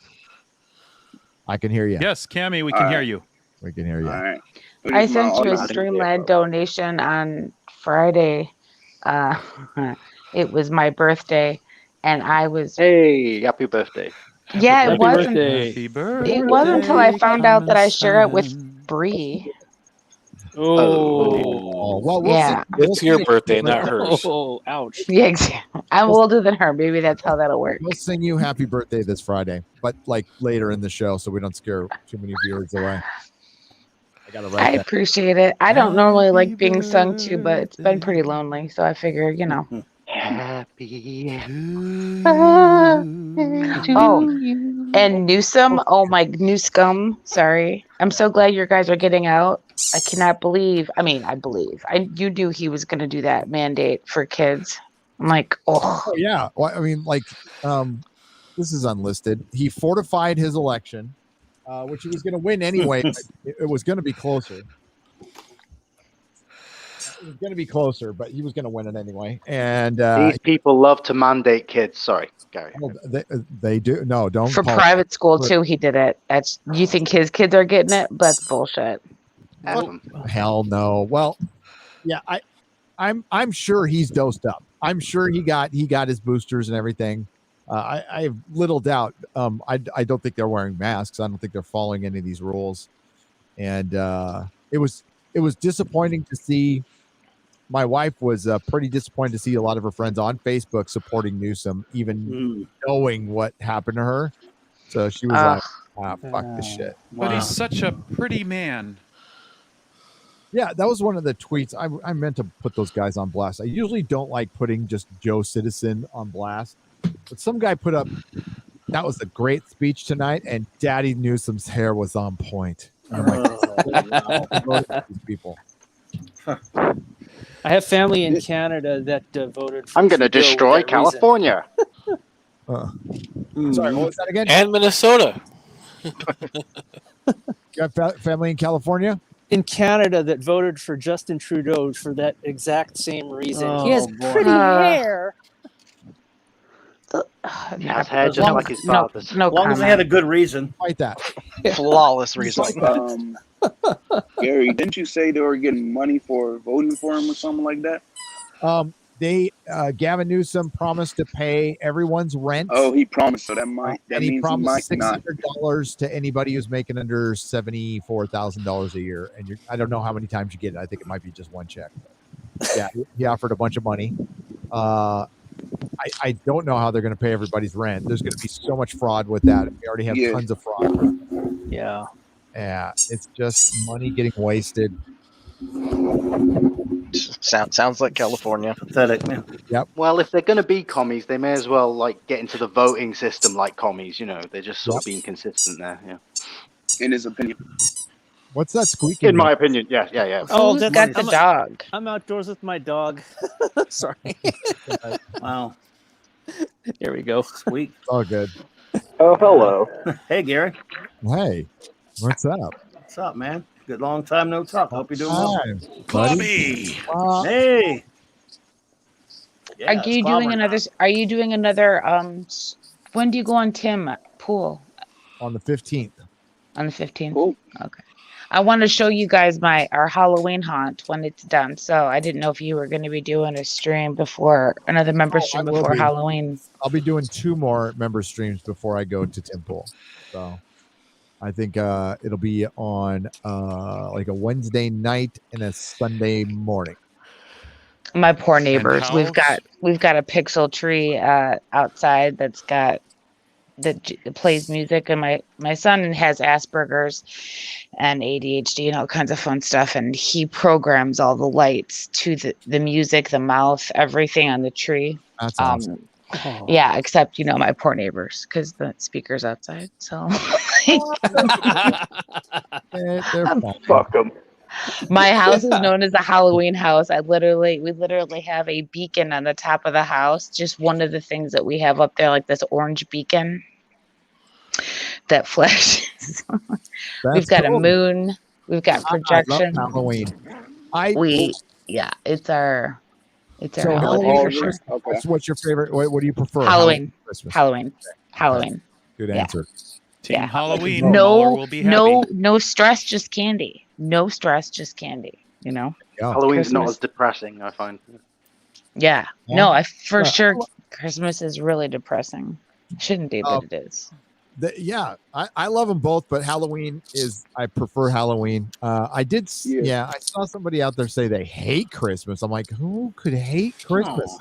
I can hear you. Yes, Cammy, we can hear you. We can hear you. All right. I sent you a Streamlab donation on Friday Uh, it was my birthday, and I was. Hey, happy birthday! Yeah, Happy it wasn't. Happy birthday. It wasn't until I found out that I share it with Bree. Oh, well, Yeah. It's your birthday, not hers. Oh, ouch. Yeah, exactly. I'm older than her. Maybe that's how that'll work. We'll sing you happy birthday this Friday, but like later in the show, so we don't scare too many viewers away. I gotta I write that. appreciate it. I don't normally like being sung to, but it's been pretty lonely, so I figure, Happy. Oh, and Newsom. Oh my Newscum. Sorry. I'm so glad you guys are getting out. I cannot believe. I mean, I believe. You knew he was going to do that mandate for kids. I'm like, Oh yeah. Well, I mean, like, this is unlisted. He fortified his election, which he was going to win anyway. But it was going to be closer. It was going to be closer, but he was going to win it anyway. And These people love to mandate kids. Sorry, Gary. they do. No, don't. for call private school for- too. He did it. That's you think his kids are getting it? But that's bullshit. Hell no. Well, yeah, I'm sure he's dosed up. I'm sure he got his boosters and everything. I have little doubt. I don't think they're wearing masks. I don't think they're following any of these rules. And it was disappointing to see. My wife was pretty disappointed to see a lot of her friends on Facebook supporting Newsom, even knowing what happened to her. So she was like, fuck this shit. But he's such a pretty man. Yeah, that was one of the tweets. I meant to put those guys on blast. I usually don't like putting just Joe Citizen on blast. But some guy put up, that was a great speech tonight, and Daddy Newsom's hair was on point. And I'm like, wow, these people. I have family in Canada that voted for I'm going to Trudeau with destroy that California. Sorry, what was that again? And Minnesota. You got family in California? in Canada that voted for Justin Trudeau for that exact same reason. Oh, he has boy. pretty hair. He has hair just like his father's. No As long as they had a good reason. Fight that. Flawless reason. Gary, didn't you say they were getting money for voting for him or something like that? Gavin Newsom promised to pay everyone's rent. Oh, he promised. So that and he means he promised might not. $600 to anybody who's making under $74,000 a year. And I don't know how many times you get it. I think it might be just one check. Yeah, he offered a bunch of money. I don't know how they're going to pay everybody's rent. There's going to be so much fraud with that. We already have tons of fraud. Yeah. Yeah, it's just money getting wasted. Sounds like California. Pathetic, man. Yep. Well, if they're going to be commies, they may as well get into the voting system like commies. You know, they're just sort of being consistent there. Yeah. In his opinion. What's that squeaking? In my opinion, yeah. Oh, Who's that's got the dog? I'm outdoors with my dog. Sorry. Wow. There we go. Sweet. Oh, good. Oh, hello. Hey, Gary. Hey, what's up? What's up, man? Good long time no talk. Hope you're doing well. Hi, buddy. Hey. Are you doing another? Are you doing another? When do you go on Tim pool? On the 15th. On the 15th. Cool. Okay. I want to show you guys our Halloween haunt when it's done. So I didn't know if you were going to be doing a stream before another member stream I will before be. Halloween. I'll be doing 2 more member streams before I go to Temple. So I think it'll be on like a Wednesday night and a Sunday morning. My poor neighbors. house? We've got a pixel tree outside that plays music, and my son has Asperger's and ADHD and all kinds of fun stuff, and he programs all the lights to the music, the mouth, everything on the tree. That's awesome. Yeah, except my poor neighbors, because the speaker's outside. So Fuck them. my house is known as a Halloween house. We literally have a beacon on the top of the house. Just one of the things that we have up there, like this orange beacon that flashes. We've got cool. a moon. We've got projection. I love Halloween. It's our So holiday for sure. What's your favorite? What do you prefer? Halloween. Christmas. Halloween. Good Yeah. answer. Yeah. Halloween. Mueller will be happy. No stress, just candy. No stress, just candy. Halloween's not as depressing, I find. Yeah. Yeah. No, I for Yeah. sure Christmas is really depressing. Shouldn't be, but it is. Yeah, I love them both, but Halloween I prefer Halloween. I saw somebody out there say they hate Christmas. I'm like, who could hate Christmas?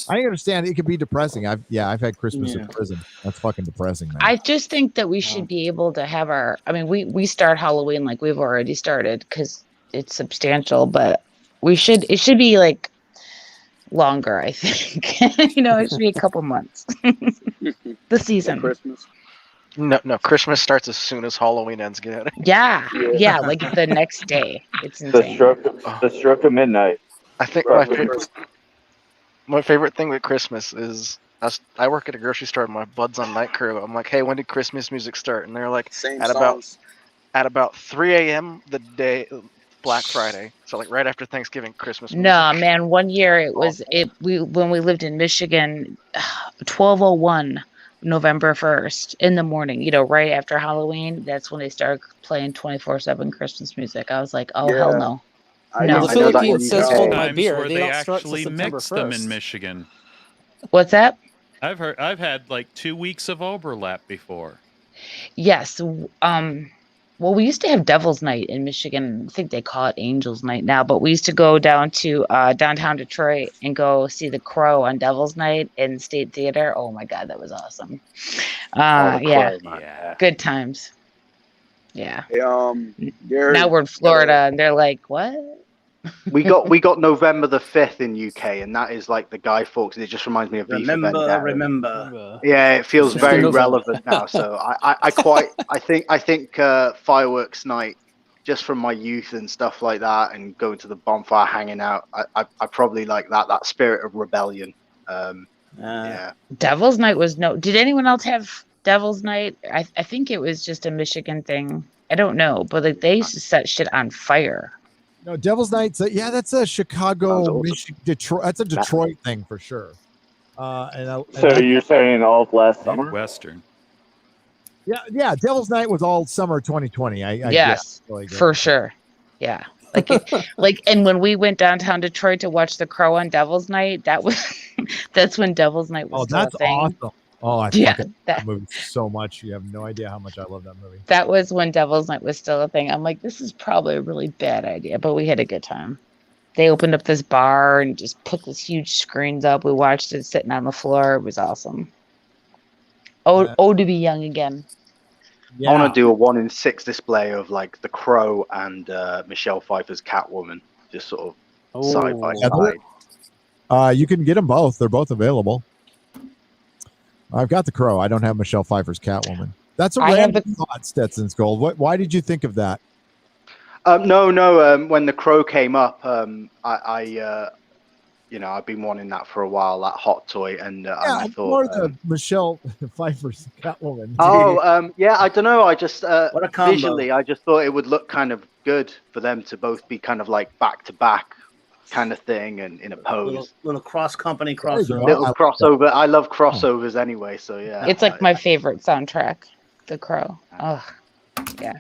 I understand it could be depressing. I've had Christmas in prison. That's fucking depressing, man. I just think that we should be able to have we start Halloween like we've already started because it's substantial, but it should be like longer, I think. It should be a couple months. The season. Christmas. No, Christmas starts as soon as Halloween ends. Get it? Yeah, like the next day. It's The insane. stroke of midnight. I think my favorite thing with Christmas is I work at a grocery store and my bud's on night crew. I'm like, hey, when did Christmas music start? And they're like, at about 3 a.m. the day Black Friday. So like right after Thanksgiving, Christmas music. No, man, one year when we lived in Michigan, 12:01 November 1st in the morning, right after Halloween, that's when they started playing 24/7 Christmas music. I was like, oh hell no. The Philippines says hold my beer. Where They they don't start till actually September mix them 1st. in Michigan. What's that? I've had like 2 weeks of overlap before. Yes. Well, we used to have Devil's Night in Michigan. I think they call it Angels Night now, but we used to go down to downtown Detroit and go see The Crow on Devil's Night in State Theater. Oh my God, that was awesome. Yeah. Good times. Yeah. Now we're in Florida and they're like, what? We got November the 5th in UK, and that is like the Guy Fawkes. It just reminds me of V for Vendetta. Remember. Yeah, it feels It's very November. relevant now. So I think fireworks night, just from my youth and stuff like that, and going to the bonfire, hanging out. I probably like that spirit of rebellion. Yeah. Devil's Night was did anyone else have Devil's Night? I think it was just a Michigan thing. I don't know, but like they used to set shit on fire. No, Devil's Nights. That's a Chicago, Michigan, Detroit. That's a Detroit thing for sure. So you're saying all of last summer? Western. Yeah. Devil's Night was all summer 2020. Yes, for sure. Yeah. And when we went downtown Detroit to watch The Crow on Devil's Night, that's when Devil's Night was still a thing. Awesome. Oh, I Yeah, fucking love that movie so much. You have no idea how much I love that movie. That was when Devil's Night was still a thing. I'm like, this is probably a really bad idea, but we had a good time. They opened up this bar and just put this huge screens up. We watched it sitting on the floor. It was awesome. To be young again. I want to do a 1-in-6 display of like The Crow and Michelle Pfeiffer's Catwoman, just sort of side by side. You can get them both. They're both available. I've got The Crow. I don't have Michelle Pfeiffer's Catwoman. That's a random thought, Stetson's Gold. Why did you think of that? No. When The Crow came up, I've been wanting that for a while, that hot toy, and I thought more the Michelle Pfeiffer's Catwoman. I don't know. I just What a combo. visually, I just thought it would look kind of good for them to both be kind of like back to back kind of thing, and in a pose. Little cross company crossover. Little crossover. I love crossovers anyway, so yeah. It's like my favorite soundtrack, The Crow. Oh, yeah.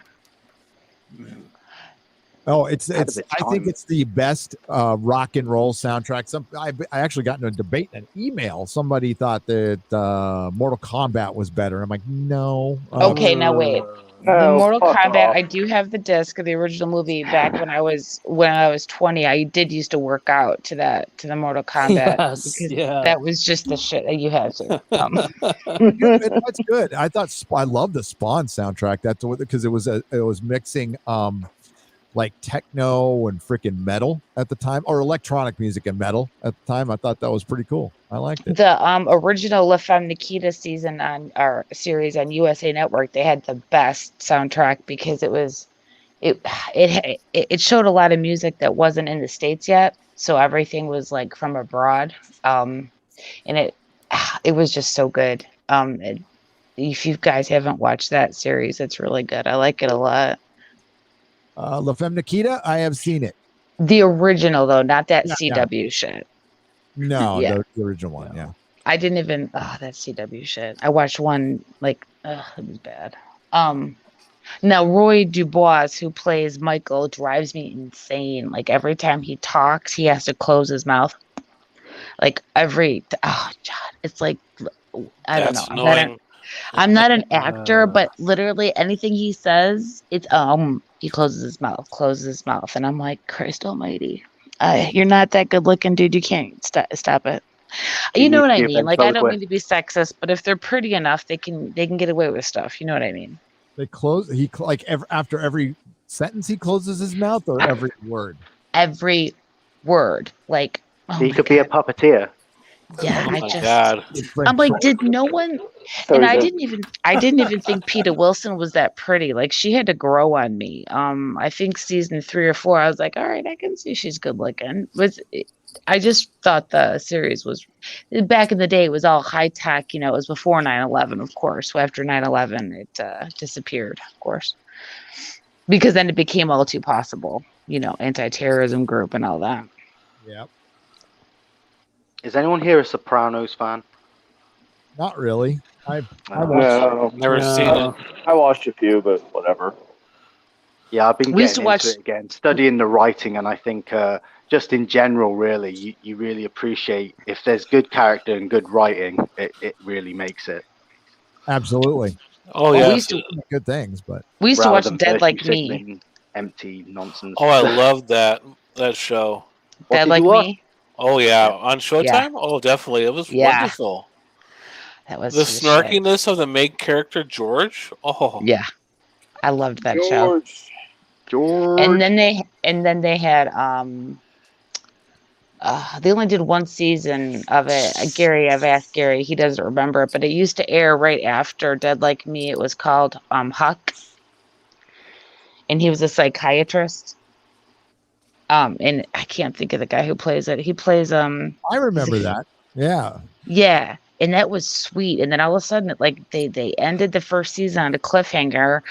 Oh, I think it's the best rock and roll soundtrack. I actually got into a debate, an email. Somebody thought that Mortal Kombat was better. I'm like, no. Okay, now wait. The Mortal Kombat, I do have the disc of the original movie back when I was 20. I did used to work out to the Mortal Kombat. Yes, because that was just the shit that you had to. That's good. I love the Spawn soundtrack. That's because it was mixing like techno and freaking metal at the time, or electronic music and metal at the time. I thought that was pretty cool. I liked it. The original La Femme Nikita season series on USA Network, they had the best soundtrack because it showed a lot of music that wasn't in the States yet, so everything was like from abroad, and it was just so good. If you guys haven't watched that series, it's really good. I like it a lot. La Femme Nikita, I have seen it. The original though, not that CW shit. No, Yeah. the original one, yeah. I didn't even that CW shit. I watched one it was bad. Now Roy Dubois, who plays Michael, drives me insane. Like every time he talks, he has to close his mouth. Like every oh god, it's like I don't know. That's annoying. I'm not an actor, but literally anything he says, it's he closes his mouth, and I'm like, Christ Almighty, you're not that good looking, dude. You can't stop it. You know what I mean? Like I don't mean to be sexist, but if they're pretty enough, they can get away with stuff. You know what I mean? They close. After every sentence, he closes his mouth, or every word. Every word, like he could be a puppeteer. Yeah, oh my God. I'm like, did no one? And I didn't even think Peter Wilson was that pretty. Like she had to grow on me. I think season 3 or 4, I was like, all right, I can see she's good looking. I just thought the series was back in the day. It was all high tech. You know, it was before 9/11, of course. So after 9/11, it disappeared, of course, because then it became all too possible. You know, anti-terrorism group and all that. Yep. Is anyone here a Sopranos fan? Not really. I've never seen it. I watched a few, but whatever. Yeah, I've been getting into it again, studying the writing, and I think just in general, really, you really appreciate if there's good character and good writing, it really makes it. Absolutely. Oh yeah, we used to, good things, but we used to watch Dead Like Me. Empty nonsense. Oh, I love that show. Dead Like Me. Oh yeah, on Showtime. Yeah. Oh, definitely, it was wonderful. That was the snarkiness of the main character George. Oh yeah, I loved that show. George. And then they had they only did one season of it. Gary, I've asked Gary, he doesn't remember it, but it used to air right after Dead Like Me. It was called Huck, and he was a psychiatrist. And I can't think of the guy who plays it. He plays I remember that. Yeah. Yeah, and that was sweet. And then all of a sudden, they ended the first season on a cliffhanger.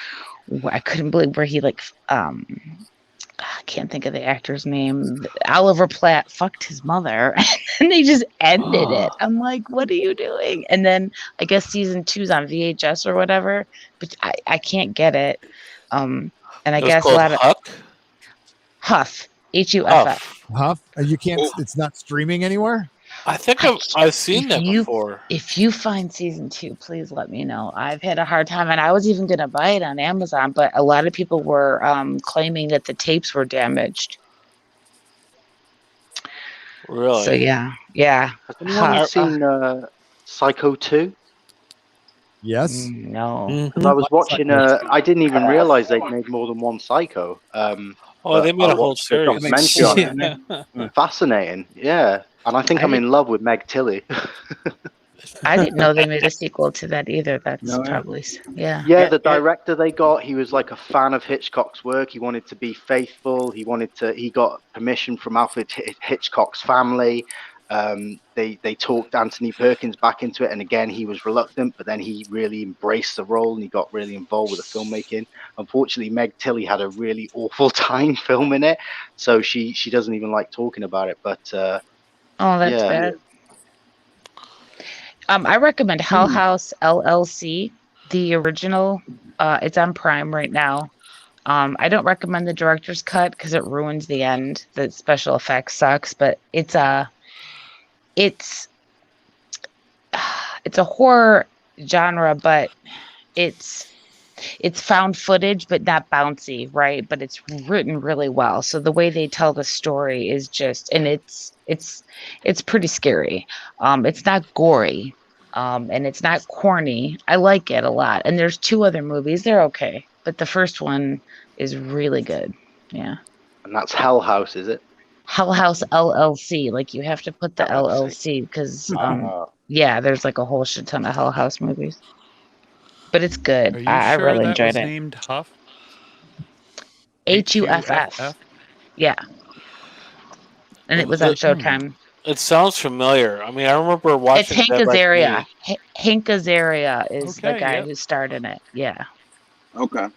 I couldn't believe where he I can't think of the actor's name. Oliver Platt fucked his mother, and they just ended it. I'm like, what are you doing? And then I guess season 2's on VHS or whatever, but I can't get it. And I guess a lot of Huck? Huff. Huff. Huff? You can't. It's not streaming anywhere. I think I've seen that before. If you find season 2, please let me know. I've had a hard time, and I was even gonna buy it on Amazon, but a lot of people were claiming that the tapes were damaged. Really? So yeah. Has anyone seen Psycho 2? Yes. No. Because I was watching. I didn't even realize they'd made more than one Psycho. They made a whole series. Documentary on it. Fascinating, yeah. And I think I'm in love with Meg Tilly. I didn't know they made a sequel to that either. That's probably yeah. Yeah, the director they got, he was like a fan of Hitchcock's work. He wanted to be faithful. He got permission from Alfred Hitchcock's family. They talked Anthony Perkins back into it, and again he was reluctant, but then he really embraced the role and he got really involved with the filmmaking. Unfortunately, Meg Tilly had a really awful time filming it, so she doesn't even like talking about it. But that's bad. I recommend Hell House LLC, the original. It's on Prime right now. I don't recommend the director's cut because it ruins the end. The special effects sucks, but it's a horror genre, but it's found footage, but not bouncy, right? But it's written really well. So the way they tell the story is just, and it's pretty scary. It's not gory, and it's not corny. I like it a lot. And there's 2 other movies. They're okay, but the first one is really good. Yeah. And that's Hell House, is it? Hell House LLC. Like you have to put the LLC because there's like a whole shit ton of Hell House movies. But it's good. I really enjoyed it. Named Huff? HUFF. Yeah. And it was on Showtime. It sounds familiar. I mean, I remember watching. It's Hank Azaria. Hank Azaria is the guy who starred in it. Yeah. Okay.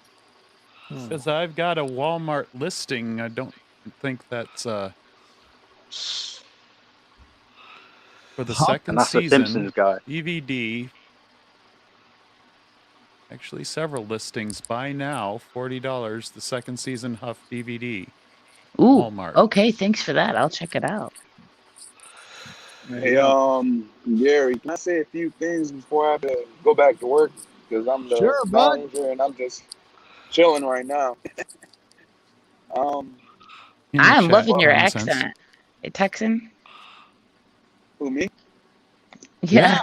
Because I've got a Walmart listing. I don't think that's for the second season. Simpsons guy. DVD. Actually, several listings. Buy now, $40. The second season Huff DVD. Ooh. Walmart. Okay, thanks for that. I'll check it out. Hey, Gary, can I say a few things before I have to go back to work? Because I'm the Sure, bud. manager and I'm just chilling right now. I am loving your accent. A Texan? Who, me? Yeah.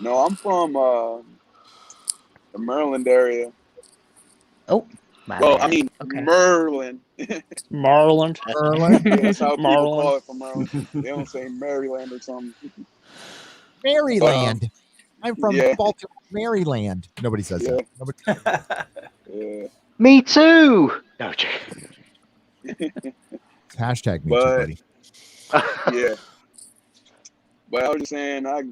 No, I'm from the Maryland area. Oh, well, I mean, Merlin. Maryland. Yeah, that's how people Maryland. call it from Maryland. They don't say Maryland or something. Maryland. I'm from yeah. Baltimore, Maryland. Nobody says that. Nobody. Yeah. Me too. No, Hashtag me too, buddy. Yeah. But I was just saying, I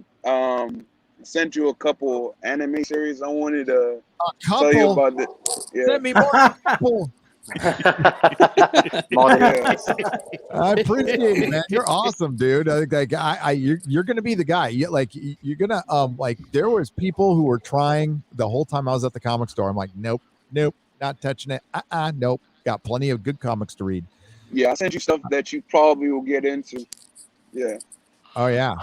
sent you a couple anime series. I wanted to tell you about the. Yeah. Send me more people. I appreciate it, man. You're awesome, dude. I think that guy, you're gonna be the guy. You're gonna like. There was people who were trying the whole time I was at the comic store. I'm like, nope, not touching it. Nope. Got plenty of good comics to read. Yeah, I sent you stuff that you probably will get into. Yeah. Oh yeah,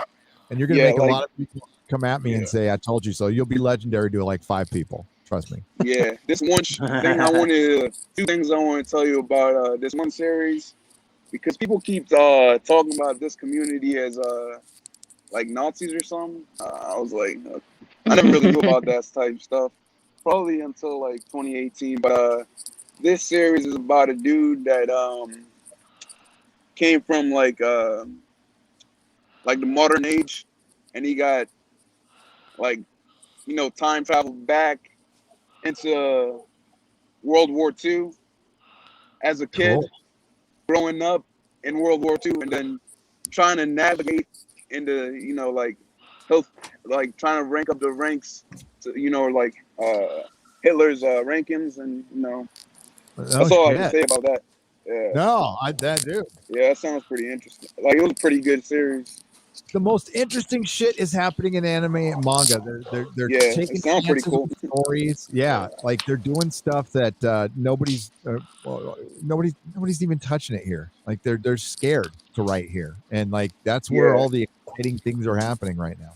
and you're gonna make a lot of people come at me and say, "I told you so." You'll be legendary to like 5 people. Trust me. Yeah, this one thing two things I want to tell you about this one series, because people keep talking about this community as like Nazis or something. I was like, I never really knew about that type of stuff, probably until like 2018. But this series is about a dude that came from like the modern age, and he got time traveled back into World War II as a kid, growing up in World War II, and then trying to navigate into trying to rank up the ranks to Hitler's rankings, and that's all I can say about that. Yeah. No, that dude. Yeah, that sounds pretty interesting. Like, it was a pretty good series. The most interesting shit is happening in anime and manga. They're taking sounds pretty cool. stories. Yeah, like they're doing stuff that nobody's even touching it here. Like they're scared to write here, and like that's where all the exciting things are happening right now.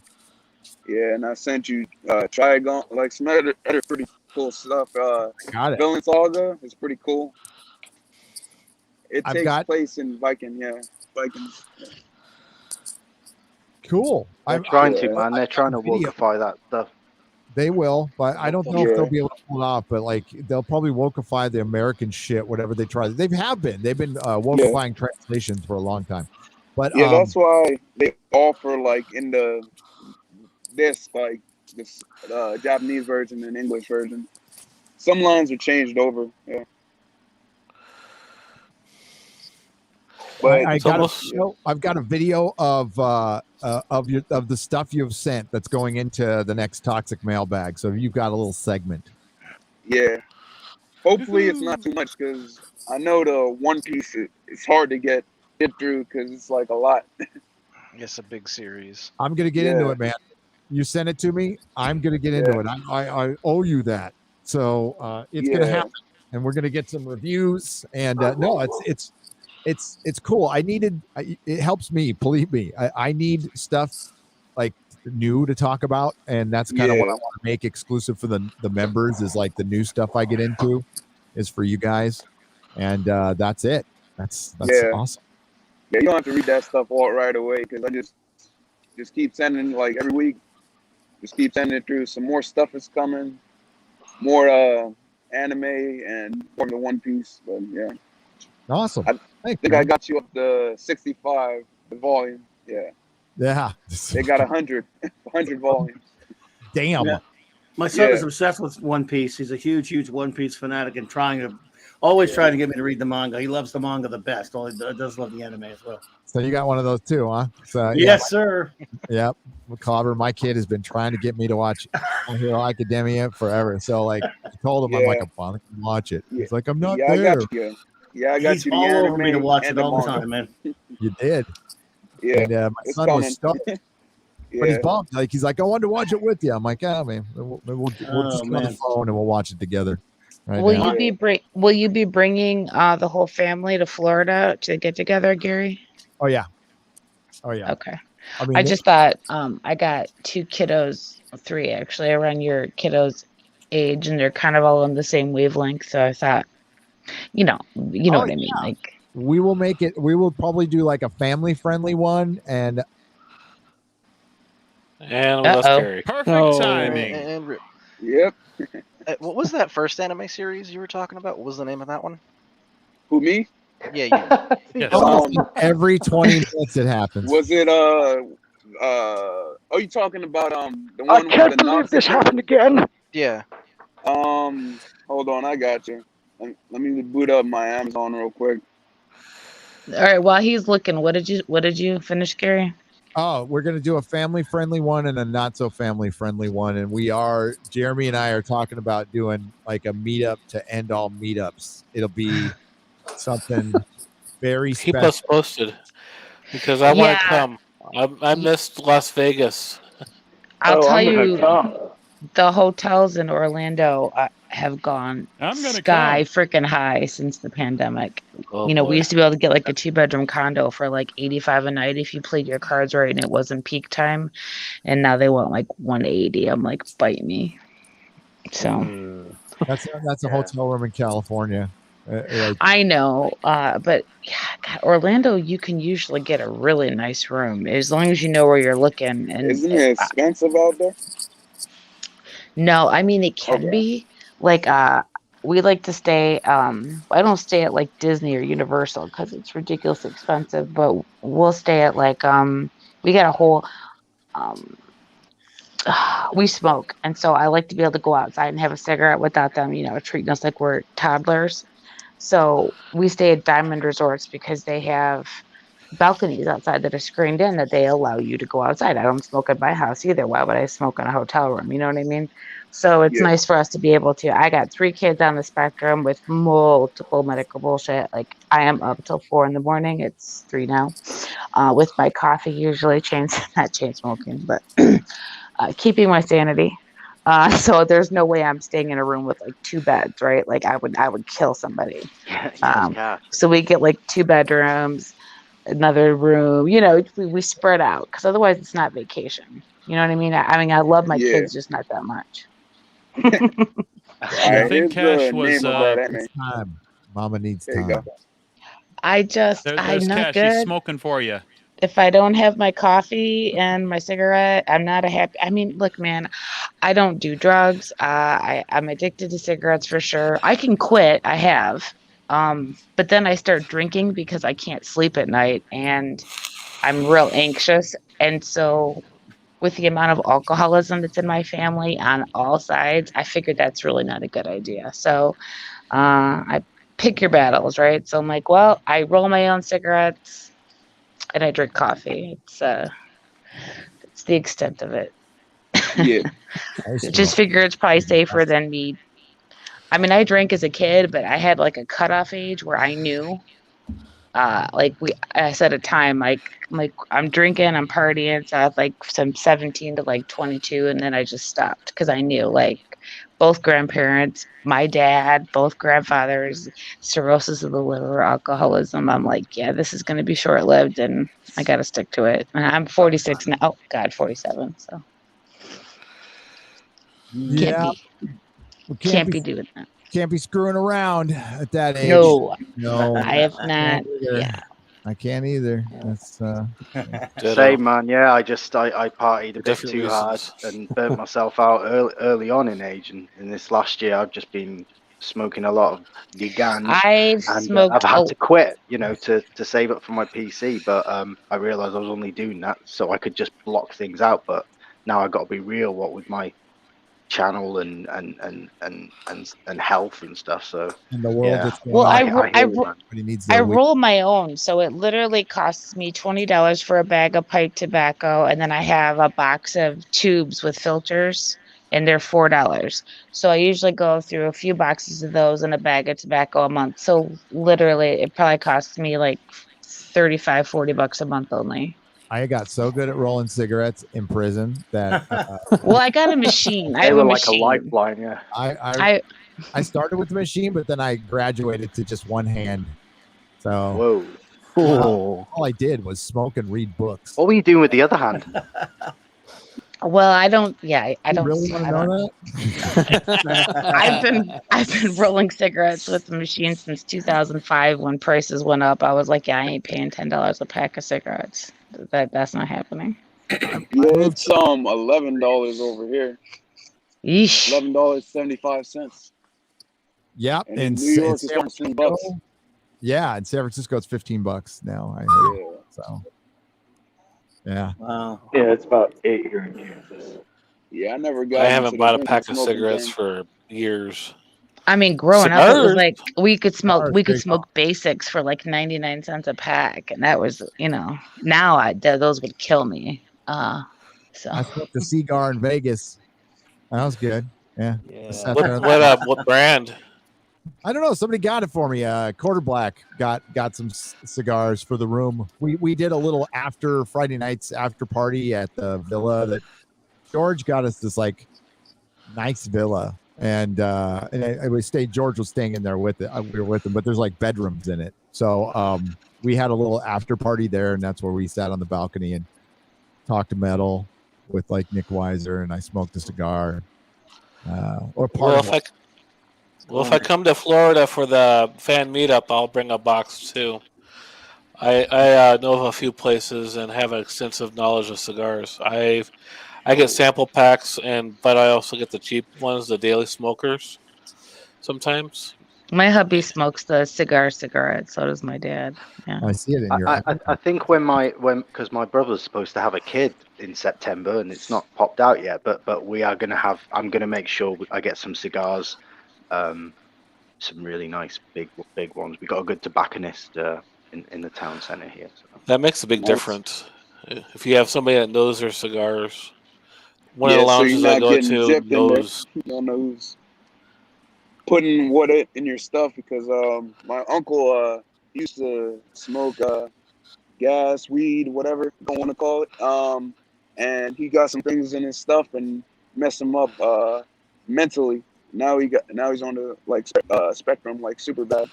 Yeah, and I sent you Trigon, like some other pretty cool stuff. Got it. Villain Saga is pretty cool. It takes place in Vikings. Yeah. Cool. They're trying to, man. They're trying to wokeify that stuff. They will, but I don't know if they'll be able to pull it off. But like, they'll probably wokeify the American shit, whatever they try. They've been wokeifying translations for a long time. But that's why they offer this Japanese version and English version. Some lines are changed over. Yeah. But I've got a video of the stuff you've sent that's going into the next Toxic Mailbag. So you've got a little segment. Yeah. Hopefully it's not too much, because I know the One Piece it's hard to get through because it's like a lot. It's a big series. I'm gonna get into it, man. You sent it to me. I'm gonna get into it. I owe you that. So it's gonna happen, and we're gonna get some reviews. And it's cool. It helps me, believe me. I need stuff like new to talk about, and that's kind of what I want to make exclusive for the members, is like the new stuff I get into is for you guys. And that's it. That's awesome. Yeah, you don't have to read that stuff all right away, because I just keep sending, like, every week. Just keep sending it through. Some more stuff is coming. More anime and more the One Piece. But yeah. Awesome. I think I got you up to 65, the volume. Yeah. Yeah. They got 100 volumes. Damn. Yeah. My son is obsessed with One Piece. He's a huge One Piece fanatic and always trying to get me to read the manga. He loves the manga the best. He does love the anime as well. So you got one of those too, huh? So, yes, sir. Yep. Clobber, my kid has been trying to get me to watch My Hero Academia forever. So like I told him, I'm like, I'm finally gonna watch it. He's like, I'm not there. I got you. Yeah, I got He's you. all over me to watch it all the time, man. You did. Yeah. And my son was stuck. But he's bummed. Like he's like, I wanted to watch it with you. I'm like, yeah, man. We'll just get on the phone and we'll watch it together. Will you be bringing the whole family to Florida to get together, Gary? Oh yeah. Oh yeah. Okay. I mean, I just thought I got 2 kiddos, 3 actually, around your kiddos' age, and they're kind of all on the same wavelength. So I thought, you know what I mean. Like, we will make it. We will probably do like a family-friendly one, and we lost Gary. Perfect timing. Yep. What was that first anime series you were talking about? What was the name of that one? Who, me? Yeah, you. Yes. every 20 minutes it happens. Was it are you talking about the one with the Nazi happened again. Yeah. Hold on, I got you. Let me boot up my Amazon real quick. all right, while he's looking, what did you finish, Gary? Oh, we're going to do a family-friendly one and a not-so-family-friendly one. And Jeremy and I are talking about doing like a meetup to end all meetups. It'll be something very special. Keep us posted because I want to come. I missed Las Vegas. I'll tell you, the hotels in Orlando have gone sky freaking high since the pandemic. Oh, we boy. used to be able to get like a 2-bedroom condo for like $85 a night if you played your cards right and it wasn't peak time, and now they want like $180. I'm like, bite me. So that's a hotel room in California. I know, but yeah, God, Orlando, you can usually get a really nice room as long as you know where you're looking. And isn't it expensive out there? No, I mean it can be. Like we like to stay. I don't stay at like Disney or Universal because it's ridiculously expensive. But we'll stay at like we got a whole. We smoke, and so I like to be able to go outside and have a cigarette without them, treating us like we're toddlers. So we stay at Diamond Resorts because they have balconies outside that are screened in that they allow you to go outside. I don't smoke at my house either. Why would I smoke in a hotel room? You know what I mean? So it's nice for us to be able to. I got 3 kids on the spectrum with multiple medical bullshit. Like I am up till 4 a.m. It's 3 now, with my coffee usually not chain smoking, but keeping my sanity. So there's no way I'm staying in a room with like 2 beds, right? Like I would kill somebody. So we get like 2 bedrooms, another room, we spread out because otherwise it's not vacation. You know what I mean? I love my kids, just not that much. I think Cash was time. Mama needs time. I'm there's not Cash. good. He's smoking for you. If I don't have my coffee and my cigarette, I'm not a happy. Look, man, I don't do drugs. I'm addicted to cigarettes for sure. I can quit. I have. But then I start drinking because I can't sleep at night and I'm real anxious. And so with the amount of alcoholism that's in my family on all sides, I figured that's really not a good idea. So I pick your battles, right? So I'm like, well, I roll my own cigarettes and I drink coffee. It's the extent of it. Yeah. Just figure it's probably safer than me. I drank as a kid, but I had like a cutoff age where I knew, I set a time, like I'm drinking, I'm partying. So I was like from 17 to like 22. And then I just stopped because I knew like both grandparents, my dad, both grandfathers, cirrhosis of the liver, alcoholism. I'm like, yeah, this is going to be short lived and I got to stick to it. And I'm 46 now. Oh God, 47. So can't be doing that. Can't be screwing around at that age. No, I have not. Yeah, I can't either. That's same, man. Yeah, I partied a bit too hard and burnt myself out early on in age, and in this last year, I've just been smoking a lot of Gigan. I've had to quit, to save up for my PC. But I realized I was only doing that so I could just block things out. But now I got to be real. What with my channel and health and stuff. So in the world, well, I roll my own, so it literally costs me $20 for a bag of pipe tobacco, and then I have a box of tubes with filters, and they're $4. So I usually go through a few boxes of those and a bag of tobacco a month. So literally, it probably costs me like $35-$40 a month only. I got so good at rolling cigarettes in prison that. Well, I got a machine. I have a like machine. A lifeline, yeah. I started with the machine, but then I graduated to just one hand. So. Whoa. All I did was smoke and read books. What were you doing with the other hand? Well, I don't. Yeah, I don't. Really want to know that? I've been rolling cigarettes with the machine since 2005 when prices went up. I was like, yeah, I ain't paying $10 a pack of cigarettes. That's not happening. Yeah, it's $11 over here. Yeesh. $11.75. Yeah, And in New York in is $15. Yeah, in San Francisco it's $15 now. I heard. So yeah. Wow. Yeah, it's about 8 here in Kansas. Yeah, I never got. I haven't bought a into the pack of smoking cigarettes thing. for years. I mean, growing up, it was Cigars? like we could Cigars, smoke basics for like 99 cents a pack, and that was, now those would kill me. So I smoked a cigar in Vegas. That was good. Yeah. Yeah. What brand? I don't know. Somebody got it for me. Quarter Black got some cigars for the room. We did a little Friday night's after party at the villa that George got us this like nice villa. And we stayed. George was staying in there with it. We were with him, but there's like bedrooms in it. So we had a little after party there, and that's where we sat on the balcony and talked to metal with like Nick Weiser, and I smoked a cigar. If I come to Florida for the fan meetup, I'll bring a box too. I know of a few places and have an extensive knowledge of cigars. I get sample packs, but I also get the cheap ones, the daily smokers. Sometimes my hubby smokes the cigarette. So does my dad. Yeah. I see it in your. I think because my brother's supposed to have a kid in September and it's not popped out yet, but we are gonna have. I'm gonna make sure I get some cigars, some really nice big ones. We got a good tobacconist in the town center here. So. that makes a big difference. If you have somebody that knows their cigars, one of the lounges I go to knows. You don't know who's putting what in your stuff, because my uncle used to smoke gas, weed, whatever you don't want to call it, and he got some things in his stuff and messed him up mentally. Now he's on the spectrum, like super bad.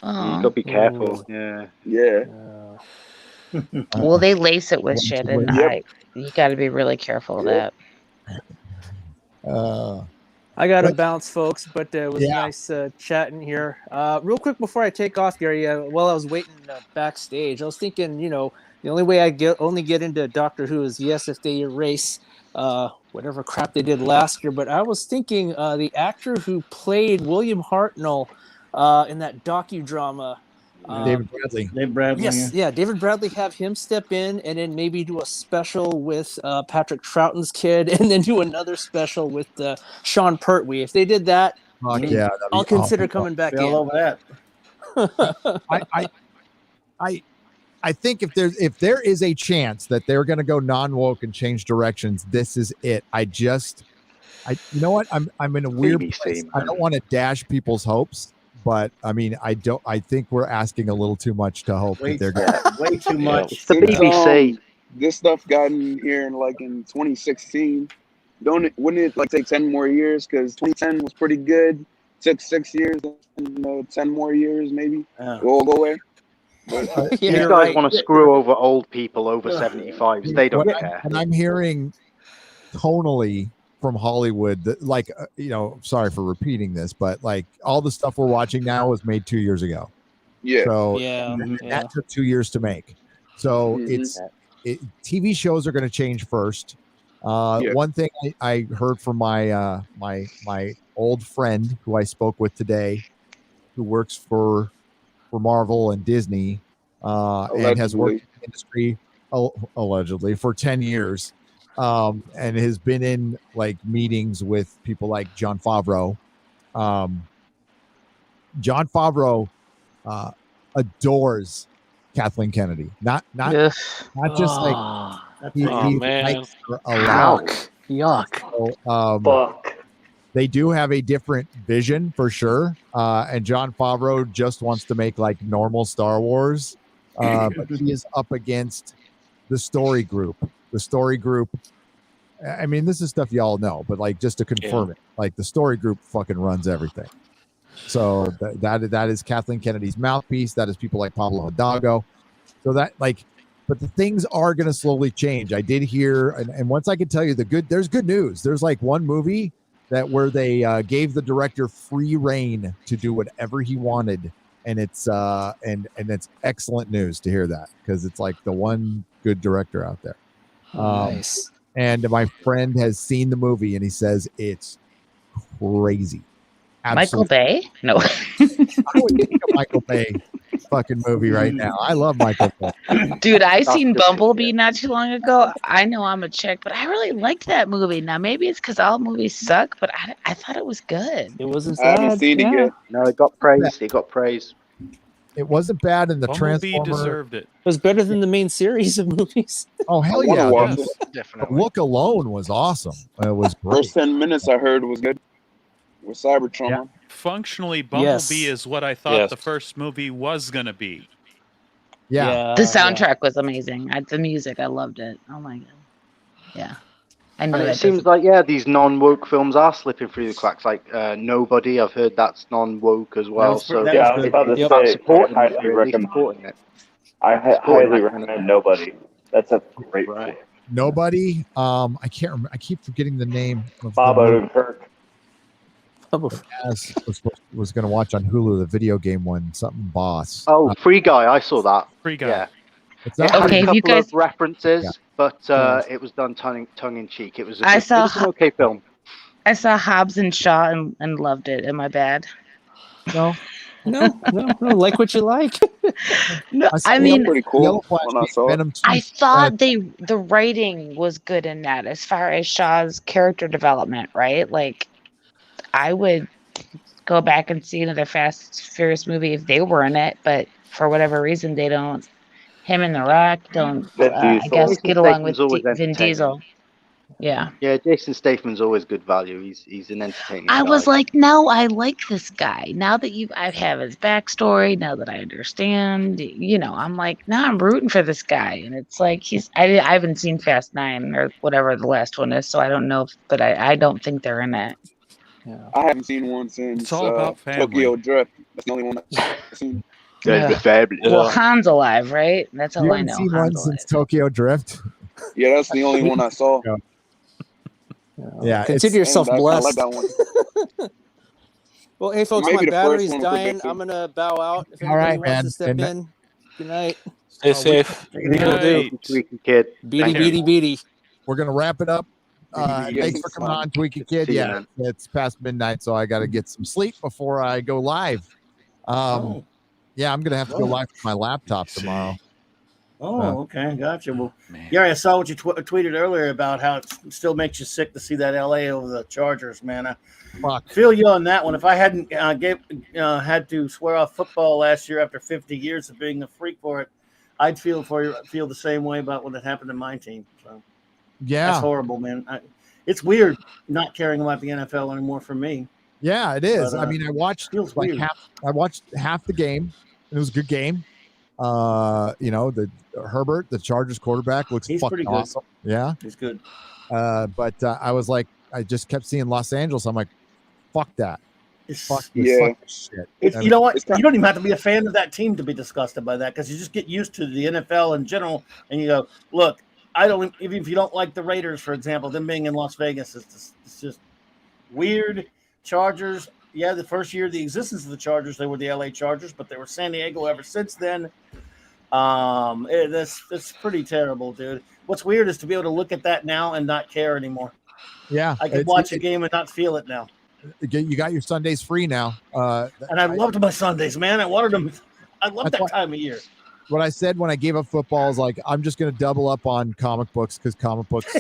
You gotta be careful. Yeah. Well, they lace it with shit, and you got to be really careful of that. I got to bounce, folks, but it was nice chatting here. Real quick before I take off, Gary, while I was waiting backstage, I was thinking, the only way I only get into Doctor Who is, yes, if they erase whatever crap they did last year. But I was thinking the actor who played William Hartnell in that docudrama. David Bradley. Yes, David Bradley, have him step in and then maybe do a special with Patrick Troughton's kid, and then do another special with Sean Pertwee. If they did that, I'll consider coming back in. All over that. I think if there is a chance that they're going to go non-woke and change directions, this is it. You know what? I'm in a weird place. I don't want to dash people's hopes. But I mean, I think we're asking a little too much to hope that they're going way too much. It's the BBC. This stuff got in here in 2016. Wouldn't it take 10 more years? Because 2010 was pretty good. Took 6 years, and 10 more years maybe. It will go away. These guys want to screw over old people over 75s. They don't care. And I'm hearing tonally from Hollywood that sorry for repeating this, but all the stuff we're watching now was made 2 years ago. Yeah. So that took 2 years to make. So TV shows are going to change first. One thing I heard from my my old friend who I spoke with today, who works for Marvel and Disney, and has worked in the industry allegedly for 10 years. And has been in meetings with people like Jon Favreau. Jon Favreau adores Kathleen Kennedy. Not just he likes her a lot. Yuck. So, they do have a different vision for sure. And Jon Favreau just wants to make normal Star Wars. But he is up against the story group. The story group, I mean, this is stuff y'all know, but just to confirm it, the story group fucking runs everything. So that is Kathleen Kennedy's mouthpiece. That is people like Pablo Hidalgo. So that but the things are going to slowly change. I did hear, and once I can tell you there's good news. There's like one movie where they gave the director free reign to do whatever he wanted. And it's and it's excellent news to hear that, because it's like the one good director out there. Nice. And my friend has seen the movie and he says it's crazy. Michael Bay? No. I would think a Michael Bay fucking movie right now. I love Michael Bay. Dude, I seen Bumblebee not too long ago. I know I'm a chick, but I really liked that movie. Now, maybe it's because all movies suck, but I thought it was good. It wasn't I haven't seen it yet. No, it got praise. It got praise. It wasn't bad in the Bumblebee Transformer. deserved it. It was better than the main series of movies. Oh hell I wanna yeah! watch The it. Definitely. look alone was awesome. It was great. First 10 minutes I heard was good with Cybertron. Yeah. Functionally, Bumblebee is what I thought the first movie was going to be. Yeah. The soundtrack was amazing. The music, I loved it. Oh my god. Yeah. I know And that it seems like these non-woke films are slipping through the cracks. Like Nobody, I've heard that's non-woke as well. So yeah, I was about to say, supporting I it, highly really recommend supporting it. I Supporting highly that kind of recommend Nobody. That's a great Right. flick. Nobody. I can't remember. I keep forgetting the name of Bob the movie. Odenkirk. Yes, was going to watch on Hulu the video game one, something Boss. Oh, Free Guy, I saw that. Free Guy. Yeah. It's It not had Okay, a if you couple guys- of references, Yeah. but it was done tongue in cheek. It was. I It saw was an okay film. I saw Hobbs and Shaw and loved it. Am I bad? No. No, like what you like. No, saw I the mean, Pretty cool Yellow Flash when I saw it. Venom 2. I thought the writing was good in that as far as Shaw's character development, right? Like, I would go back and see another Fast Furious movie if they were in it, but for whatever reason, they don't. Him and The Rock don't, Vin I Diesel. guess, Jason get along with Statham's always Vin entertaining. Diesel. Yeah. Yeah, Jason Statham's always good value. He's an entertaining I guy. was like, no, I like this guy. Now that I have his backstory, now that I understand, I'm like, now I'm rooting for this guy. And it's like, I haven't seen Fast 9 or whatever the last one is, so I don't know, but I don't think they're in it. I haven't seen one since It's all about family. Tokyo Drift. That's the only one I've seen. Well, Han's alive, right? That's all You I haven't know. seen one Han's alive. since Tokyo Drift. Yeah, that's the only one I saw. Yeah, Consider yourself And I like blessed. that one. Well, hey folks, Maybe my the first battery's one dying. predicted. I'm gonna bow out. If All right, anybody wants to man. step And- in, good night. Stay safe. Will do. Tweaky Kid. Beady, beady, beady. We're gonna wrap it up. Yeah. Thanks for coming on, Tweaky Kid. See you, Yeah, man. it's past midnight, so I got to get some sleep before I go live. Yeah, I'm gonna have to go live with my laptop tomorrow. Oh, okay, gotcha. Well, Gary, I saw what you tweeted earlier about how it still makes you sick to see that LA over the Chargers, man. I feel you on that one. If I hadn't had to swear off football last year after 50 years of being a freak for it, I'd feel the same way about what had happened to my team. So Yeah, that's horrible, man. It's weird not caring about the NFL anymore for me. Yeah, it is. But, I mean, I watched feels like weird. half the game. And it was a good game. The Herbert, the Chargers quarterback, looks He's fucking pretty good. awesome. Yeah. He's good. But I was like, I just kept seeing Los Angeles. I'm like, fuck that. Fuck this Yeah. fucking shit. It's, I you mean, know what? You don't even have to be a fan of that team to be disgusted by that, because you just get used to the NFL in general, and you go, look, I don't. Even if you don't like the Raiders, for example, them being in Las Vegas, it's just weird. Chargers, yeah, the first year of the existence of the Chargers, they were the LA Chargers, but they were San Diego ever since then. That's pretty terrible, dude. What's weird is to be able to look at that now and not care anymore. Yeah, I can watch a game and not feel it now. You got your Sundays free now. And I loved my Sundays, man. I wanted them. I love that time of year. What I said when I gave up football is like, I'm just going to double up on comic books, because comic books,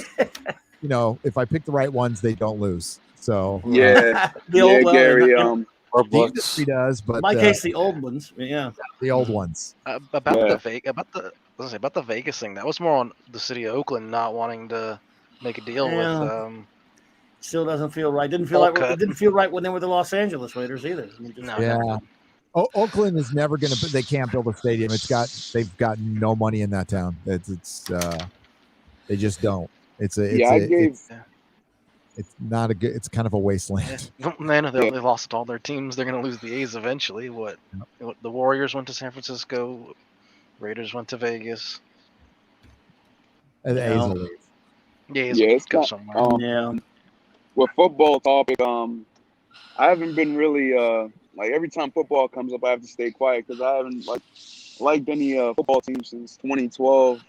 if I pick the right ones, they don't lose. So Yeah, The old one, Gary. the industry does, but in my case, the old ones. Yeah, the old ones. About Yeah. the Vegas thing, that was more on the city of Oakland not wanting to make a deal Yeah. with. still doesn't feel right. Didn't feel Bulk like cut. it didn't feel right when they were the Los Angeles Raiders either. I mean, just- Yeah. Oakland is never going to. They can't build a stadium. They've got no money in that town. They just don't. I gave It's not a good. It's kind of a wasteland. Man, they lost all their teams. They're going to lose the A's eventually. What the Warriors went to San Francisco, Raiders went to Vegas. And the A's will leave. Yeah, it's go not, somewhere. With football topic, I haven't been really like every time football comes up, I have to stay quiet because I haven't liked any football team since 2012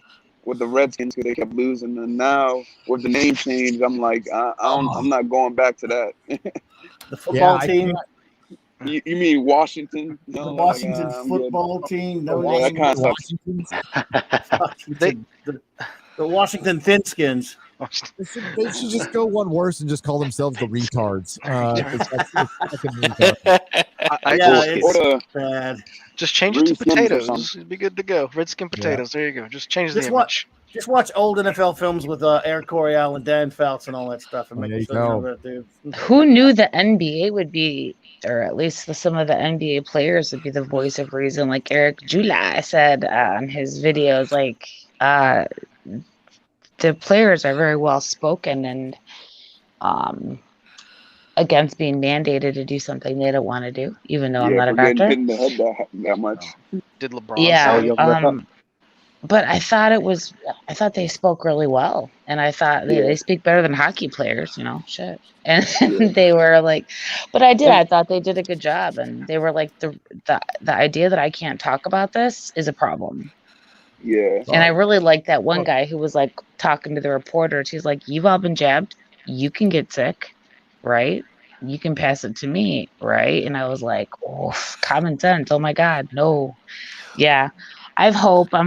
with the Redskins because they kept losing, and now with the name change, I'm like I'm not going back to that. The football team. You mean Washington? The Washington football team. No that kind of Washington. The Washington Thinskins. They should just go one worse and just call themselves the retards. It's bad. Just change it to potatoes. It'd be good to go. Redskin potatoes. There you go. Just change the image. Just watch old NFL films with Eric Coryell and Dan Fouts and all that stuff, and make you know that, dude. Who knew the NBA would be, or at least some of the NBA players would be the voice of reason? Like Eric July said on his videos, like the players are very well spoken and against being mandated to do something they don't want to do, even though I'm not a doctor. Getting the head that much. Did LeBron? Yeah. But I thought they spoke really well, and I thought they speak better than hockey players, shit. And they were like, but I thought they did a good job, and they were like, the idea that I can't talk about this is a problem. Yeah. And I really liked that one guy who was like talking to the reporters. He's like, you've all been jabbed. You can get sick, right? You can pass it to me, right? And I was like, oh, common sense. Oh my God, no. Yeah. I'm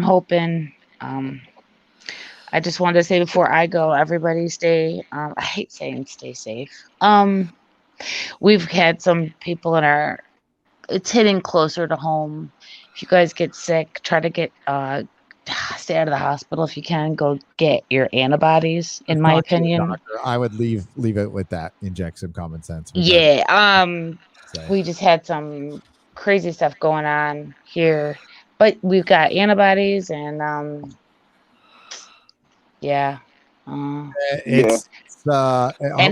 hoping. I just wanted to say before I go, everybody stay. I hate saying stay safe. We've had some people it's hitting closer to home. If you guys get sick, try to stay out of the hospital if you can. Go get your antibodies. In my opinion, I would leave it with that. Inject some common sense. Yeah. We just had some crazy stuff going on here. But we've got antibodies and and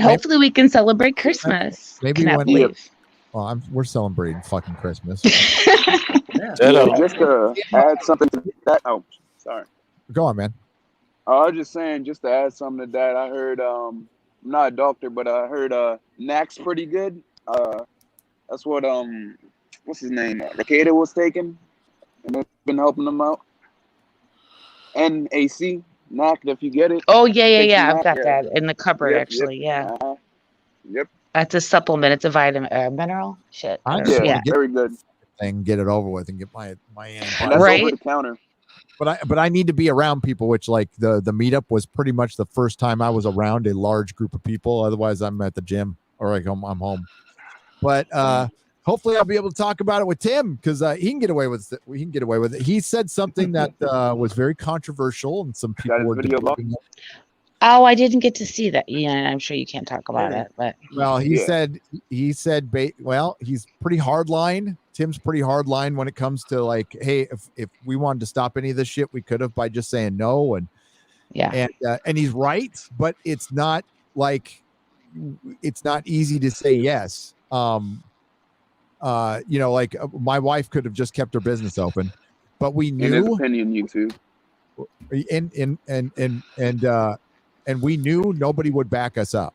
hopefully we can celebrate Christmas. Maybe we're celebrating fucking Christmas. Just to add something to that. Oh, sorry. Go on, man. I was just saying, just to add something to that. I heard I'm not a doctor, but I heard NAC's pretty good. That's what what's his name? Ricada was taking. And it's been helping them out. NAC, NAC, if you get it. Oh, yeah. I've got that in the cupboard, actually. Yeah. Yep. That's a supplement. It's a vitamin, mineral. Shit. Very good. And get it over with and get my that's over the counter. But I need to be around people, which like the meetup was pretty much the first time I was around a large group of people. Otherwise, I'm at the gym or I'm home. But hopefully I'll be able to talk about it with Tim because he can get away with it. He said something that was very controversial and some people were debating. Oh, I didn't get to see that. Yeah, I'm sure you can't talk about it, but he said he's pretty hardline. Tim's pretty hardline when it comes to like, hey, if we wanted to stop any of this shit, we could have by just saying no. And and he's right, but it's not easy to say yes. Like my wife could have just kept her business open, but we knew. In his opinion, you too. And we knew nobody would back us up.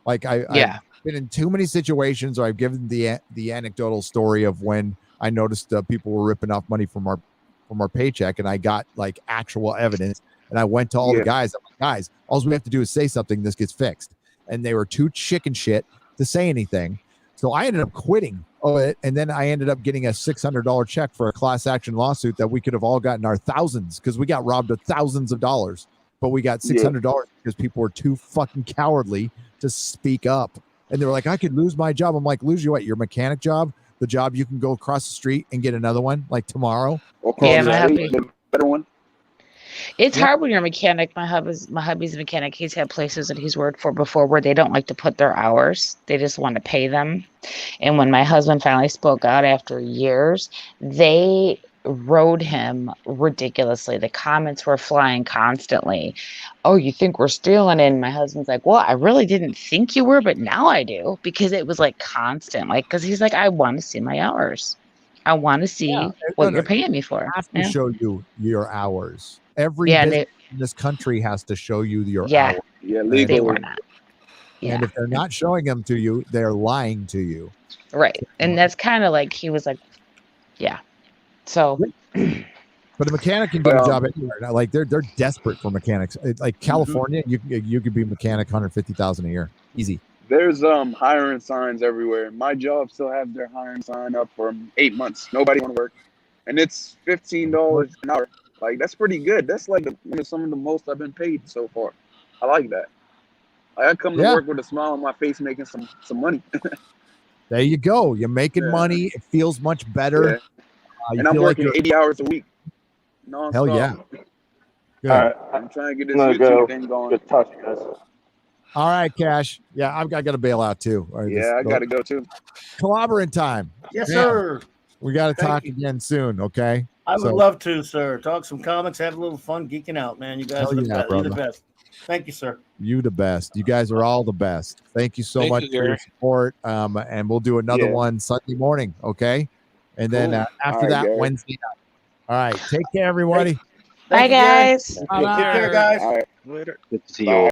Like I've been in too many situations where I've given the anecdotal story of when I noticed people were ripping off money from our paycheck, and I got like actual evidence. And I went to all the guys. I'm like, guys, all we have to do is say something. This gets fixed. And they were too chicken shit to say anything. So I ended up quitting it, and then I ended up getting a $600 check for a class action lawsuit that we could have all gotten our thousands because we got robbed of thousands of dollars, but we got $600 because people were too fucking cowardly to speak up. And they were like, I could lose my job. I'm like, lose your mechanic job, the job you can go across the street and get another one like tomorrow. Better one. It's hard when you're a mechanic. My hubby's a mechanic. He's had places that he's worked for before where they don't like to put their hours. They just want to pay them. And when my husband finally spoke out after years, they rode him ridiculously. The comments were flying constantly. Oh, you think we're stealing? And my husband's like, well, I really didn't think you were, but now I do, because it was like constant. Like, because he's like, I want to see my hours. I want to see what you're paying me for. They have to show you your hours. Every business in this country has to show you your hours. Yeah, They legally. were not. And if they're not showing them to you, they're lying to you. Right. And that's kind of like, he was like, yeah. So, but a mechanic can get a job anywhere. Like they're desperate for mechanics. Like California, you could be a mechanic, $150,000 a year, easy. There's hiring signs everywhere. My job still have their hiring sign up for 8 months. Nobody want to work, and it's $15 an hour. Like that's pretty good. That's like some of the most I've been paid so far. I like that. I come to work with a smile on my face, making some money. There you go. You're making money. It feels much better. And I'm working 80 hours a week. Hell yeah. Good. All right. I'm trying to get this YouTube thing going. Good talk, guys. All right, Cash. Yeah, I got to bail out too. I got to go too. Clobbering time. Yes, sir. We got to talk again soon, okay? I would love to, sir. Talk some comics, have a little fun geeking out, man. You guys are you're the best. Thank you, sir. You the best. You guys are all the best. Thank you so much for your support. And we'll do another one Sunday morning, okay? And then after that, Gary. Wednesday night. All right. Take care, everybody. Bye, guys. Take care, guys. All right. Later. Good to see you all.